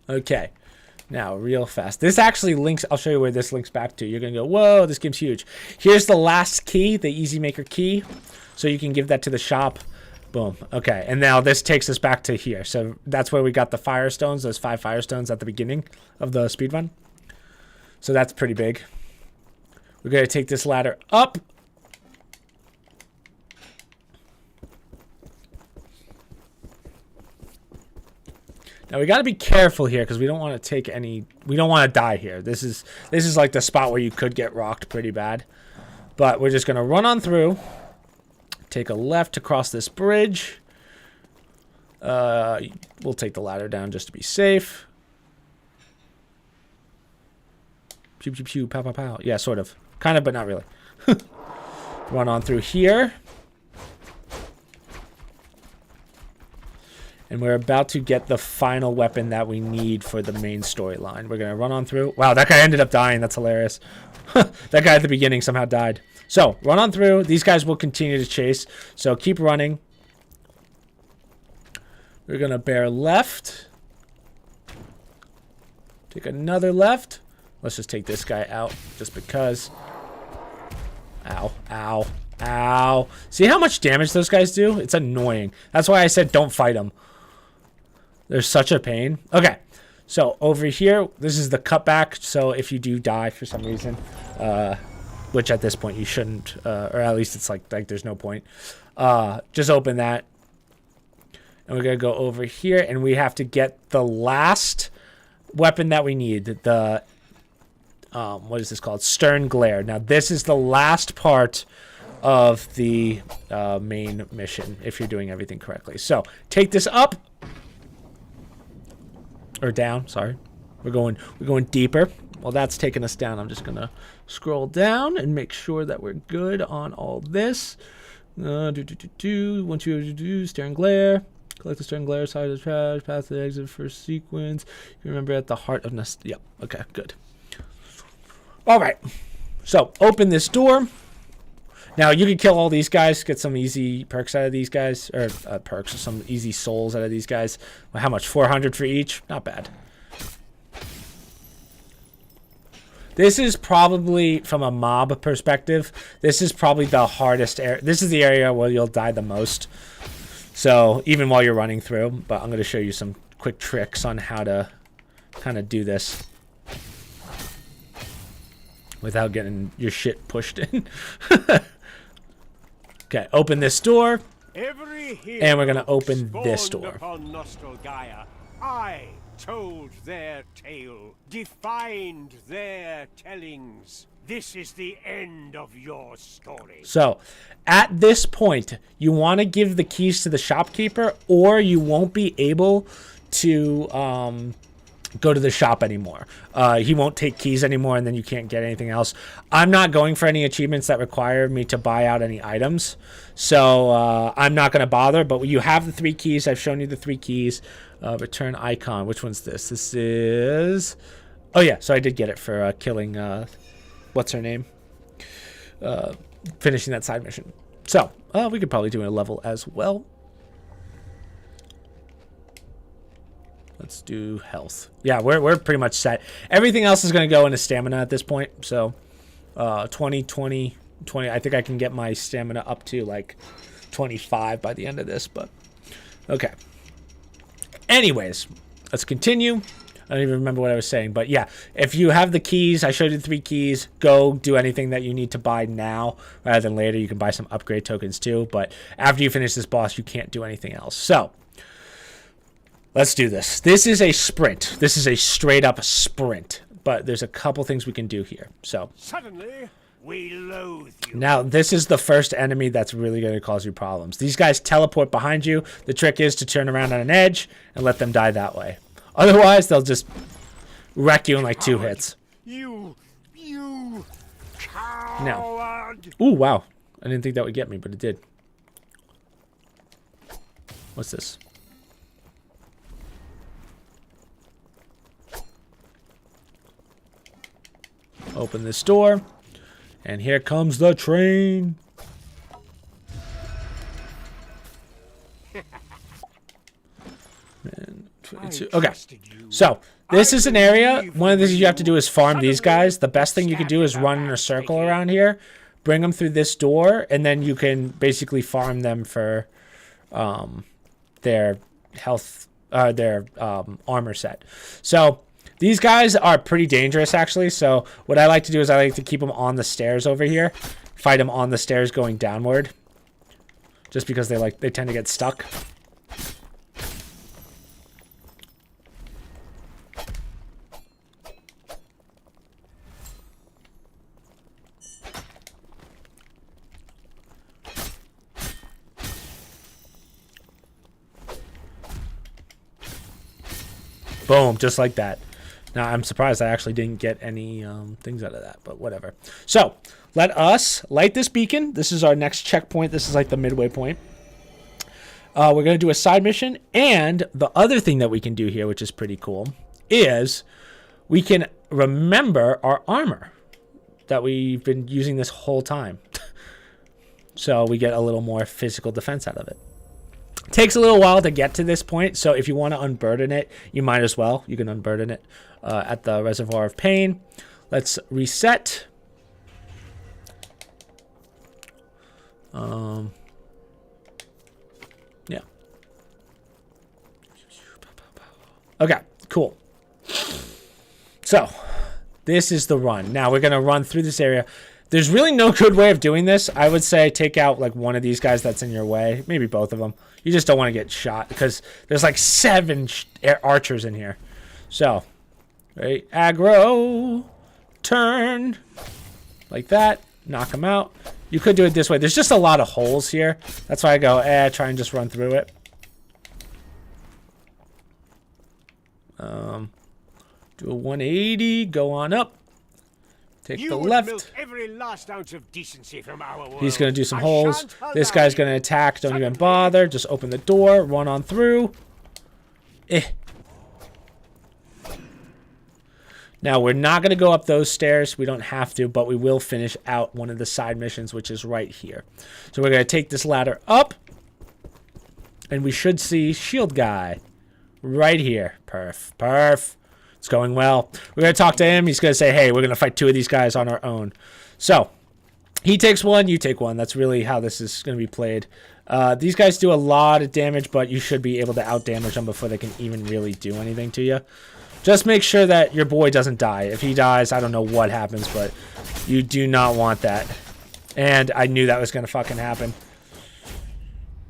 Okay, now real fast. This actually links, I'll show you where this links back to. You're going to go, whoa, this game's huge. Here's the last key, the Easy Maker key. So you can give that to the shop. Boom. Okay, and now this takes us back to here. So that's where we got the Firestones, those 5 Firestones at the beginning of the speedrun. So that's pretty big. We're going to take this ladder up. Now we got to be careful here because we don't want to take any. We don't want to die here. This is like the spot where you could get rocked pretty bad. But we're just gonna run on through. Take a left to cross this bridge. We'll take the ladder down just to be safe. Pew pew pew, pow pow pow. Yeah, sort of, kind of, but not really. Run on through here. And we're about to get the final weapon that we need for the main storyline. We're going to run on through. Wow, that guy ended up dying. That's hilarious. That guy at the beginning somehow died. So, run on through. These guys will continue to chase. So, keep running. We're going to bear left. Take another left. Let's just take this guy out just because. Ow, ow, ow. See how much damage those guys do? It's annoying. That's why I said don't fight them. They're such a pain. Okay, so over here, this is the cutback. So if you do die for some reason, which at this point you shouldn't, or at least it's like there's no point, just open that. And we're going to go over here, and we have to get the last weapon that we need. The, what is this called? Stern Glare. Now, this is the last part of the main mission, if you're doing everything correctly. So, take this up. Or down, sorry. We're going deeper. Well, that's taking us down. I'm just gonna scroll down and make sure that we're good on all this. Once you do stare and glare. Collect the stare and glare side of the trash. Pass the exit first sequence. You remember at the heart of nest. Yep. Okay. Good. All right. So open this door. Now you can kill all these guys. Get some easy perks out of these guys, or perks, or some easy souls out of these guys. Well, how much? 400 for each. Not bad. This is probably, from a mob perspective, this is probably the hardest area. This is the area where you'll die the most. So, even while you're running through. But I'm going to show you some quick tricks on how to kind of do this without getting your shit pushed in. Okay, open this door. And we're going to open this door. I told their tale, defined their tellings. This is the end of your story. So, at this point, you want to give the keys to the shopkeeper, or you won't be able to go to the shop anymore. He won't take keys anymore, and then you can't get anything else. I'm not going for any achievements that require me to buy out any items, so I'm not going to bother. But you have the 3 keys. I've shown you the 3 keys. Return icon. Which one's this? This is... Oh, yeah. So I did get it for killing... what's her name? Finishing that side mission. So, we could probably do a level as well. Let's do health. Yeah, we're pretty much set. Everything else is going to go into stamina at this point. So, 20, 20, 20. I think I can get my stamina up to like 25 by the end of this, but okay. Anyways, let's continue. I don't even remember what I was saying, but yeah, if you have the keys, I showed you the 3 keys, go do anything that you need to buy now rather than later. You can buy some upgrade tokens too, but after you finish this boss, you can't do anything else. So, let's do this. This is a sprint. This is a straight up sprint, but there's a couple things we can do here. So, suddenly, we loathe you. Now, this is the first enemy that's really going to cause you problems. These guys teleport behind you. The trick is to turn around on an edge and let them die that way. Otherwise, they'll just wreck you in like 2 hits. You coward. Now. Ooh, wow. I didn't think that would get me, but it did. What's this? Open this door. And here comes the train. Okay, so this is an area. One of the things you have to do is farm these guys. The best thing you can do is run in a circle around here, bring them through this door, and then you can basically farm them for their health, their armor set. So these guys are pretty dangerous, actually. So what I like to do is I like to keep them on the stairs over here, fight them on the stairs going downward, just because they tend to get stuck. Boom, just like that. Now, I'm surprised I actually didn't get any things out of that, but whatever. So, let us light this beacon. This is our next checkpoint. This is like the midway point. We're going to do a side mission, and the other thing that we can do here, which is pretty cool, is we can remember our armor that we've been using this whole time. So, we get a little more physical defense out of it. Takes a little while to get to this point, so if you want to unburden it, you might as well. You can unburden it at the Reservoir of Pain. Let's reset. Yeah. Okay, cool. So, this is the run. Now, we're going to run through this area. There's really no good way of doing this. I would say take out like one of these guys that's in your way. Maybe both of them. You just don't want to get shot because there's like 7 archers in here. So, right, aggro, turn, like that, knock them out. You could do it this way. There's just a lot of holes here. That's why I go, try and just run through it. Do a 180. Go on up. Take You the would left. milk every last ounce of decency from our world. He's going to do some I holes. shan't allow This guy's you. going to attack. Don't even bother. Just open the door. Run on through. Now, we're not going to go up those stairs. We don't have to, but we will finish out one of the side missions, which is right here. So we're going to take this ladder up, and we should see Shield Guy right here. Perf. It's going well. We're going to talk to him. He's going to say, hey, we're going to fight 2 of these guys on our own. So, he takes 1, you take 1. That's really how this is going to be played. These guys do a lot of damage, but you should be able to out-damage them before they can even really do anything to you. Just make sure that your boy doesn't die. If he dies, I don't know what happens, but you do not want that. And I knew that was going to fucking happen.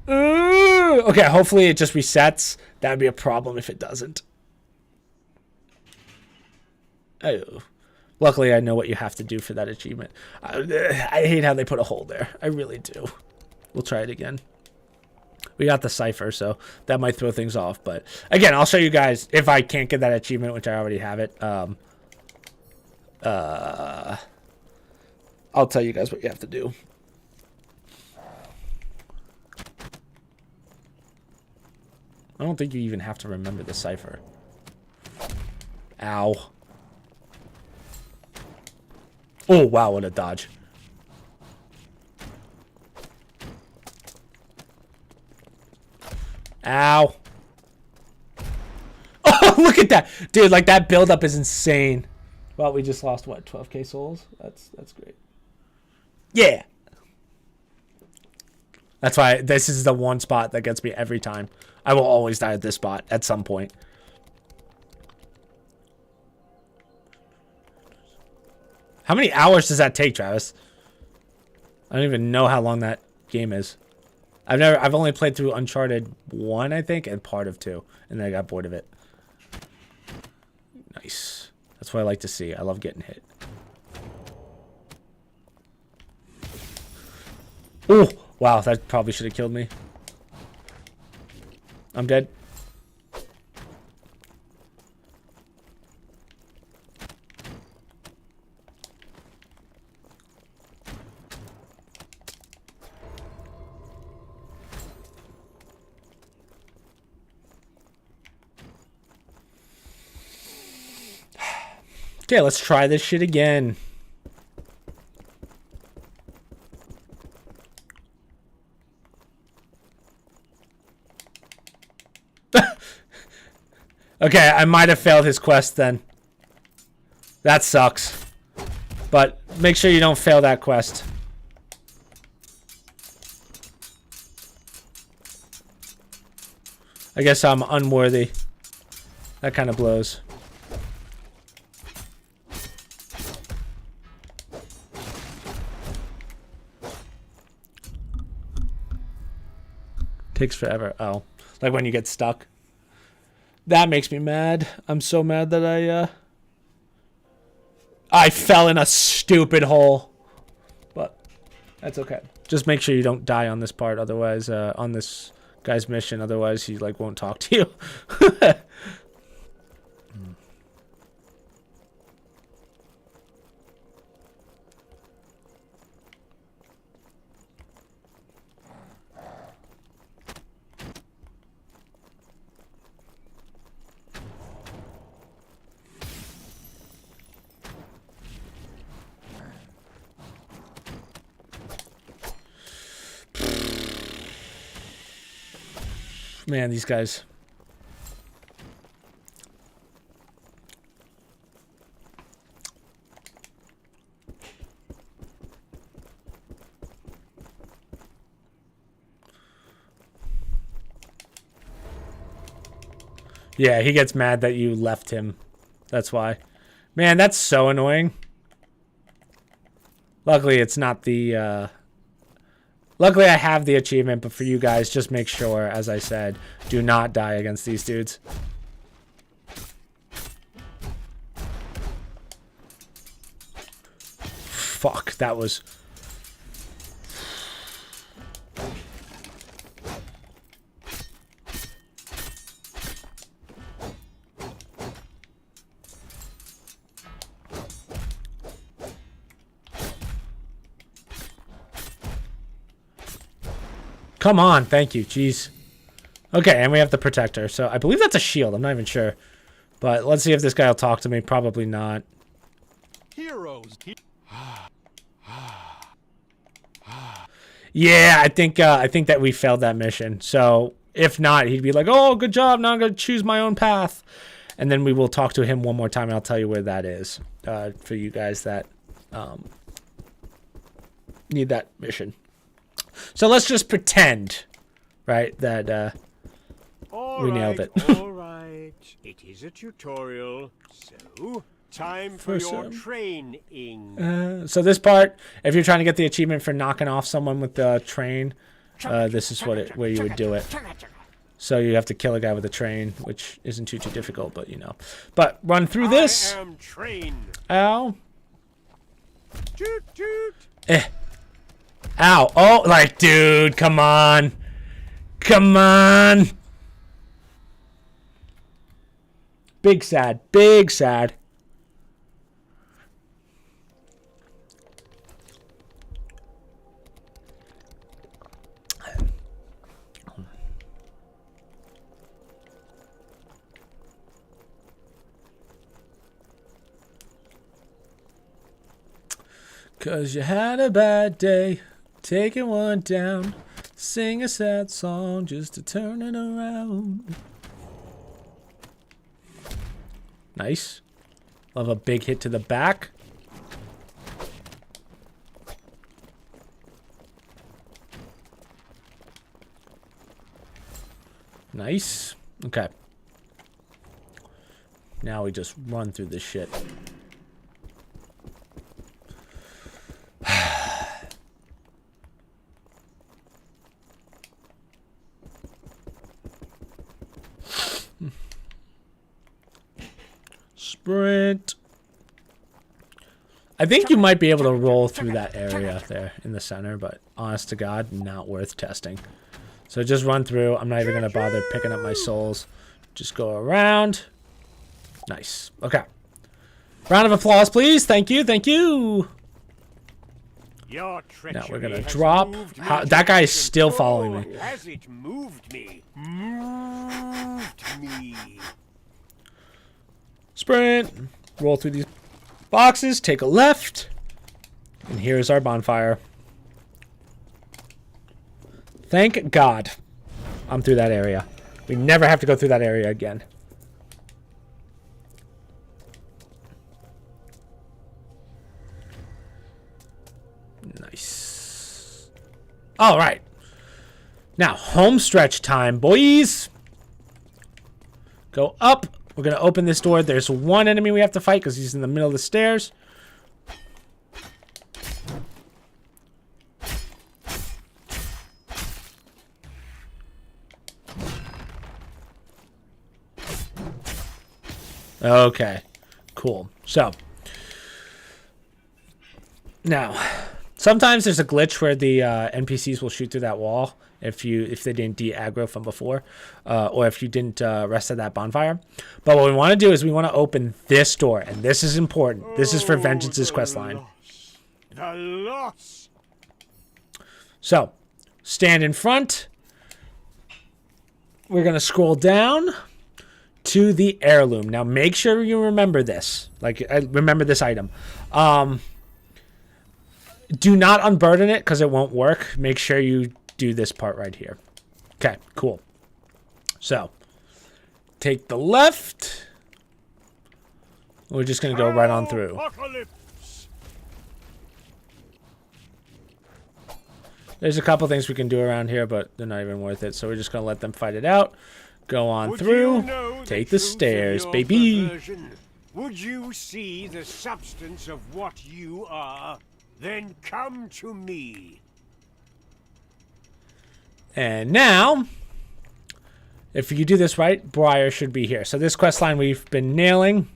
Okay, hopefully it just resets. That would be a problem if it doesn't. Oh. Luckily, I know what you have to do for that achievement. I hate how they put a hole there. I really do. We'll try it again. We got the cipher, so that might throw things off. But again, I'll show you guys if I can't get that achievement, which I already have it. I'll tell you guys what you have to do. I don't think you even have to remember the cipher. Ow. Oh, wow, what a dodge. Ow. Oh, look at that. Dude, like, that buildup is insane. Well, we just lost, what, 12k souls? That's great. Yeah. That's why this is the one spot that gets me every time. I will always die at this spot at some point. How many hours does that take, Travis? I don't even know how long that game is. I've only played through Uncharted 1, I think, and part of 2, and then I got bored of it. Nice. That's what I like to see. I love getting hit. Oh, wow, that probably should have killed me. I'm dead. Okay, let's try this shit again. Okay, I might have failed his quest then. That sucks. But make sure you don't fail that quest. I guess I'm unworthy. That kind of blows. Takes forever. Oh, like when you get stuck. That makes me mad. I'm so mad that I fell in a stupid hole. But that's okay. Just make sure you don't die on this part. Otherwise, on this guy's mission. Otherwise, he like won't talk to you. Man, these guys. Yeah, he gets mad that you left him. That's why. Man, that's so annoying. Luckily, it's not the... Luckily, I have the achievement, but for you guys, just make sure, as I said, do not die against these dudes. Fuck, that was... Come on. Thank you. Jeez. Okay, and we have the protector. So I believe that's a shield. I'm not even sure. But let's see if this guy will talk to me. Probably not. Heroes. Yeah, I think that we failed that mission. So if not, he'd be like, "Oh, good job. Now I'm gonna choose my own path." And then we will talk to him one more time, and I'll tell you where that is for you guys that need that mission. So let's just pretend, right, that we nailed it. All right. It is a tutorial, so time for your training. So this part, if you're trying to get the achievement for knocking off someone with the train, this is where you would do it. So you have to kill a guy with a train, which isn't too difficult, but you know. But run through this. I am trained. Ow. Toot toot. Ow. Oh, like, dude, come on. Come on. Big sad. Big sad. Cause you had a bad day, taking one down, sing a sad song just to turn it around. Nice. Love a big hit to the back. Nice. Okay. Now we just run through this shit. Sprint. I think you might be able to roll through that area there in the center, but honest to God, not worth testing. So just run through. I'm not even going to bother picking up my souls. Just go around. Nice. Okay. Round of applause, please. Thank you. Thank you. Your Now we're going to drop. That guy is still following me. Has it moved me? Moved me. Sprint. Roll through these boxes. Take a left. And here's our bonfire. Thank God I'm through that area. We never have to go through that area again. Nice. All right. Now, home stretch time, boys. Go up. We're going to open this door. There's one enemy we have to fight because he's in the middle of the stairs. Okay. Cool. So, now, sometimes there's a glitch where the NPCs will shoot through that wall if they didn't de-aggro from before, or if you didn't rest at that bonfire. But what we want to do is we want to open this door, and this is important. This is for Vengeance's quest line. The loss. So, stand in front. We're going to scroll down to the heirloom. Now, make sure you remember this. Like, remember this item. Do not unburden it because it won't work. Make sure you do this part right here. Okay, cool. So, take the left. We're just going to go right on through. There's a couple things we can do around here, but they're not even worth it. So we're just going to let them fight it out. Go on through. Take the stairs, baby. Perversion? Would you see the substance of what you are? Then come to me. And now, if you do this right, Briar should be here. So this quest line we've been nailing.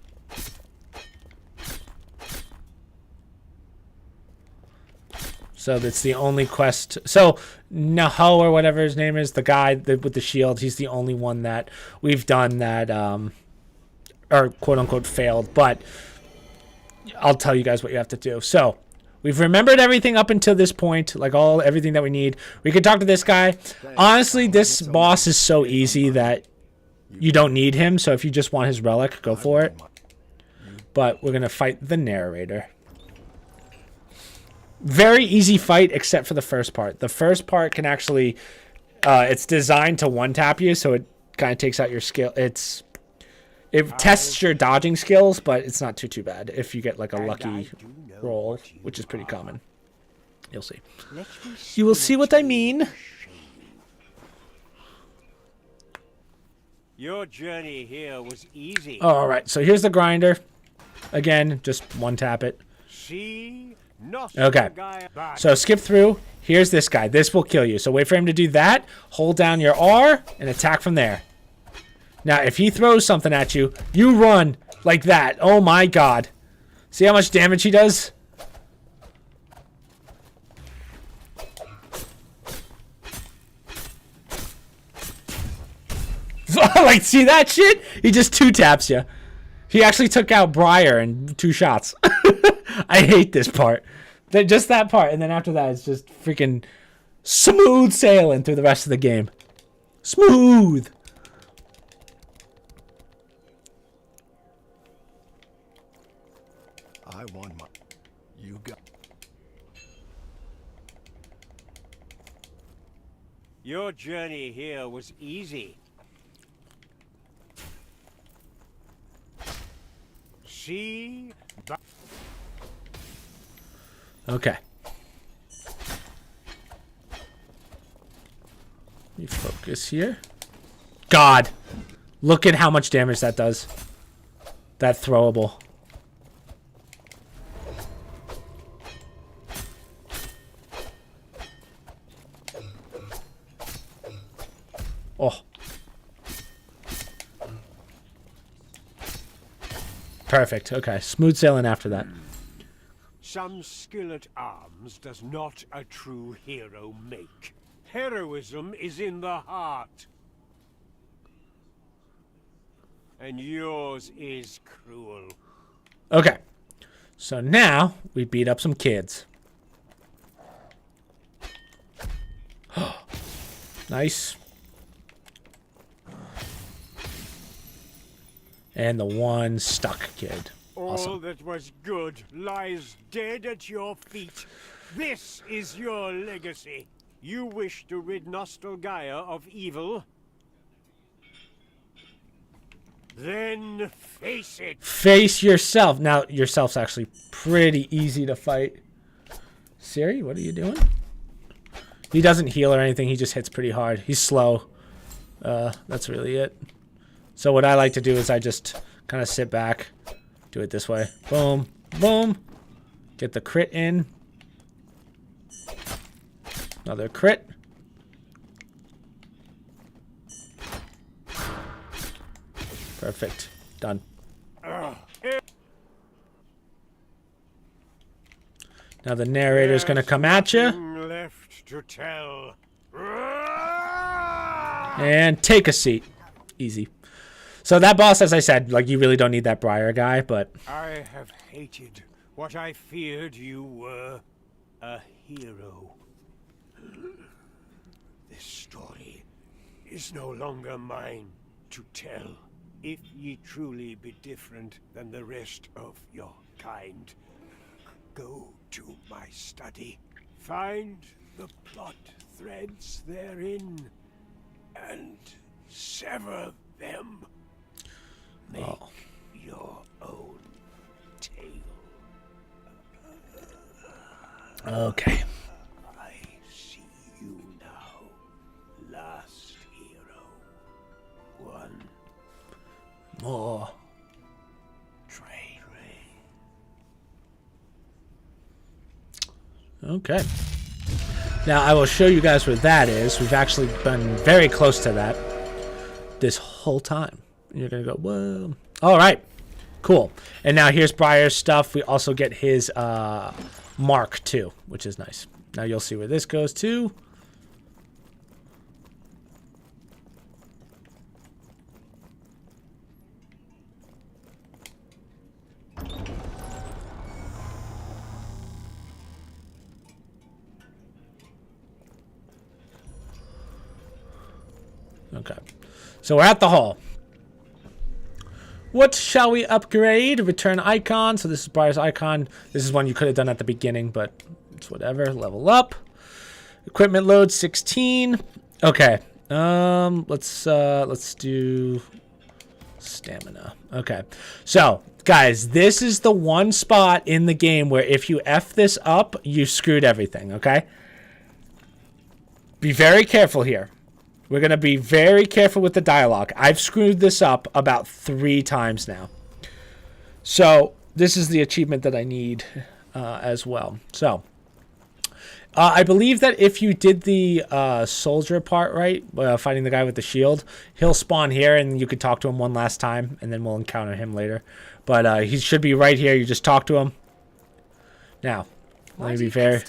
So that's the only quest. So Naho, or whatever his name is, the guy with the shield, he's the only one that we've done that, or quote unquote failed. But I'll tell you guys what you have to do. So We've remembered everything up until this point, like everything that we need. We can talk to this guy. Honestly, this boss is so easy that you don't need him. So if you just want his relic, go for it. But we're going to fight the narrator. Very easy fight except for the first part. The first part can actually... it's designed to one-tap you, so it kind of takes out your skill. It tests your dodging skills, but it's not too bad if you get like a lucky roll, which is pretty common. You'll see. You will see what I mean. Your journey here was easy. All right, so here's the grinder. Again, just one-tap it. See? Okay, so skip through. Here's this guy. This will kill you. So wait for him to do that. Hold down your R and attack from there. Now, if he throws something at you, you run like that. Oh my god. See how much damage he does? Like, see that shit? He just two-taps you. He actually took out Briar in 2 shots. I hate this part. Just that part, and then after that, it's just freaking smooth sailing through the rest of the game. Smooth. I want my... You got... Your journey here was easy. See? Okay. Let me focus here. God. Look at how much damage that does. That throwable. Oh. Perfect. Okay. Smooth sailing after that. Some skill at arms does not a true hero make. Heroism is in the heart. And yours is cruel. Okay. So now we beat up some kids. Nice. And the one stuck kid. Awesome. All that was good lies dead at your feet. This is your legacy. You wish to rid Nostalgaia of evil? Then face it. Face yourself. Now, yourself's actually pretty easy to fight. Siri, what are you doing? He doesn't heal or anything. He just hits pretty hard. He's slow. That's really it. So what I like to do is I just kind of sit back. Do it this way. Boom. Boom. Get the crit in. Another crit. Perfect. Done. Now the narrator's going to come at you. Left to tell. And take a seat. Easy. So that boss, as I said, like, you really don't need that Briar guy, but... I have hated what I feared you were. A hero. This story is no longer mine to tell. If ye truly be different than the rest of your kind, go to my study. Find the plot threads therein and sever them. Make your own tale. Okay. I see you now, last hero. One More. train. Okay. Now, I will show you guys where that is. We've actually been very close to that this whole time. And you're going to go, whoa. All right. Cool. And now here's Briar's stuff. We also get his mark, too, which is nice. Now you'll see where this goes, too. Okay. So we're at the hall. What shall we upgrade? Return icon. So this is Briar's icon. This is one you could have done at the beginning, but it's whatever. Level up. Equipment load 16. Okay. Let's do stamina. Okay. So, guys, this is the one spot in the game where if you F this up, you screwed everything, okay? Be very careful here. We're going to be very careful with the dialogue. I've screwed this up about 3 times now. So, this is the achievement that I need as well. So, I believe that if you did the soldier part right, fighting the guy with the shield, he'll spawn here and you could talk to him one last time, and then we'll encounter him later. But he should be right here. You just talk to him. Now, let me be fair.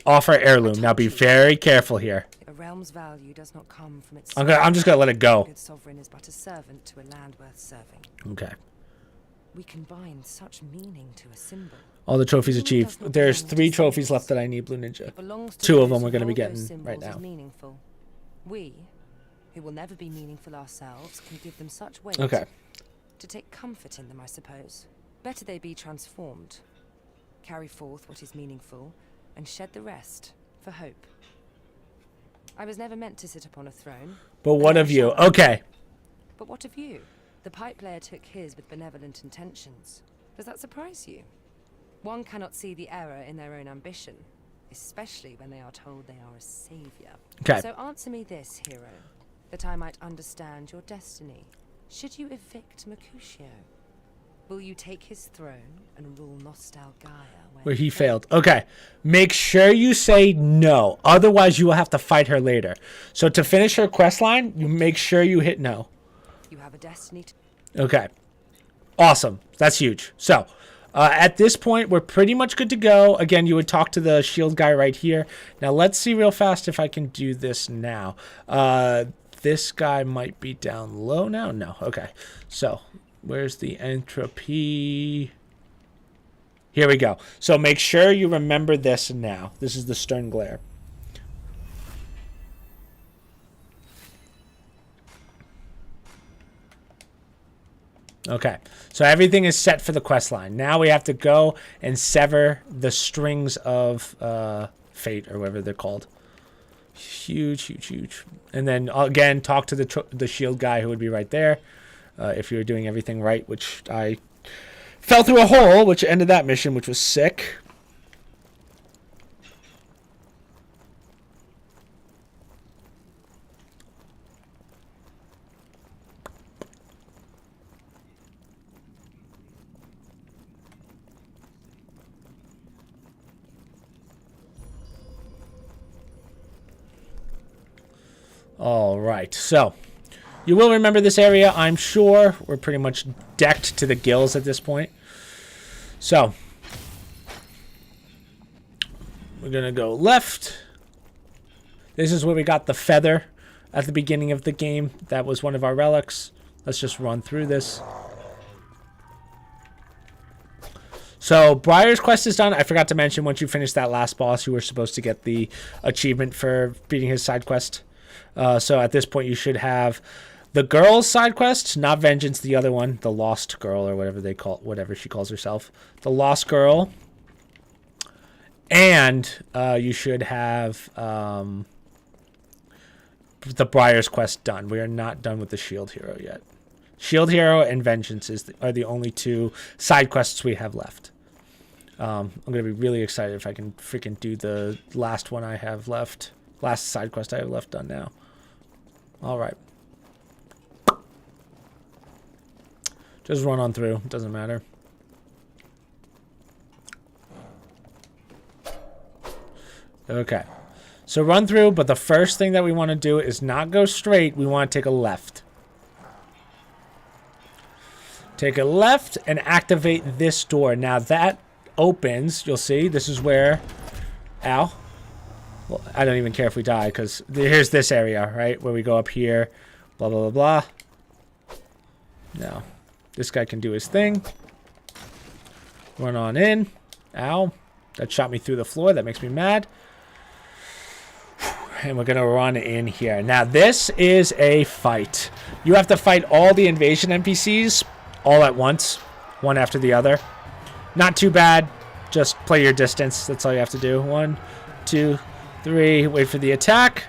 Offer heirloom. Now, be very careful here. A realm's value does not come from its. I'm just gonna let it go. A good sovereign is but a servant to a land worth serving. Okay. We can bind such meaning to a symbol. All the trophies achieved. There's 3 trophies left that I need, Blue Ninja. 2 of them we're going to be getting right now. Meaningful. We, who will never be meaningful ourselves, can give them such weight. Okay. To take comfort in them, I suppose. Better they be transformed. Carry forth what is meaningful, and shed the rest for hope. I was never meant to sit upon a throne. But what of you? Okay. But what of you? The pipe player took his with benevolent intentions. Does that surprise you? One cannot see the error in their own ambition, especially when they are told they are a savior. Okay. So answer me this, hero, that I might understand your destiny. Should you evict Mercutio, will you take his throne and rule Nostalgaia where he failed? Okay. Make sure you say no. Otherwise, you will have to fight her later. So to finish her quest line, you make sure you hit no. You have a destiny to... Okay. Awesome. That's huge. So... at this point, we're pretty much good to go. Again, you would talk to the shield guy right here. Now, let's see real fast if I can do this now. This guy might be down low now. No. Okay. So, where's the entropy? Here we go. So, make sure you remember this now. This is the stern glare. Okay, so everything is set for the quest line. Now we have to go and sever the strings of fate, or whatever they're called. Huge, huge, huge. And then, again, talk to the shield guy who would be right there. If you were doing everything right, which I fell through a hole, which ended that mission, which was sick. All right, so you will remember this area, I'm sure. We're pretty much decked to the gills at this point. So we're going to go left. This is where we got the feather at the beginning of the game. That was one of our relics. Let's just run through this. So, Briar's quest is done. I forgot to mention, once you finish that last boss, you were supposed to get the achievement for beating his side quest. So at this point, you should have the girl's side quest, not Vengeance, the other one, the Lost Girl, or whatever she calls herself, the Lost Girl, and you should have the Briar's quest done. We are not done with the Shield Hero yet. Shield Hero and Vengeance are the only 2 side quests we have left. I'm gonna be really excited if I can freaking do the last one I have left. Last side quest I have left done now. All right. Just run on through. Doesn't matter. Okay. So run through, but the first thing that we want to do is not go straight. We want to take a left. Take a left and activate this door. Now that opens, you'll see, this is where... Ow. Well, I don't even care if we die, because here's this area, right? Where we go up here, blah, blah, blah, blah. Now, this guy can do his thing. Run on in. Ow. That shot me through the floor. That makes me mad. And we're going to run in here. Now, this is a fight. You have to fight all the invasion NPCs all at once, one after the other. Not too bad. Just play your distance. That's all you have to do. 1, 2, 3. Wait for the attack.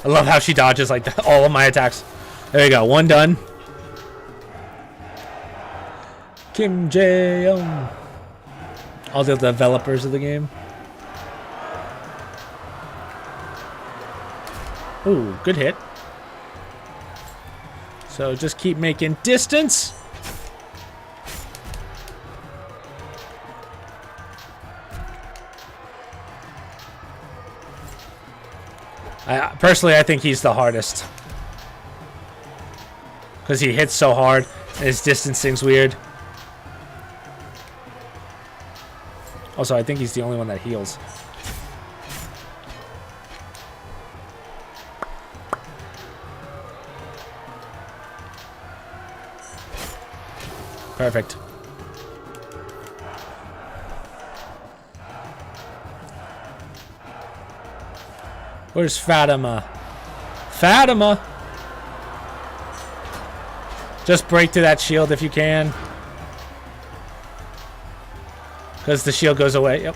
I love how she dodges like all of my attacks. There you go. One done. Kim Jae-young. All the developers of the game. Ooh, good hit. So just keep making distance. Personally, I think he's the hardest. Because he hits so hard, and his distancing's weird. Also, I think he's the only one that heals. Perfect. Where's Fatima? Fatima! Just break through that shield if you can. Because the shield goes away. Yep.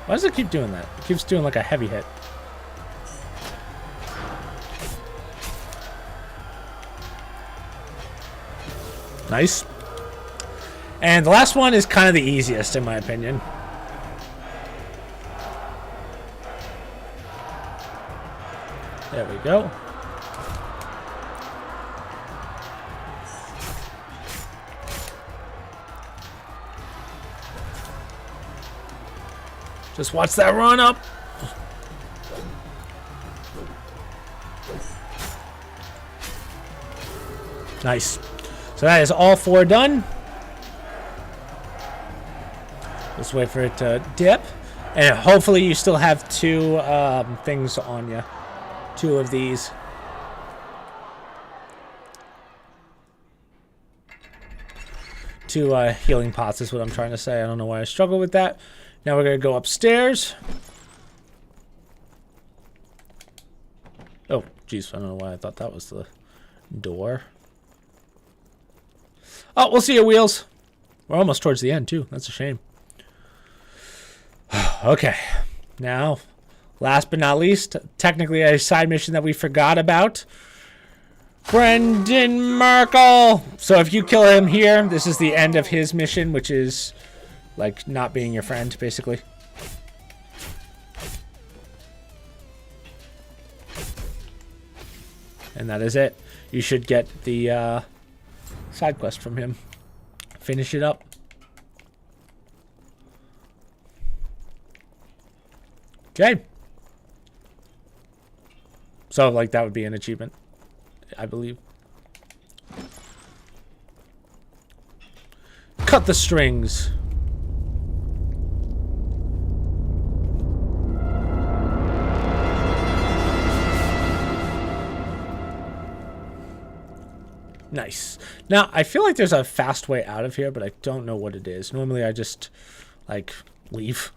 Why does it keep doing that? It keeps doing like a heavy hit. Nice. And the last one is kind of the easiest, in my opinion. There we go. Just watch that run up. Nice. So that is all 4 done. Just wait for it to dip. And hopefully you still have 2 things on you. 2 of these. Two healing pots is what I'm trying to say. I don't know why I struggle with that. Now we're going to go upstairs. Oh, jeez. I don't know why I thought that was the door. Oh, we'll see you, Wheels. We're almost towards the end, too. That's a shame. Okay. Now, last but not least, technically a side mission that we forgot about. Brendan Merkel. So if you kill him here, this is the end of his mission, which is like not being your friend, basically. And that is it. You should get the side quest from him. Finish it up. Okay. So, like, that would be an achievement, I believe. Cut the strings. Nice. Now, I feel like there's a fast way out of here, but I don't know what it is. Normally, I just, like, leave.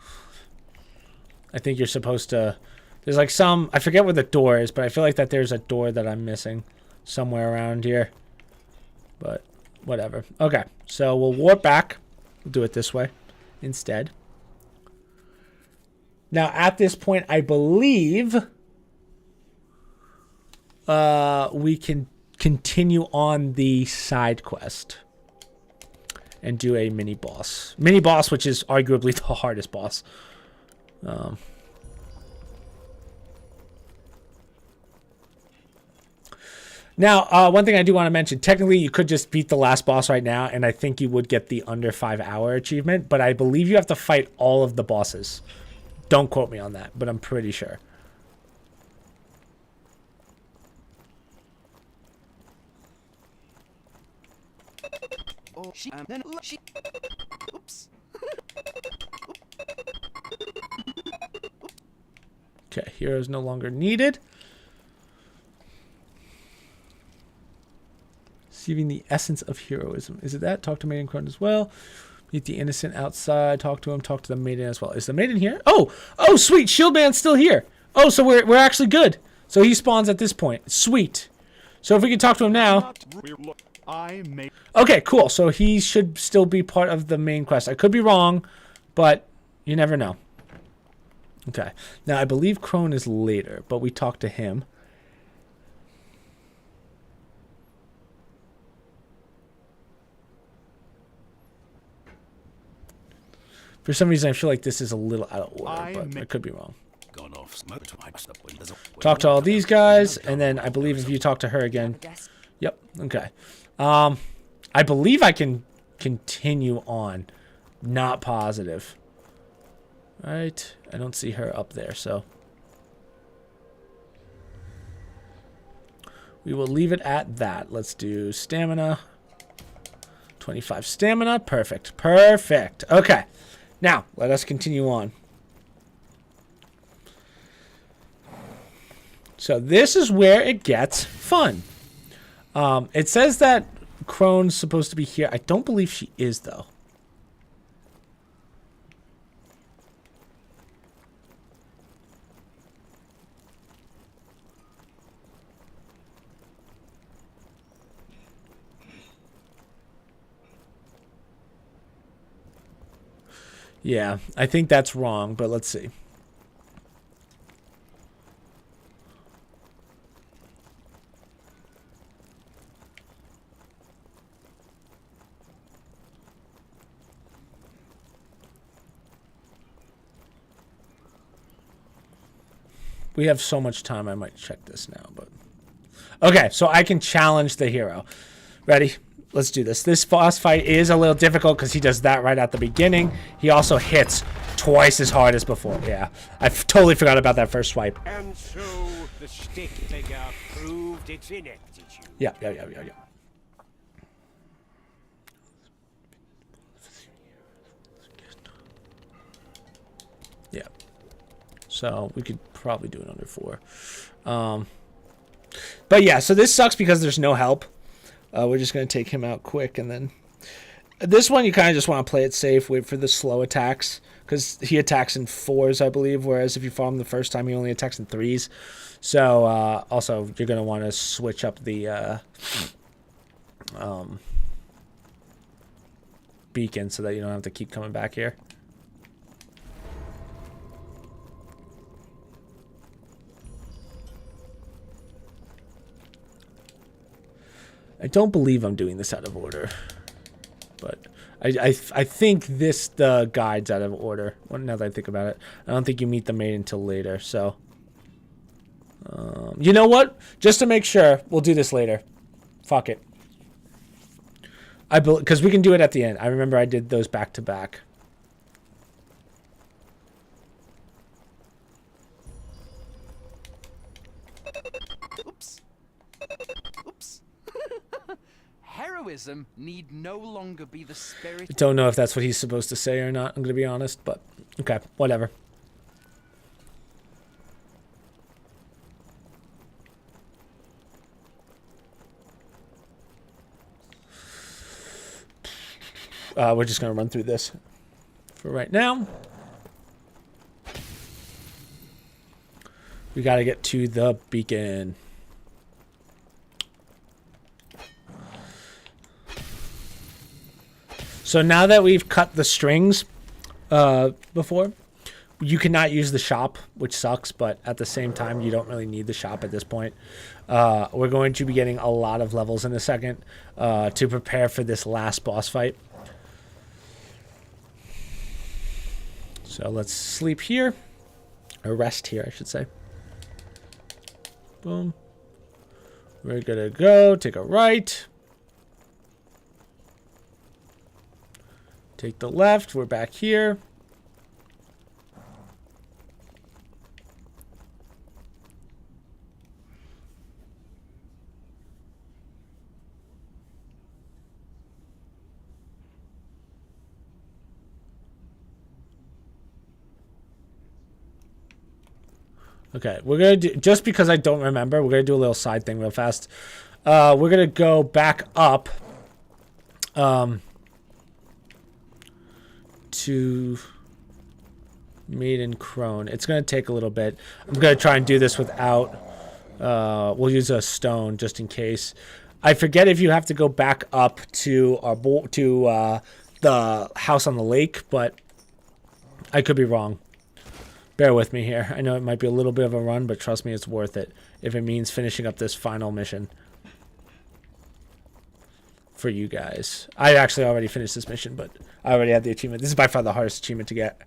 I think you're supposed to... There's, like, some... I forget where the door is, but I feel like that there's a door that I'm missing somewhere around here. But, whatever. Okay, so we'll warp back. We'll do it this way instead. Now, at this point, I believe we can continue on the side quest and do a mini boss. Mini boss, which is arguably the hardest boss. Now, one thing I do want to mention, technically you could just beat the last boss right now, and I think you would get the under 5 hour achievement, but I believe you have to fight all of the bosses. Don't quote me on that, but I'm pretty sure. Oh, oops. Okay, heroes no longer needed. Receiving the essence of heroism. Is it that? Talk to Maiden Crone as well. Meet the innocent outside. Talk to him. Talk to the maiden as well. Is the maiden here? Oh, oh, sweet. Shield Man's still here. Oh, so we're actually good. So he spawns at this point. Sweet. So if we can talk to him now. Okay, cool. So he should still be part of the main quest. I could be wrong, but you never know. Okay. Now I believe Crone is later, but we talked to him. For some reason, I feel like this is a little out of order, but I could be wrong. Talk to all these guys, and then I believe if you talk to her again. Yep. Okay. I believe I can continue on. Not positive. Right. I don't see her up there, so we will leave it at that. Let's do stamina. 25 stamina. Perfect. Perfect. Okay. Now, let us continue on. So this is where it gets fun. It says that Crone's supposed to be here. I don't believe she is, though. Yeah, I think that's wrong, but let's see. We have so much time, I might check this now, but okay, so I can challenge the hero. Ready? Let's do this. This boss fight is a little difficult because he does that right at the beginning. He also hits twice as hard as before. Yeah, I totally forgot about that first swipe. And so the stick figure proved its ineptitude. Yeah. Yeah. So we could probably do it under 4. But yeah, so this sucks because there's no help. We're just going to take him out quick, and then this one you kind of just want to play it safe, wait for the slow attacks, because he attacks in 4s, I believe, whereas if you farm him the first time, he only attacks in 3s. So also you're going to want to switch up the beacon so that you don't have to keep coming back here. I don't believe I'm doing this out of order, but I think the guide's out of order. Now that I think about it, I don't think you meet the maid until later. So, you know what? Just to make sure, we'll do this later. Fuck it. Because we can do it at the end. I remember I did those back to back. Heroism need no longer be the spirit. I don't know if that's what he's supposed to say or not, I'm going to be honest, but okay, whatever. We're just going to run through this for right now. We got to get to the beacon. So now that we've cut the strings before, you cannot use the shop, which sucks, but at the same time, you don't really need the shop at this point. We're going to be getting a lot of levels in a second to prepare for this last boss fight. So let's sleep here, or rest here, I should say. Boom. We're gonna go take a right. Take the left. We're back here. Okay, we're gonna do, just because I don't remember, we're gonna do a little side thing real fast. We're gonna go back up to Maiden Crone. It's gonna take a little bit. I'm gonna try and do this without we'll use a stone just in case. I forget if you have to go back up to our the house on the lake, but I could be wrong. Bear with me here. I know it might be a little bit of a run, but trust me, it's worth it if it means finishing up this final mission for you guys. I actually already finished this mission, but I already had the achievement. This is by far the hardest achievement to get.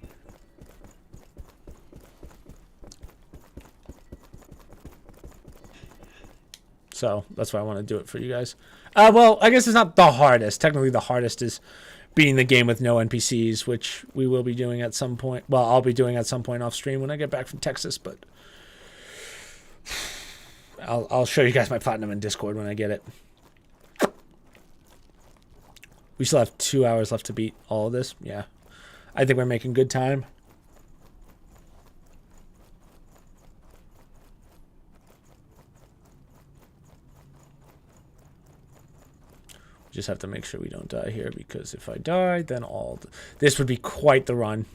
So that's why I want to do it for you guys. Well, I guess it's not the hardest. Technically, the hardest is beating the game with no NPCs, which we will be doing at some point. Well, I'll be doing at some point off stream when I get back from Texas, but I'll show you guys my platinum in Discord when I get it. We still have 2 hours left to beat all of this. Yeah. I think we're making good time. Just have to make sure we don't die here, because if I die, then this would be quite the run.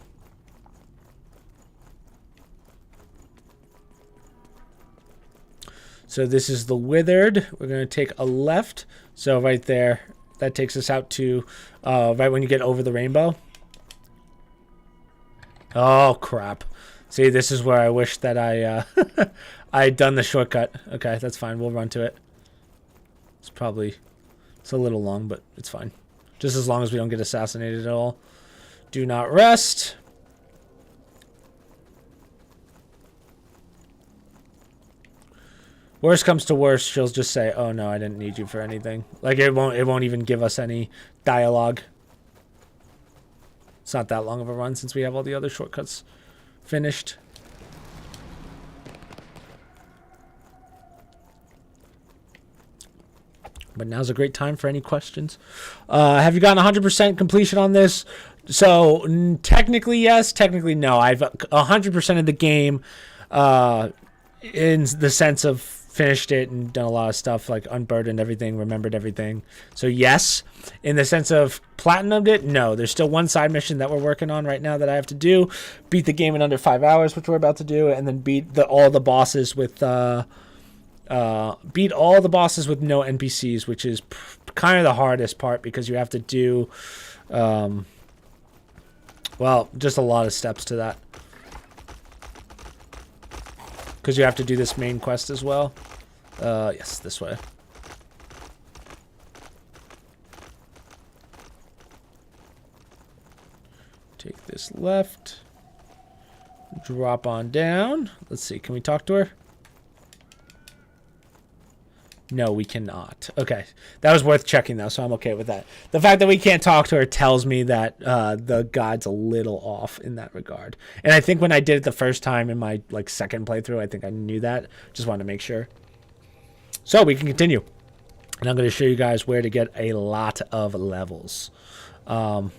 So this is the Withered. We're going to take a left. So right there, that takes us out to right when you get over the rainbow. Oh, crap. See, this is where I wish that I had done the shortcut. Okay, that's fine. We'll run to it. It's a little long, but it's fine. Just as long as we don't get assassinated at all. Do not rest. Worst comes to worst, she'll just say, "Oh no, I didn't need you for anything." Like it won't even give us any dialogue. It's not that long of a run since we have all the other shortcuts finished. But now's a great time for any questions. Have you gotten 100% completion on this? So technically yes, technically no. I've 100% of the game in the sense of finished it and done a lot of stuff like unburdened everything, remembered everything. So yes. In the sense of platinumed it, no. There's still one side mission that we're working on right now that I have to do. Beat the game in under 5 hours, which we're about to do, and then beat all the bosses with beat all the bosses with no NPCs, which is kind of the hardest part because you have to do well, just a lot of steps to that, because you have to do this main quest as well. Yes, this way. Take this left, drop on down. Let's see, can we talk to her? No, we cannot. Okay. That was worth checking, though, so I'm okay with that. The fact that we can't talk to her tells me that the guide's a little off in that regard. And I think when I did it the first time in my second playthrough, I think I knew that. Just wanted to make sure. So we can continue. And I'm going to show you guys where to get a lot of levels. We're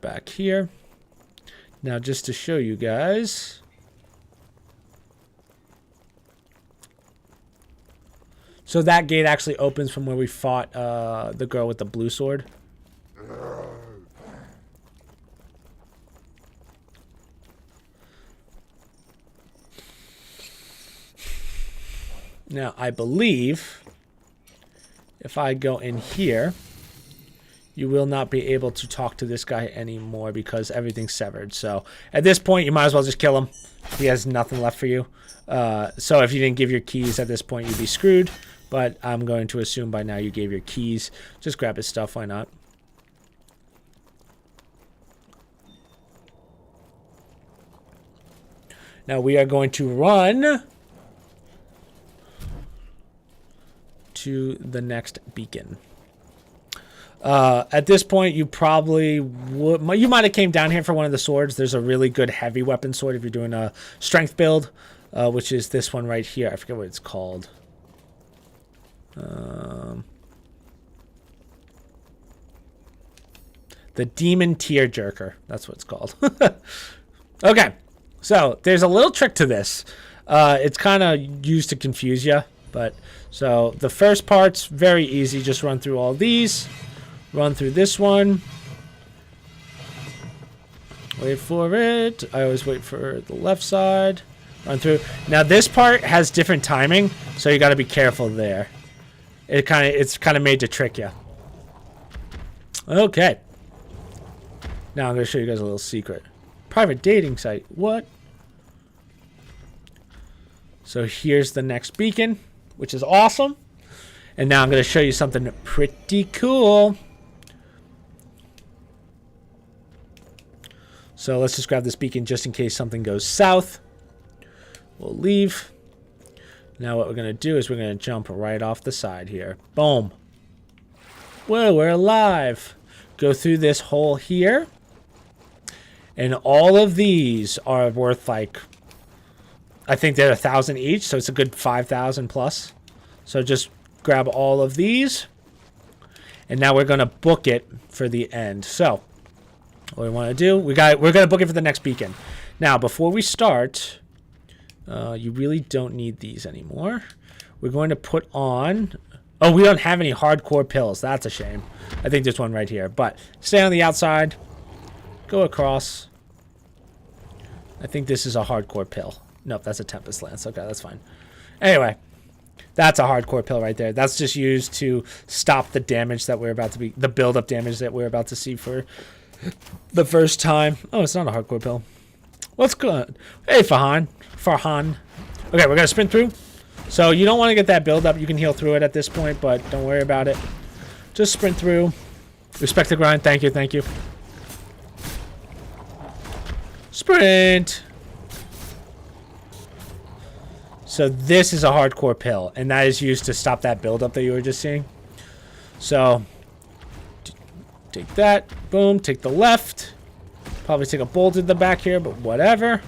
back here. Now, just to show you guys... So that gate actually opens from where we fought the girl with the blue sword. Now, I believe if I go in here, you will not be able to talk to this guy anymore because everything's severed. So at this point, you might as well just kill him. He has nothing left for you. So if you didn't give your keys at this point, you'd be screwed. But I'm going to assume by now you gave your keys. Just grab his stuff, why not? Now we are going to run to the next beacon. At this point, you probably would. You might have came down here for one of the swords. There's a really good heavy weapon sword if you're doing a strength build, which is this one right here. I forget what it's called. The Demon Tearjerker. That's what it's called. Okay, so there's a little trick to this. It's kind of used to confuse you, but so the first part's very easy. Just run through all these. Run through this one. Wait for it. I always wait for the left side. Run through. Now this part has different timing, so you got to be careful there. It's kind of made to trick you. Okay. Now I'm going to show you guys a little secret. Private dating site. What? So here's the next beacon, which is awesome. And now I'm going to show you something pretty cool. So let's just grab this beacon just in case something goes south. We'll leave. Now what we're going to do is we're going to jump right off the side here. Boom. Whoa, we're alive. Go through this hole here. And all of these are worth like, I think they're 1,000 each. So it's a good 5,000 plus. So just grab all of these. And now we're going to book it for the end. So what we want to do, we're going to book it for the next beacon. Now, before we start, you really don't need these anymore. We're going to put on... Oh, we don't have any hardcore pills. That's a shame. I think there's one right here. But stay on the outside. Go across. I think this is a hardcore pill. Nope, that's a Tempest Lance. Okay, that's fine. Anyway, that's a hardcore pill right there. That's just used to stop the damage that we're about to be... The build-up damage that we're about to see for... the first time. Oh, it's not a hardcore pill. What's good? Hey, Farhan. Okay, we're going to sprint through. So you don't want to get that build up. You can heal through it at this point, but don't worry about it. Just sprint through. Respect the grind. Thank you, thank you. Sprint. So this is a hardcore pill, and that is used to stop that build up that you were just seeing. So... take that. Boom. Take the left. Probably take a bolt in the back here, but whatever.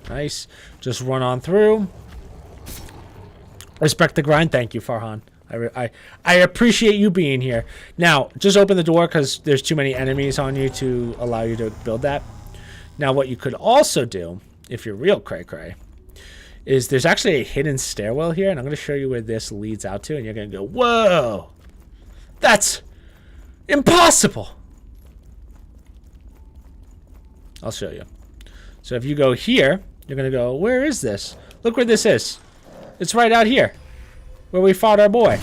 Nice. Just run on through. Respect the grind. Thank you, Farhan. I appreciate you being here. Now, just open the door because there's too many enemies on you to allow you to build that. Now, what you could also do, if you're real cray-cray, is there's actually a hidden stairwell here, and I'm going to show you where this leads out to, and you're going to go, whoa! That's... impossible! I'll show you. So if you go here, you're going to go, where is this? Look where this is. It's right out here. Where we fought our boy.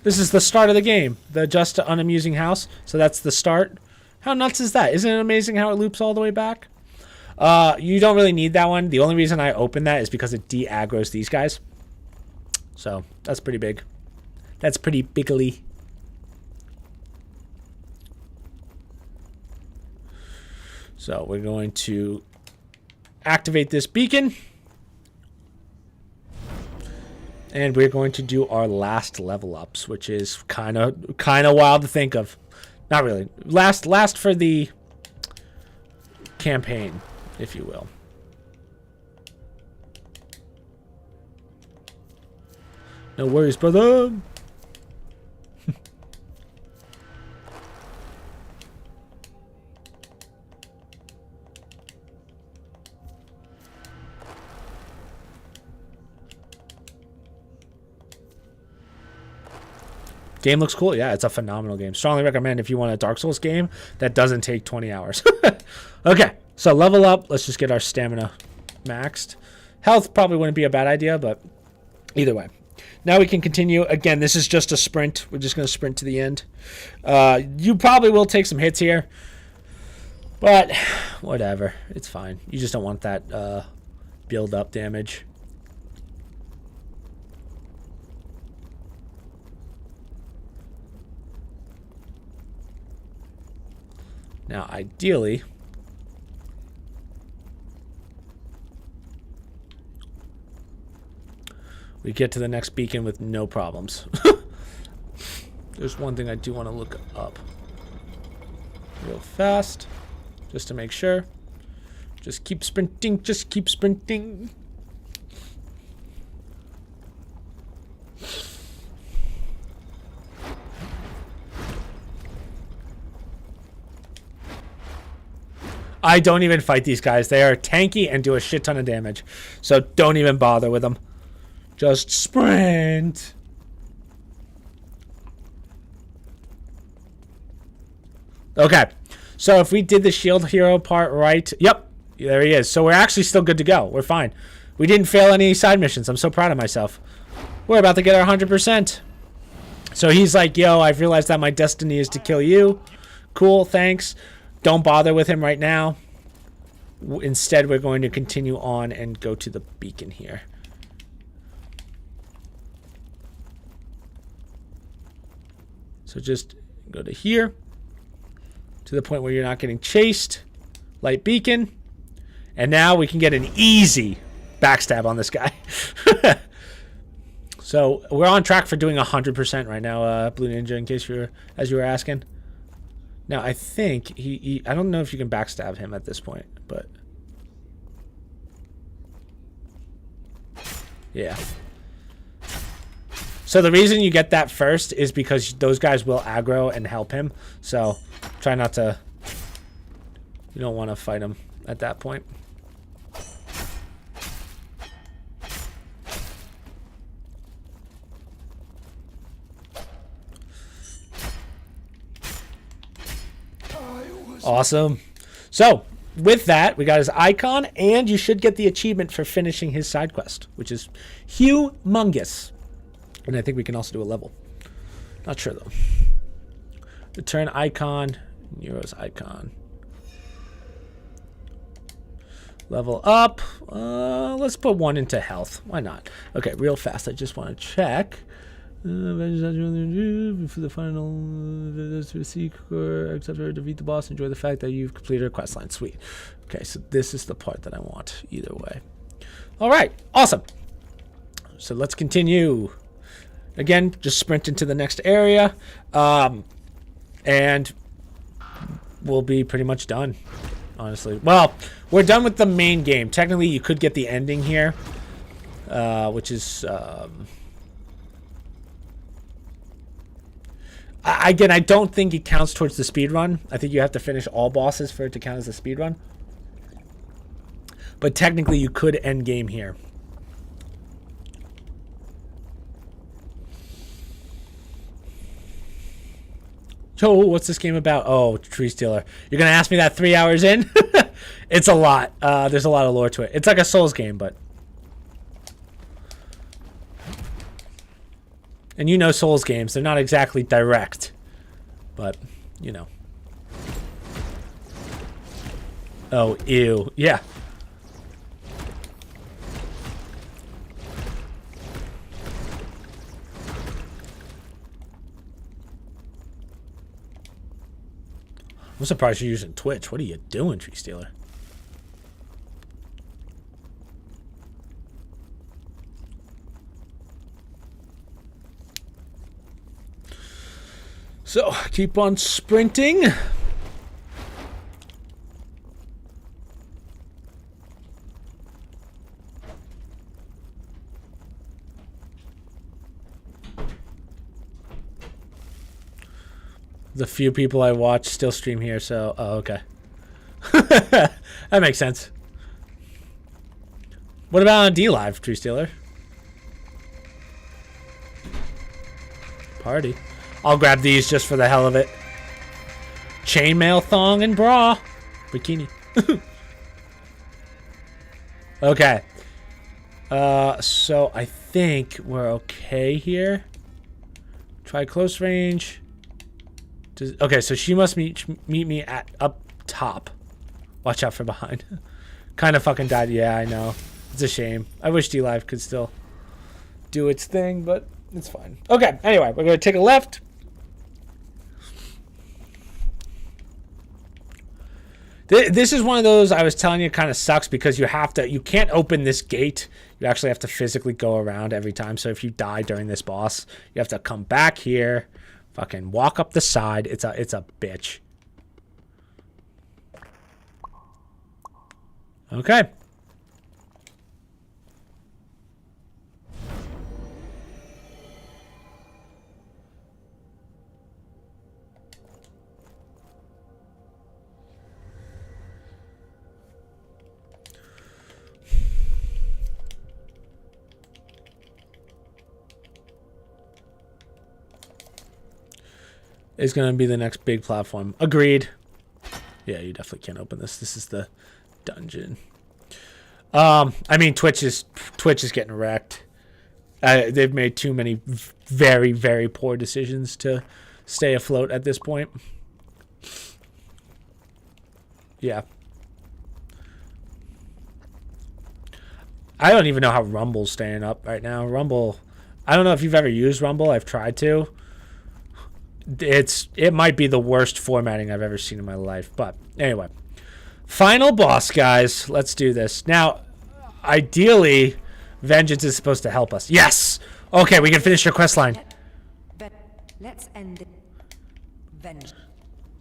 This is the start of the game. The just unamusing house. So that's the start. How nuts is that? Isn't it amazing how it loops all the way back? You don't really need that one. The only reason I open that is because it de-aggroes these guys. So that's pretty big. That's pretty bigly. So we're going to activate this beacon. And we're going to do our last level ups, which is kind of wild to think of. Not really. Last for the campaign, if you will. No worries, brother. Game looks cool. Yeah, it's a phenomenal game. Strongly recommend if you want a Dark Souls game that doesn't take 20 hours. Okay, so level up. Let's just get our stamina maxed. Health probably wouldn't be a bad idea, but either way. Now we can continue. Again, this is just a sprint. We're just going to sprint to the end. You probably will take some hits here, but whatever. It's fine. You just don't want that build-up damage. Now, ideally, we get to the next beacon with no problems. There's one thing I do want to look up real fast, just to make sure. Just keep sprinting, just keep sprinting. I don't even fight these guys. They are tanky and do a shit ton of damage. So don't even bother with them. Just sprint. Okay. So if we did the shield hero part right. Yep. There he is. So we're actually still good to go. We're fine. We didn't fail any side missions. I'm so proud of myself. We're about to get our 100%. So he's like, yo, I've realized that my destiny is to kill you. Cool. Thanks. Don't bother with him right now. Instead, we're going to continue on and go to the beacon here. So just go to here. To the point where you're not getting chased. Light beacon. And now we can get an easy backstab on this guy. So we're on track for doing 100% right now, Blue Ninja, in case as you were asking. Now, I think I don't know if you can backstab him at this point, but yeah. So the reason you get that first is because those guys will aggro and help him. So try not to, you don't want to fight him at that point. Awesome. So, with that, we got his icon, and you should get the achievement for finishing his side quest, which is humongous. And I think we can also do a level. Not sure, though. Return icon, Nero's icon. Level up. Let's put 1 into health. Why not? Okay, real fast. I just want to check. For the final to seek or accept or defeat the boss, enjoy the fact that you've completed a quest line. Sweet. Okay, so this is the part that I want either way. All right, awesome. So let's continue. Again, just sprint into the next area, and we'll be pretty much done, honestly. Well, we're done with the main game. Technically, you could get the ending here, which is... Again, I don't think it counts towards the speed run. I think you have to finish all bosses for it to count as a speed run. But technically, you could end game here. Yo, what's this game about? Oh, Tree Stealer. You're going to ask me that 3 hours in? It's a lot. There's a lot of lore to it. It's like a Souls game, but... And you know Souls games, they're not exactly direct. But, you know. Oh, ew. Yeah. I'm surprised you're using Twitch. What are you doing, Tree Stealer? So, keep on sprinting. The few people I watch still stream here, so... Oh, okay. That makes sense. What about on D-Live, Tree Stealer? Party. I'll grab these just for the hell of it. Chainmail, thong, and bra. Bikini. Okay. So I think we're okay here. Try close range. Okay, so she must meet me at up top. Watch out for behind. Kind of fucking died. Yeah, I know. It's a shame. I wish D-Live could still do its thing, but it's fine. Okay, anyway, we're going to take a left. This is one of those I was telling you kind of sucks because you can't open this gate. You actually have to physically go around every time. So if you die during this boss, you have to come back here, fucking walk up the side. It's a bitch. Okay. Is going to be the next big platform. Agreed. Yeah, you definitely can't open this. This is the dungeon. I mean, Twitch is getting wrecked. They've made too many very, very poor decisions to stay afloat at this point. Yeah. I don't even know how Rumble's staying up right now. Rumble, I don't know if you've ever used Rumble. I've tried to. It might be the worst formatting I've ever seen in my life. But anyway, final boss, guys. Let's do this. Now, ideally, Vengeance is supposed to help us. Yes! Okay, we can finish your quest line. Let's end it. Vengeance.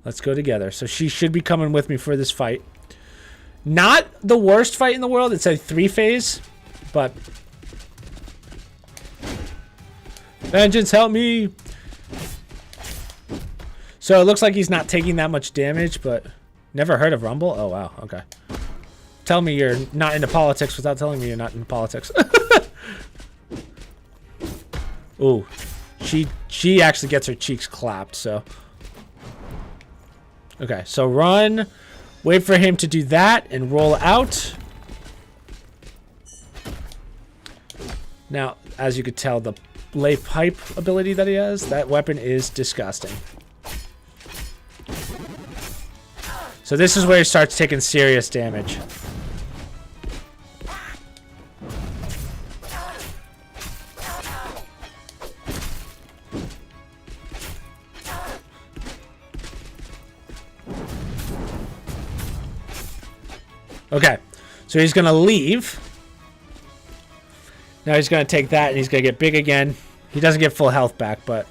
Let's go together. So she should be coming with me for this fight. Not the worst fight in the world. It's a 3-phase, but Vengeance, help me! So it looks like he's not taking that much damage, but never heard of Rumble? Oh, wow. Okay. Tell me you're not into politics without telling me you're not into politics. Ooh. She actually gets her cheeks clapped, so. Okay, so run. Wait for him to do that and roll out. Now, as you could tell, the lay pipe ability that he has, that weapon is disgusting. So this is where he starts taking serious damage. Okay, so he's gonna leave. Now he's gonna take that and he's gonna get big again. He doesn't get full health back, but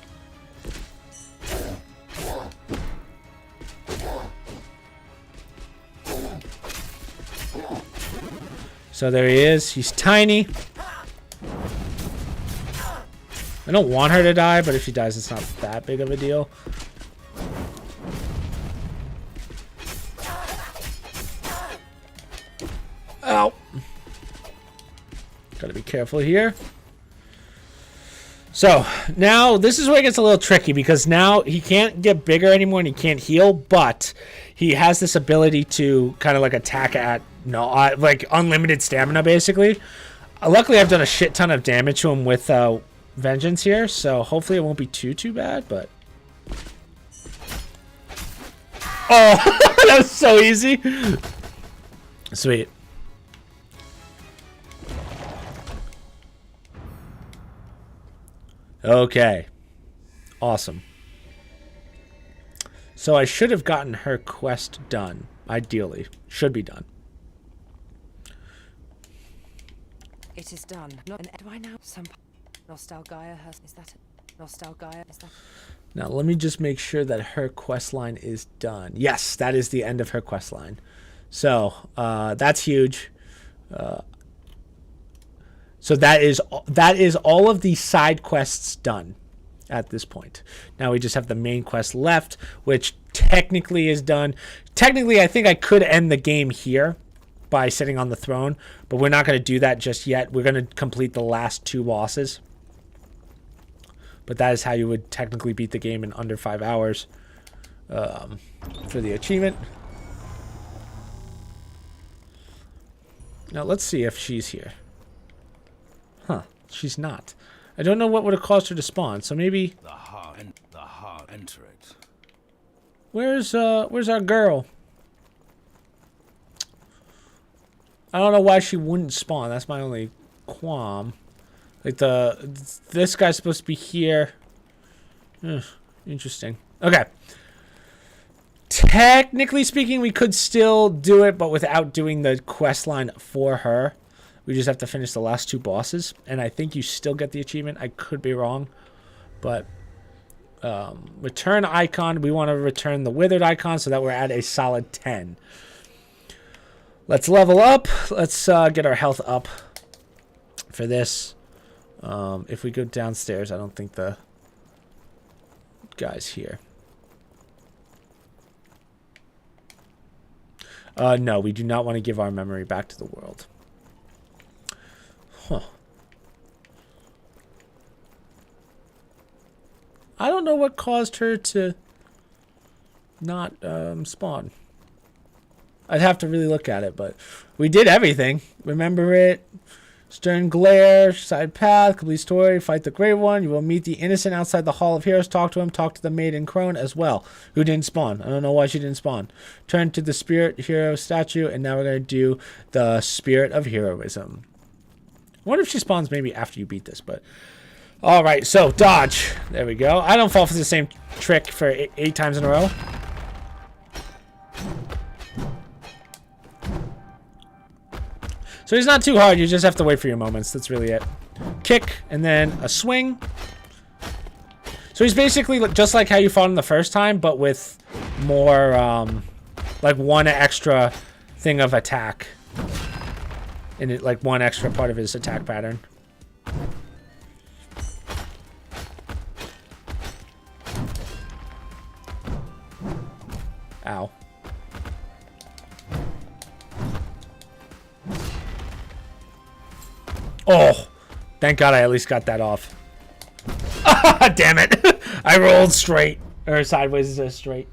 so there he is. He's tiny. I don't want her to die, but if she dies, it's not that big of a deal. Ow. Gotta be careful here. So, now this is where it gets a little tricky because now he can't get bigger anymore and he can't heal, but he has this ability to kind of like attack at like unlimited stamina basically. Luckily I've done a shit ton of damage to him with Vengeance here, so hopefully it won't be too bad, but oh, that was so easy. Sweet. Okay. Awesome. So I should have gotten her quest done. Ideally. Should be done. It is done. Not an do I now? Some Nostalgia has is that it? Nostalgia is that? Now let me just make sure that her quest line is done. Yes, that is the end of her quest line. So that's huge. So that is all of the side quests done at this point. Now we just have the main quest left, which technically is done. Technically, I think I could end the game here by sitting on the throne, but we're not going to do that just yet. We're going to complete the last 2 bosses. But that is how you would technically beat the game in under 5 hours for the achievement. Now let's see if she's here. Huh, she's not. I don't know what would have caused her to spawn, so maybe The heart enter it. where's our girl? I don't know why she wouldn't spawn. That's my only qualm. Like this guy's supposed to be here. Interesting. Okay. Technically speaking, we could still do it, but without doing the quest line for her. We just have to finish the last 2 bosses, and I think you still get the achievement. I could be wrong, but return icon. We want to return the Withered icon so that we're at a solid 10. Let's level up. Let's get our health up for this. If we go downstairs, I don't think the guy's here. No, we do not want to give our memory back to the world. Huh. I don't know what caused her to not spawn. I'd have to really look at it, but we did everything. Remember it. Stern glare, side path, complete story, fight the Great One. You will meet the innocent outside the Hall of Heroes. Talk to him. Talk to the maiden crone as well, who didn't spawn. I don't know why she didn't spawn. Turn to the spirit hero statue, and now we're going to do the spirit of heroism. I wonder if she spawns maybe after you beat this, but... Alright, so dodge. There we go. I don't fall for the same trick for 8 times in a row. So he's not too hard. You just have to wait for your moments. That's really it. Kick, and then a swing. So he's basically just like how you fought him the first time, but with more, like 1 extra thing of attack. And it, like 1 extra part of his attack pattern. Ow. Oh, thank God I at least got that off. Damn it. I rolled straight. Or sideways instead of straight.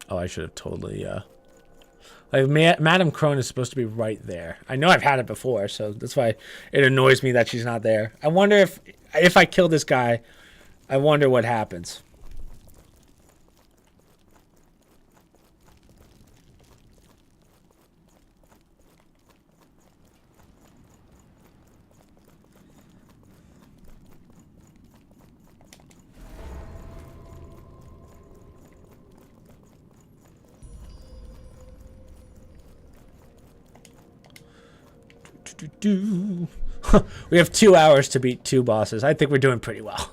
Oh, I should have totally, like, Madam Crone is supposed to be right there. I know I've had it before, so that's why it annoys me that she's not there. I wonder if I kill this guy, I wonder what happens. We have 2 hours to beat 2 bosses. I think we're doing pretty well.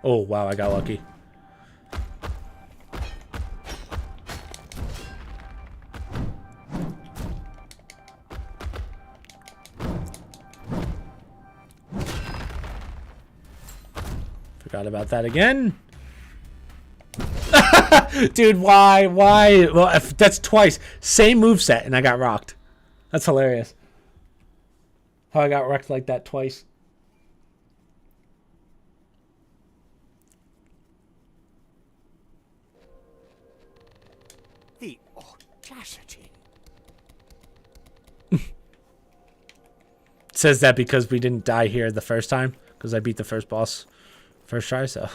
Oh, wow, I got lucky. Forgot about that again. Dude, why? Well, if that's twice. Same moveset, and I got rocked. That's hilarious. How I got wrecked like that twice. The audacity. Says that because we didn't die here the first time. Because I beat the first boss first try, so.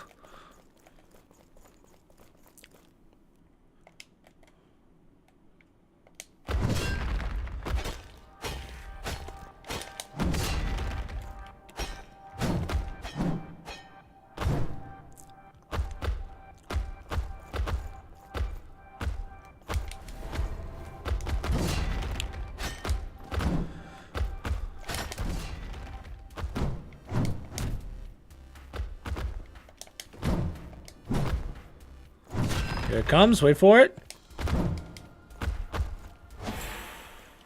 Here it comes. Wait for it.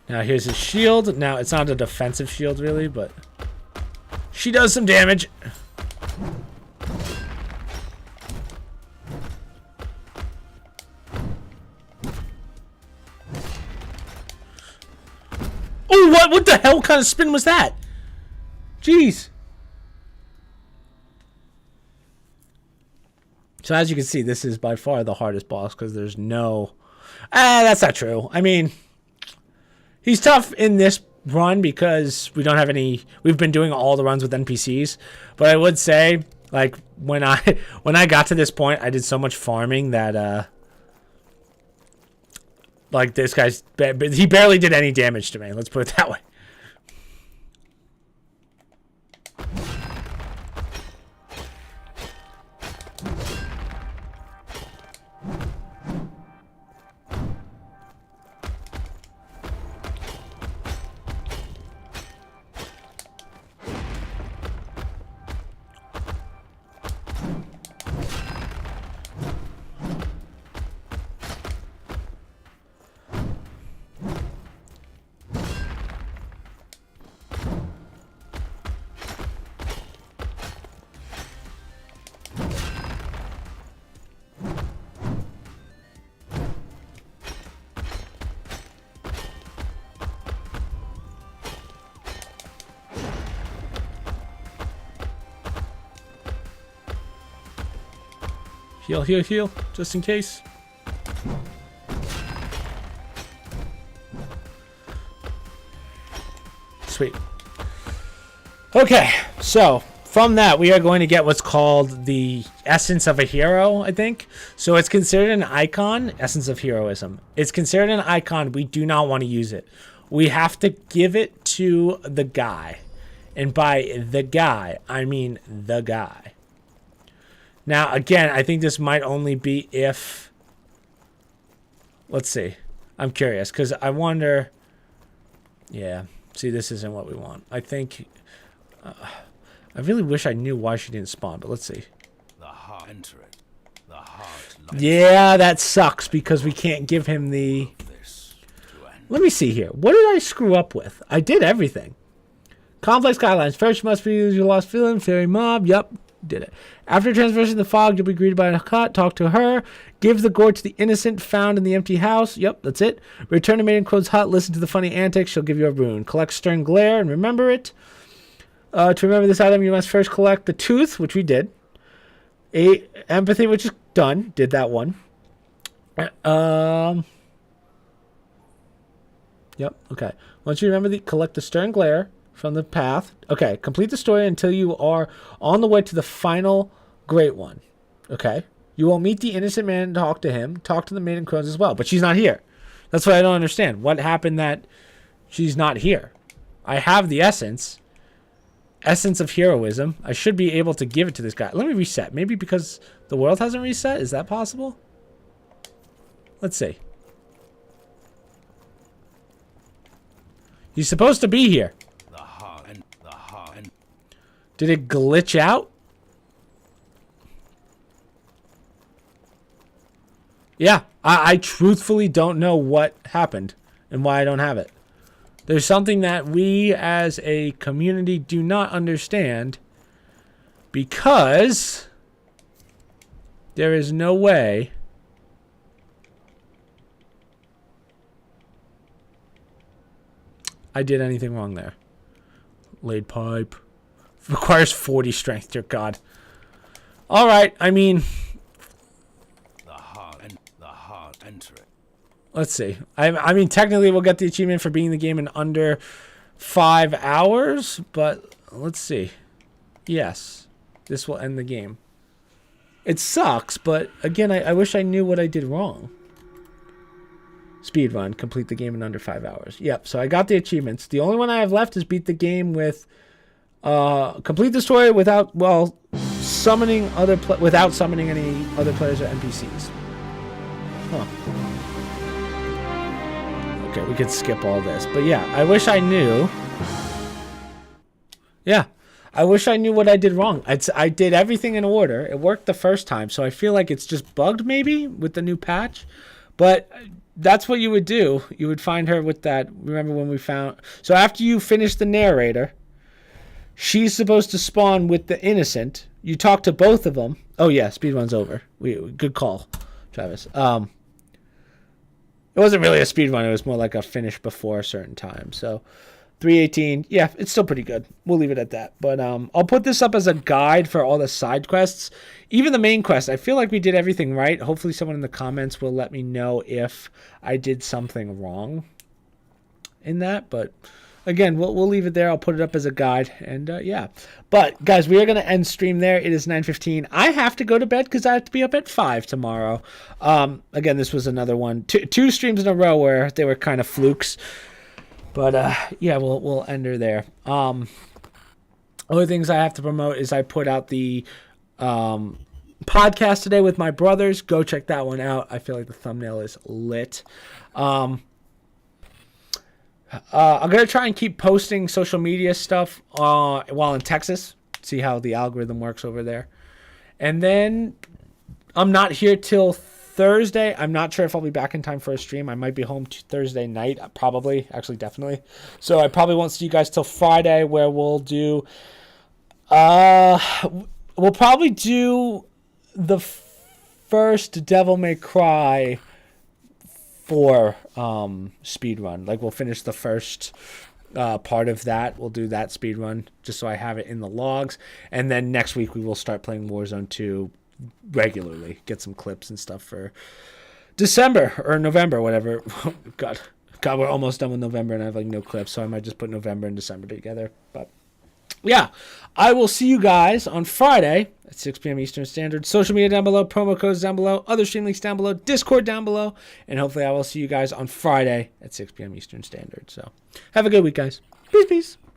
Now here's his shield. Now it's not a defensive shield really, but she does some damage. Oh, what the hell kind of spin was that? Jeez. So as you can see, this is by far the hardest boss because there's no... that's not true. I mean, he's tough in this run because we don't have any... We've been doing all the runs with NPCs. But I would say, like, when I got to this point, I did so much farming that... like, this guy's... He barely did any damage to me. Let's put it that way. Heal, heal, heal, just in case. Sweet. Okay, so from that, we are going to get what's called the essence of a hero, I think. So it's considered an icon, essence of heroism. It's considered an icon. We do not want to use it. We have to give it to the guy. And by the guy, I mean the guy. Now, again, I think this might only be if... Let's see. I'm curious, because I wonder... Yeah, see, this isn't what we want. I think... I really wish I knew why she didn't spawn, but let's see. The heart enter it. The heart. Yeah, that sucks, because we can't give him the... Let me see here. What did I screw up with? I did everything. Complex guidelines. First, you must use your lost feeling. Fairy mob. Yep. Did it. After transversing the fog, you'll be greeted by a hut. Talk to her. Give the gourd to the innocent found in the empty house. Yep, that's it. Return to Maiden Crow's hut. Listen to the funny antics. She'll give you a rune. Collect stern glare and remember it. To remember this item, you must first collect the tooth, which we did. Empathy, which is done. Did that one. Yep, okay. Once you remember collect the stern glare from the path. Okay, complete the story until you are on the way to the final great one. Okay. You will meet the innocent man and talk to him. Talk to the maiden crones as well. But she's not here. That's what I don't understand. What happened that she's not here? I have the essence. Essence of heroism. I should be able to give it to this guy. Let me reset. Maybe because the world hasn't reset? Is that possible? Let's see. He's supposed to be here. Did it glitch out? Yeah, I truthfully don't know what happened and why I don't have it. There's something that we as a community do not understand because there is no way I did anything wrong there. Laid pipe. Requires 40 strength, dear God. Alright, I mean... The heart enter it. Let's see. I mean, technically we'll get the achievement for beating the game in under 5 hours, but let's see. Yes, this will end the game. It sucks, but again, I wish I knew what I did wrong. Speedrun, complete the game in under 5 hours. Yep, so I got the achievements. The only one I have left is beat the game with... complete the story without, well, summoning without summoning any other players or NPCs. Huh. Okay, we could skip all this. But yeah, I wish I knew. Yeah, I wish I knew what I did wrong. I did everything in order. It worked the first time, so I feel like it's just bugged maybe with the new patch. But that's what you would do. You would find her with that. Remember when we found... So after you finish the narrator... She's supposed to spawn with the innocent. You talk to both of them. Oh yeah, speedrun's over. Good call, Travis. It wasn't really a speedrun. It was more like a finish before a certain time. So, 318. Yeah, it's still pretty good. We'll leave it at that. But I'll put this up as a guide for all the side quests. Even the main quest, I feel like we did everything right. Hopefully someone in the comments will let me know if I did something wrong in that. But again, we'll leave it there. I'll put it up as a guide. And yeah. But guys, we are going to end stream there. It is 9:15. I have to go to bed because I have to be up at 5 tomorrow. Again, this was another one. Two streams in a row where they were kind of flukes. But yeah, we'll end her there. Other things I have to promote is I put out the podcast today with my brothers. Go check that one out. I feel like the thumbnail is lit. I'm gonna try and keep posting social media stuff while in Texas. See how the algorithm works over there. And then I'm not here till Thursday. I'm not sure if I'll be back in time for a stream. I might be home Thursday night, probably, actually, definitely. So I probably won't see you guys till Friday, where we'll do. We'll probably do the first Devil May Cry 4 speed run. Like, we'll finish the first part of that. We'll do that speed run just so I have it in the logs. And then next week we will start playing Warzone 2 regularly, get some clips and stuff for December or November, whatever. God, we're almost done with November and I have like no clips, so I might just put November and December together. But yeah, I will see you guys on Friday at 6 p.m. Eastern Standard. Social media down below, promo codes down below, other stream links down below, Discord down below, and hopefully I will see you guys on Friday at 6 p.m. Eastern Standard. So have a good week, guys. Peace, peace.